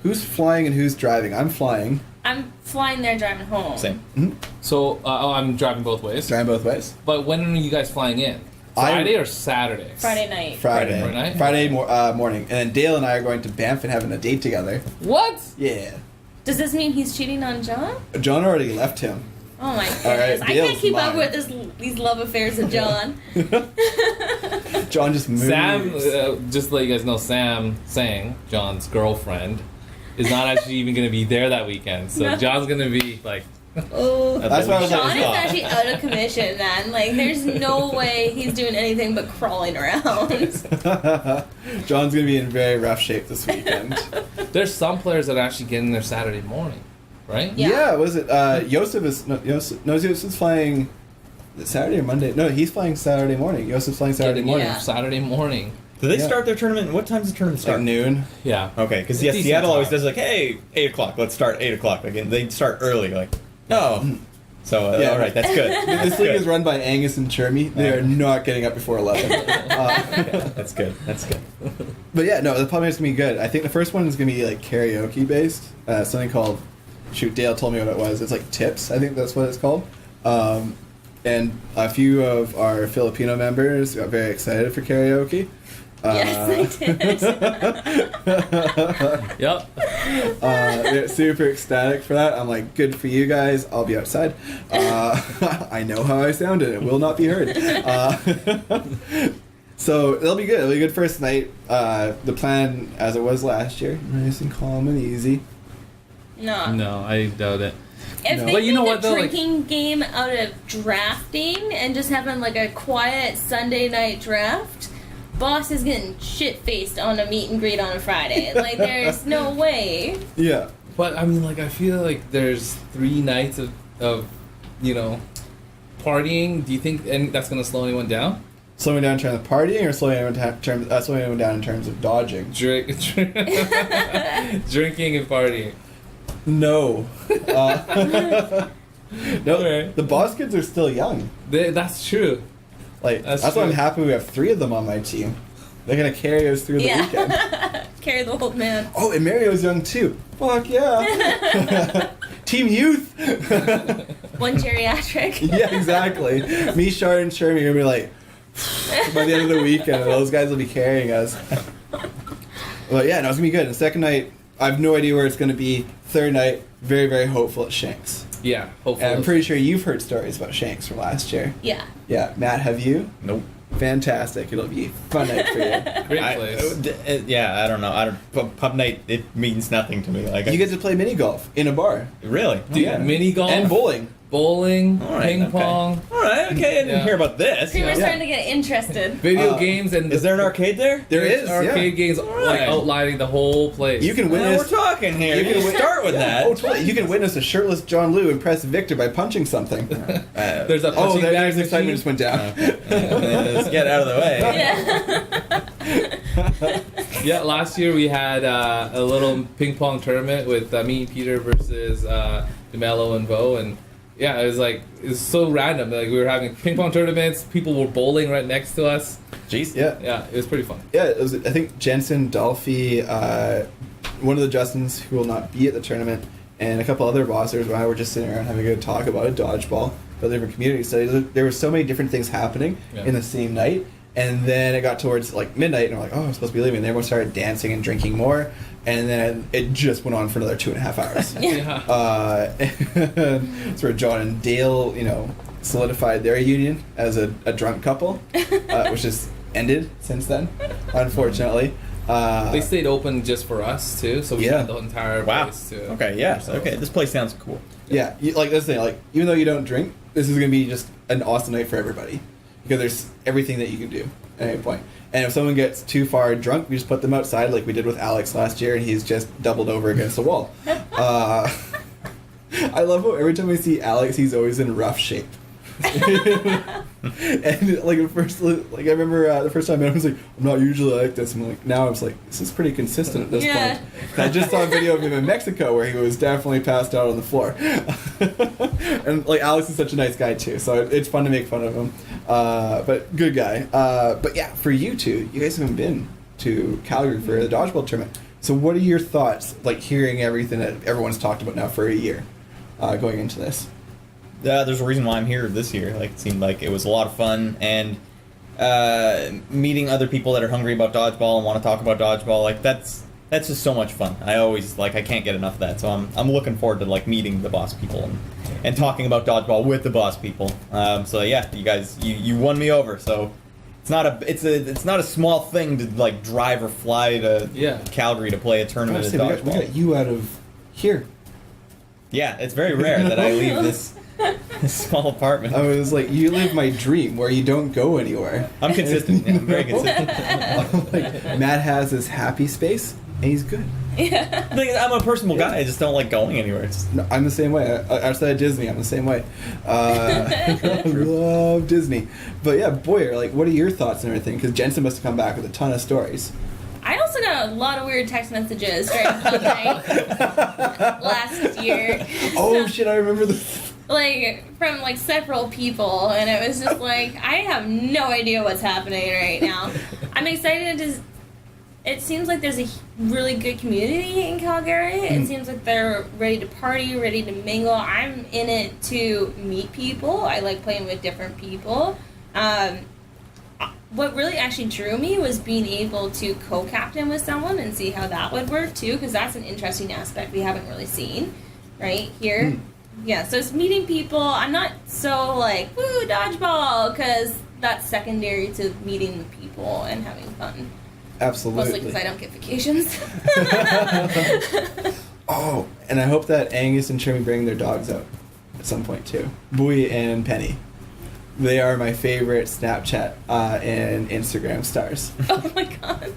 who's flying and who's driving? I'm flying. I'm flying there, driving home. Same. Mm-hmm. So, I'm driving both ways. Driving both ways. But when are you guys flying in? Friday or Saturday? Friday night. Friday morning. And then Dale and I are going to Banff and having a date together. What? Yeah. Does this mean he's cheating on John? John already left him. Oh my goodness. Right, I Dale's can't keep up mine. with these love affairs of John. John just moves. Sam, just to let you guys know, Sam Sang, John's girlfriend, is not actually even going to be there that weekend. So No. John's going to be like... Oh, That's why I was John like, is actually out of commission, man. Like, there's no way he's doing anything but crawling around. John's going to be in very rough shape this weekend. There's some players that are actually getting there Saturday morning, right? Yeah. Was it Joseph is flying Saturday or Monday? No, he's flying Saturday morning. Joseph's flying Saturday morning. Yeah. Saturday morning. Do they start their tournament? What time does the tournament start? At noon. Yeah. Okay, because Decent Seattle always time. does like, hey, 8 o'clock, let's start 8 o'clock. Like, and they start early, like, no. So, all right, that's good. This league is run by Angus and Chermy. They are not getting up before 11. That's good. That's good. But yeah, no, the pub night's going to be good. I think the first one is going to be like karaoke based. Something called, Dale told me what it was. It's like Tips, I think that's what it's called. And a few of our Filipino members got very excited for karaoke. Yes, they did. Yep. They're super ecstatic for that. I'm like, good for you guys. I'll be outside. So it'll be good. It'll be a good first night. The plan, as it was last year, nice and calm and easy. No, I doubt it. If No. they But you know make what, a though, like- drinking game out of drafting and just having like a quiet Sunday night draft, Boss is getting shit-faced on a meet and greet on a Friday. Like, there's no way. Yeah. But I mean, like, I feel like there's 3 nights of partying. Do you think that's gonna slow anyone down? Slowing down in terms of partying, or slowing anyone down in terms of dodging? Drinking and partying. No. No. Okay. The Boss kids are still young. That's true. Like That's that's why I'm true. happy we have 3 of them on my team. They're gonna carry us through the weekend. Carry the old man. Oh, and Mario's young too. Fuck yeah. Team youth. One geriatric. Yeah, exactly. Me, Shard, and Shermie are gonna be like, by the end of the weekend, those guys will be carrying us. But yeah, no, it's gonna be good. The second night, I have no idea where it's gonna be. Third night, very, very hopeful at Shanks. Yeah, hopefully. And I'm pretty sure you've heard stories about Shanks from last year. Yeah. Yeah, Matt, have you? Nope. Fantastic. It'll be a fun night for you. Great place. I don't know. Pub night, it means nothing to me. Like You get to play mini golf in a bar. really? Dude, yeah. mini golf And bowling. bowling, All right, ping okay. pong, All right, okay. I didn't Yeah. hear about this. People are Yeah. starting to get interested. video games, and Is there an arcade there? There there's is, arcade yeah. games like Alright. outlining the whole place. You can Well, witness... we're talking here. You You can can start with that. Oh, totally. You can witness a shirtless John Liu impress Victor by punching something. There's a Oh, punching bag there's excitement machine. just went down. Let's get out of the way. Yeah. Yeah, last year we had a little ping pong tournament with me and Peter versus DeMello and Bo, and yeah, it was so random. Like we were having ping pong tournaments, people were bowling right next to us. Jeez. Yeah. Yeah, it was pretty fun. Yeah, it was, I think Jensen, Dolphy, one of the Justins who will not be at the tournament, and a couple other bossers and I were just sitting around having a good talk about it, dodgeball, about different community studies. There were so many different things happening in the same night, and then it got towards like midnight, and we're like, oh, I'm supposed to be leaving. And everyone started dancing and drinking more, and then it just went on for another 2.5 hours. That's where John and Dale, solidified their union as a drunk couple, which has ended since then, unfortunately. They stayed open just for us too, so we had the entire Wow. place to Okay, yeah. Okay, this place sounds cool. Yeah, like this thing, like even though you don't drink, this is gonna be just an awesome night for everybody because there's everything that you can do at any point. And if someone gets too far drunk, we just put them outside, like we did with Alex last year, and he's just doubled over against the wall. I love how every time I see Alex, he's always in rough shape. And like at first, like I remember the first time I met him, I was like, I'm not usually like this. I'm like, now I'm just like, this is pretty consistent at this point. I just saw a video of him in Mexico where he was definitely passed out on the floor. And like Alex is such a nice guy too, so it's fun to make fun of him. But good guy. But yeah, for you two, you guys haven't been to Calgary for the dodgeball tournament. So what are your thoughts, like hearing everything that everyone's talked about now for a year, going into this? There's a reason why I'm here this year. Like, it seemed like it was a lot of fun, and meeting other people that are hungry about dodgeball and want to talk about dodgeball. Like, that's just so much fun. I always I can't get enough of that. So I'm looking forward to like meeting the boss people and talking about dodgeball with the boss people. So yeah, you guys, you won me over. So it's not a small thing to like drive or fly to Calgary to play a tournament of dodgeball. We got you out of here. Yeah, it's very rare that I leave this small apartment. I was like, you live my dream where you don't go anywhere. I'm consistent. Yeah, I'm very consistent. Like, Matt has his happy space, and he's good. Yeah. I'm a personal guy. I just don't like going anywhere. No, I'm the same way. Outside of Disney, I'm the same way. I love Disney. But yeah, Boyer, like, what are your thoughts and everything? Because Jensen must have come back with a ton of stories. I also got a lot of weird text messages during Club Night last year. Oh shit, I remember this. Like, from like several people, and it was just like, I have no idea what's happening right now. I'm excited to. It seems like there's a really good community in Calgary. It seems like they're ready to party, ready to mingle. I'm in it to meet people. I like playing with different people. What really actually drew me was being able to co-captain with someone and see how that would work too, because that's an interesting aspect we haven't really seen right here. Yeah, so it's meeting people. I'm not so like, woo, dodgeball, because that's secondary to meeting the people and having fun. Absolutely. Mostly because I don't get vacations. Oh, and I hope that Angus and Trimmy bring their dogs out at some point too. Bowie and Penny. They are my favorite Snapchat and Instagram stars. Oh my god.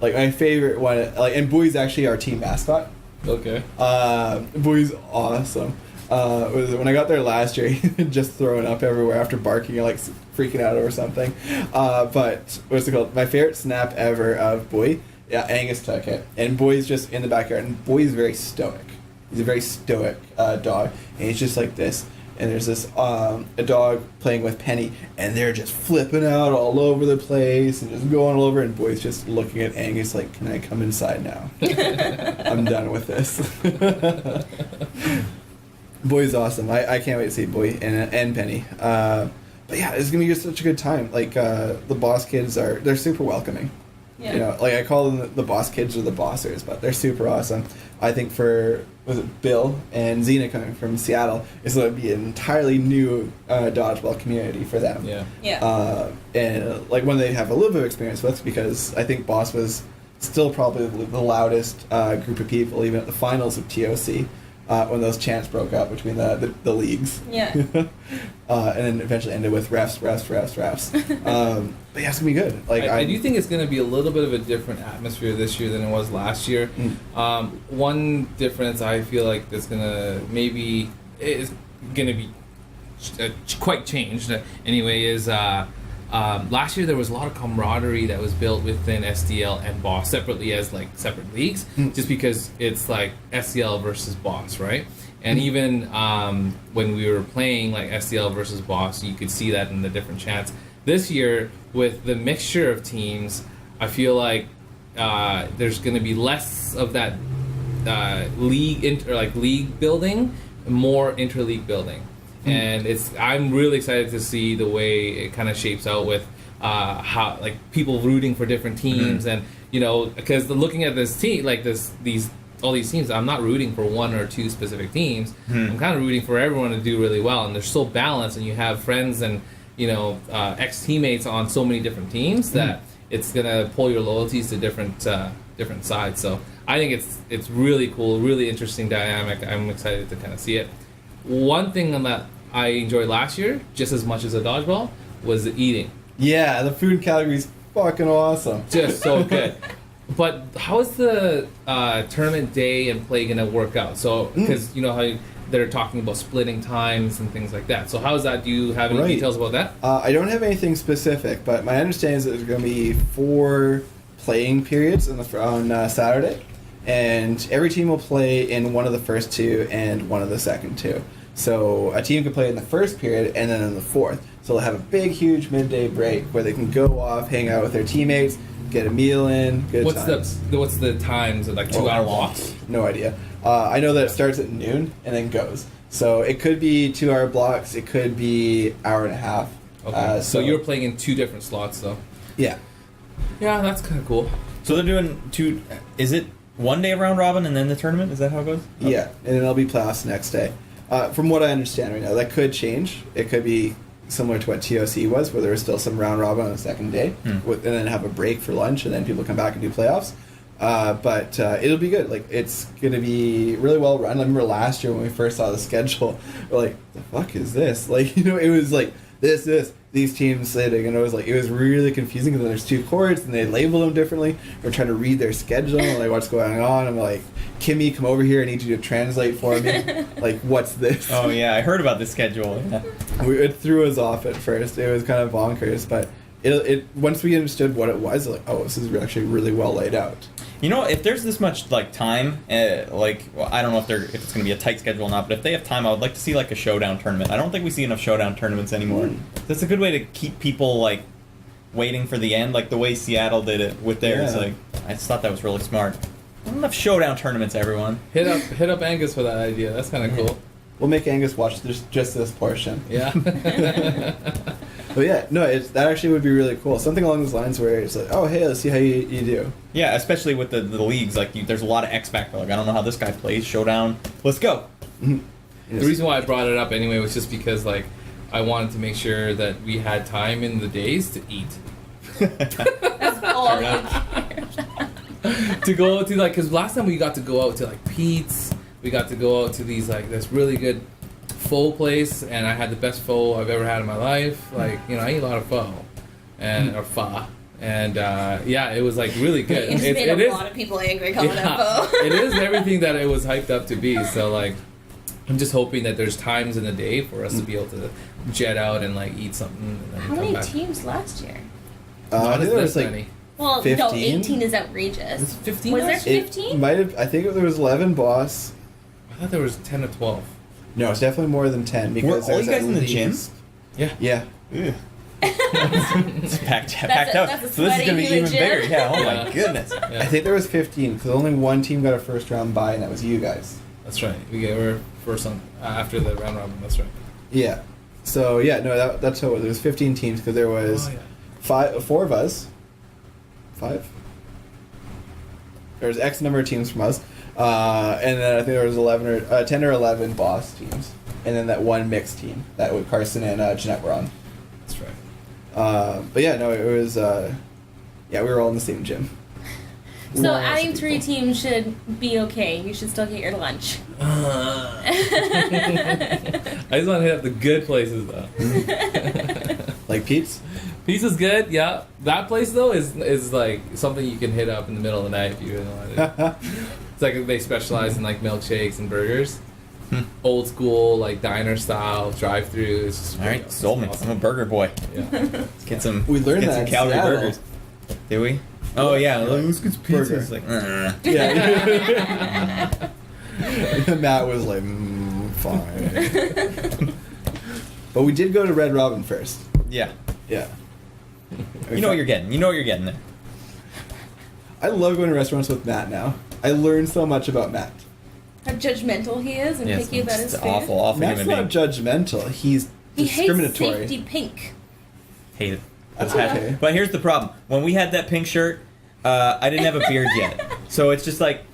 Like my favorite one, like, and Bowie's actually our team mascot. Okay. Bowie's awesome. When I got there last year, he had just throwing up everywhere after barking and like freaking out over something. But what's it called? My favorite snap ever of Bowie. Yeah, Angus took it, and Bowie's just in the backyard, and Bowie's very stoic. He's a very stoic dog, and he's just like this. And there's this a dog playing with Penny, and they're just flipping out all over the place and just going all over. And Bowie's just looking at Angus like, "Can I come inside now? I'm done with this." Bowie's awesome. I can't wait to see Bowie and Penny. But yeah, it's gonna be such a good time. Like the Boss kids they're super welcoming. Yeah. You know, like I call them the Boss kids or the Bossers, but they're super awesome. I think was it Bill and Xena coming from Seattle, it's going to be an entirely new dodgeball community for them. Yeah. Yeah. And like one they have a little bit of experience with, because I think Boss was still probably the loudest group of people, even at the finals of TOC. When those chants broke out between the leagues. Yeah. And then eventually ended with refs. But yeah, it's going to be good. Like I do think it's going to be a little bit of a different atmosphere this year than it was last year. One difference I feel like that's going to maybe is going to be quite changed anyway is last year there was a lot of camaraderie that was built within SDL and Boss separately as like separate leagues, just because it's like SDL versus Boss, right? And even when we were playing like SDL versus Boss, you could see that in the different chats. This year, with the mixture of teams, I feel like there's going to be less of that league building, more interleague building. And I'm really excited to see the way it kind of shapes out with how like people rooting for different teams, and you know, because looking at this team like all these teams, I'm not rooting for one or two specific teams. I'm kind of rooting for everyone to do really well, and they're so balanced, and you have friends and you know ex teammates on so many different teams that it's gonna pull your loyalties to different sides. So I think it's really cool, really interesting dynamic. I'm excited to kind of see it. One thing that I enjoyed last year, just as much as a dodgeball, was the eating. Yeah, the food in Calgary is fucking awesome. Just so good. But how is the tournament day and play going to work out? So, because you know how they're talking about splitting times and things like that. So how is that? Do you have any details about that? I don't have anything specific, but my understanding is that there's going to be 4 playing periods on Saturday. And every team will play in one of the first 2 and one of the second 2. So a team can play in the first period and then in the fourth. So they'll have a big, huge midday break where they can go off, hang out with their teammates, get a meal in, times. What's the times? Like 2-hour blocks? No idea. I know that it starts at noon and then goes. So it could be 2-hour blocks. It could be hour and a half. Okay. So you're playing in 2 different slots, though. Yeah. Yeah, that's kind of cool. So they're doing 2. Is it one day of round robin and then the tournament? Is that how it goes? Okay. Yeah, and then there'll be playoffs the next day. From what I understand right now, that could change. It could be similar to what TOC was, where there was still some round robin on the second day, and then have a break for lunch, and then people come back and do playoffs. But it'll be good. Like, it's going to be really well run. I remember last year when we first saw the schedule, we're like, the fuck is this? Like, you know, it was like these teams sitting, and it was really confusing because there's 2 courts and they label them differently. We're trying to read their schedule and like what's going on. I'm like, Kimmy, come over here. I need you to translate for me. Like, what's this? Oh yeah, I heard about this schedule. Yeah. It threw us off at first. It was kind of bonkers, but it once we understood what it was, like, oh, this is actually really well laid out. You know, if there's this much like time, I don't know if it's going to be a tight schedule or not, but if they have time, I would like to see like a showdown tournament. I don't think we see enough showdown tournaments anymore. That's a good way to keep people like waiting for the end, like the way Seattle did it with theirs. Yeah. Like, I just thought that was really smart. Not enough showdown tournaments, everyone. Hit up Angus for that idea. That's kind of cool. We'll make Angus watch just this portion. Yeah. But yeah, no, that actually would be really cool. Something along those lines where it's like, oh, hey, let's see how you do. Yeah, especially with the leagues. Like, there's a lot of X factor. Like, I don't know how this guy plays. Showdown. Let's go. The reason why I brought it up anyway was just because, like, I wanted to make sure that we had time in the days to eat. That's all. To go to like, because last time we got to go out to like Pete's, we got to go out to these like this really good pho place, and I had the best pho I've ever had in my life. Like, you know, I eat a lot of pho or pho, and yeah, it was like really good. You just made a lot of people angry calling it pho. It is everything that it was hyped up to be. So like, I'm just hoping that there's times in the day for us to be able to jet out and like eat something. And then How come many back. teams last year? I think there was like many. Well, 15? no, 18 is outrageous. Was it 15 Was there last year? 15? Might have. I think there was 11 boss. I thought there was 10 or 12. No, it's definitely more than 10 because Were all there's you guys at in the gym? least- Yeah. Yeah. It's packed That's out. a So this is gonna be sweaty even gym. bigger. Yeah. Oh Yeah. my goodness. Yeah. I think there was 15 because only one team got a first round bye, and that was you guys. That's right. We gave her first on after the round robin. That's right. Yeah. So yeah, no, that's how it was. There was 15 teams because there was Oh, yeah. four of us. 5. There was X number of teams from us, and then I think there was 10 or 11 boss teams, and then that one mixed team that with Carson and Jeanette were on. That's right. But yeah, no, it was. Yeah, we were all in the same gym. So Lots of adding 3 people. teams should be okay. You should still get your lunch. I just want to hit up the good places though. Like Pete's. Pizza's good, yeah. That place though is like something you can hit up in the middle of the night if you really want it. It's like they specialize in like milkshakes and burgers. Old school, like diner style, drive through. All right, sold me. I'm a burger boy. Yeah. Let's get some. We learned get that some in Calgary Seattle. burgers. Did we? Oh yeah, let's get some pizza. Burger. It's like, Yeah. Matt was like, fine. But we did go to Red Robin first. yeah. Yeah. You know what you're getting. You know what you're getting there. I love going to restaurants with Matt now. I learned so much about Matt. How judgmental he is and Yes, picky about it's his food. awful Matt's human not being. judgmental. He's He hates discriminatory. safety pink. Hate it. That's Passion. okay. But here's the problem. When we had that pink shirt, I didn't have a beard yet. So it's just like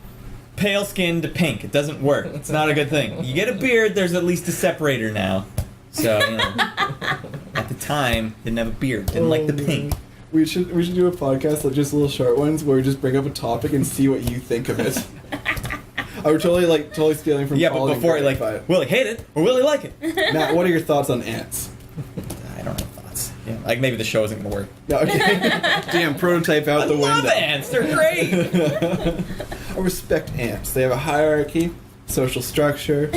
pale skin to pink. It doesn't work. It's not a good thing. You get a beard, there's at least a separator now. So, you know, at the time, didn't have a beard. Didn't like the pink. We should do a podcast, like just little short ones, where we just bring up a topic and see what you think of it. I was totally stealing from. Yeah, but Paul and before, Greg, like, but- will he hate it or will he like it? Matt, what are your thoughts on ants? I don't have thoughts. Yeah, like maybe the show isn't gonna work. Yeah, okay. Damn, prototype out I the love window. ants. They're great. I respect ants. They have a hierarchy, social structure.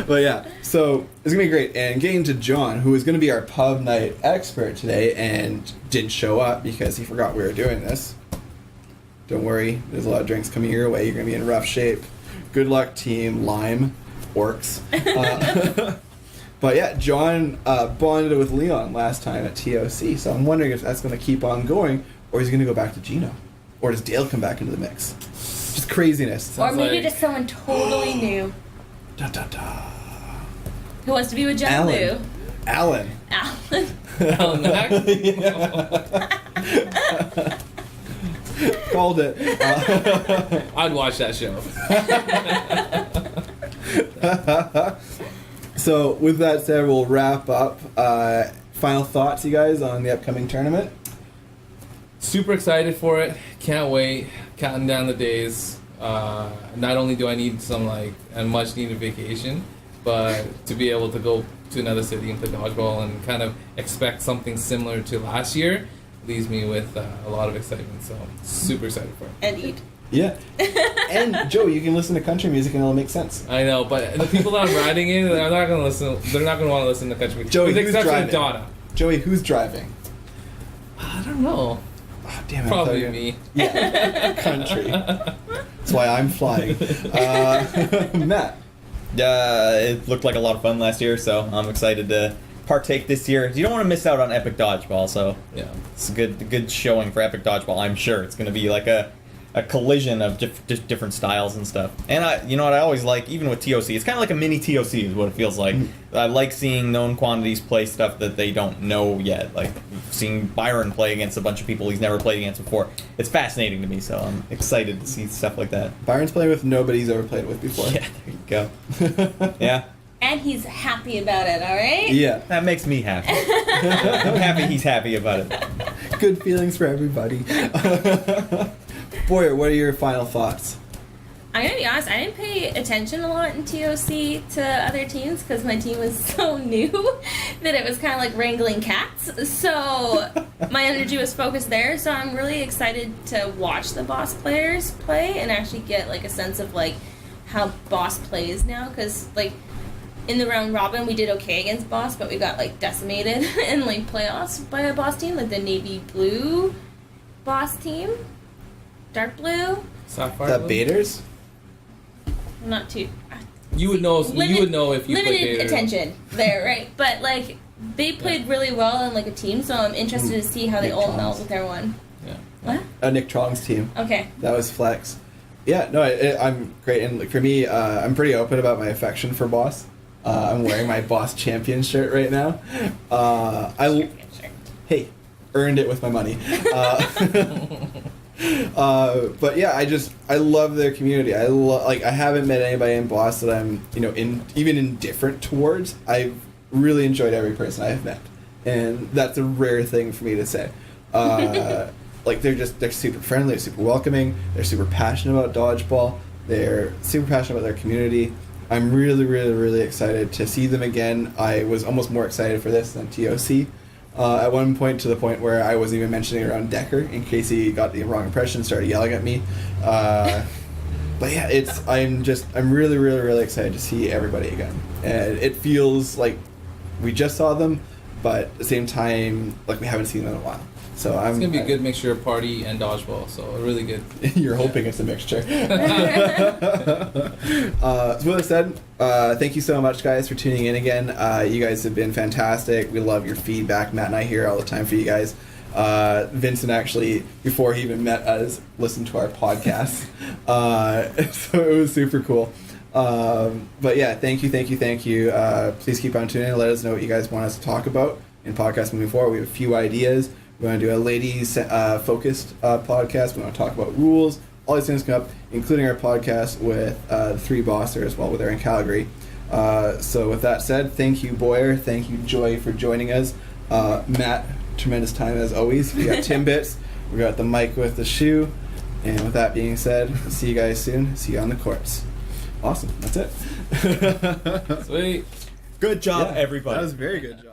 But yeah, so it's gonna be great. And getting to John, who is gonna be our pub night expert today, and didn't show up because he forgot we were doing this. Don't worry, there's a lot of drinks coming your way. You're gonna be in rough shape. Good luck, team Lime Orcs. But yeah, John bonded with Leon last time at TOC, so I'm wondering if that's gonna keep on going, or is he gonna go back to Gino, or does Dale come back into the mix? Just craziness. Or maybe like- just someone totally new Da, da, da. who wants to be with Jen Alan. Lou. Alan. Alan. Alan Mack? Called it. I'd watch that show. So with that said, we'll wrap up. Final thoughts, you guys, on the upcoming tournament? Super excited for it. Can't wait. Counting down the days. Not only do I need some like a much needed vacation, but to be able to go to another city and play dodgeball and kind of expect something similar to last year leaves me with a lot of excitement. So super excited for it. And eat. Yeah. And Joey, you can listen to country music and it'll make sense. I know, but the people that I'm riding in, they're not going to listen. They're not going to want to listen to country music. Joey, with the who's exception driving? of Donna. Joey, who's driving? I don't know. Oh, damn it. Probably me. Yeah. Country. That's why I'm flying. Matt. It looked like a lot of fun last year, so I'm excited to partake this year. You don't want to miss out on Epic Dodgeball, so Yeah. it's a good showing for Epic Dodgeball. I'm sure it's going to be like a collision of different styles and stuff. And you know what I always like, even with TOC, it's kind of like a mini TOC is what it feels like. I like seeing known quantities play stuff that they don't know yet. Like seeing Byron play against a bunch of people he's never played against before. It's fascinating to me, so I'm excited to see stuff like that. Byron's playing with nobody he's ever played with before. Yeah, there you go. Yeah. And he's happy about it, all right? Yeah. That makes me happy. I'm happy he's happy about it. Good feelings for everybody. Boyer, what are your final thoughts? I'm going to be honest, I didn't pay attention a lot in TOC to other teams because my team was so new that it was kind of like wrangling cats. So my energy was focused there. So I'm really excited to watch the Boss players play and actually get like a sense of like how Boss plays now. Because like in the round robin, we did okay against Boss, but we got like decimated in like playoffs by a Boss team, like the navy blue Boss team, dark blue. Sapphire. The Baiters? Not too. You would know. You would know if you played limited attention there, right? But like they played really well in like a team, so I'm interested to see how they all meld with everyone. Yeah. What? Nick Chong's team. Okay. That was flex. Yeah, no, I'm great, and like, for me, I'm pretty open about my affection for Boss. I'm wearing my Boss Champion shirt right now. Hey, earned it with my money. But yeah, I love their community. I haven't met anybody in Boss that I'm even indifferent towards. I've really enjoyed every person I've met, and that's a rare thing for me to say. Like they're super friendly, they're super welcoming, they're super passionate about dodgeball, they're super passionate about their community. I'm really, really, really excited to see them again. I was almost more excited for this than TOC. At one point, to the point where I wasn't even mentioning around Decker in case he got the wrong impression, started yelling at me. But yeah, I'm really, really, really excited to see everybody again. And it feels like we just saw them, but at the same time, like we haven't seen them in a while. So it's gonna be a good mixture of party and dodgeball. So really good. You're hoping it's a mixture. So with that said, thank you so much, guys, for tuning in again. You guys have been fantastic. We love your feedback. Matt and I here all the time for you guys. Vincent actually, before he even met us, listened to our podcast. So it was super cool. But yeah, thank you. Please keep on tuning in. Let us know what you guys want us to talk about in podcasts moving forward. We have a few ideas. We want to do a ladies focused podcast. We want to talk about rules. All these things come up, including our podcast with the three Bossers as well, they're in Calgary. So with that said, thank you, Boyer. Thank you, Joy, for joining us. Matt, tremendous time as always. We got Timbits. We got the mic with the shoe. And with that being said, see you guys soon. See you on the courts. Awesome. That's it. Sweet. Good job, everybody. That was a very good job.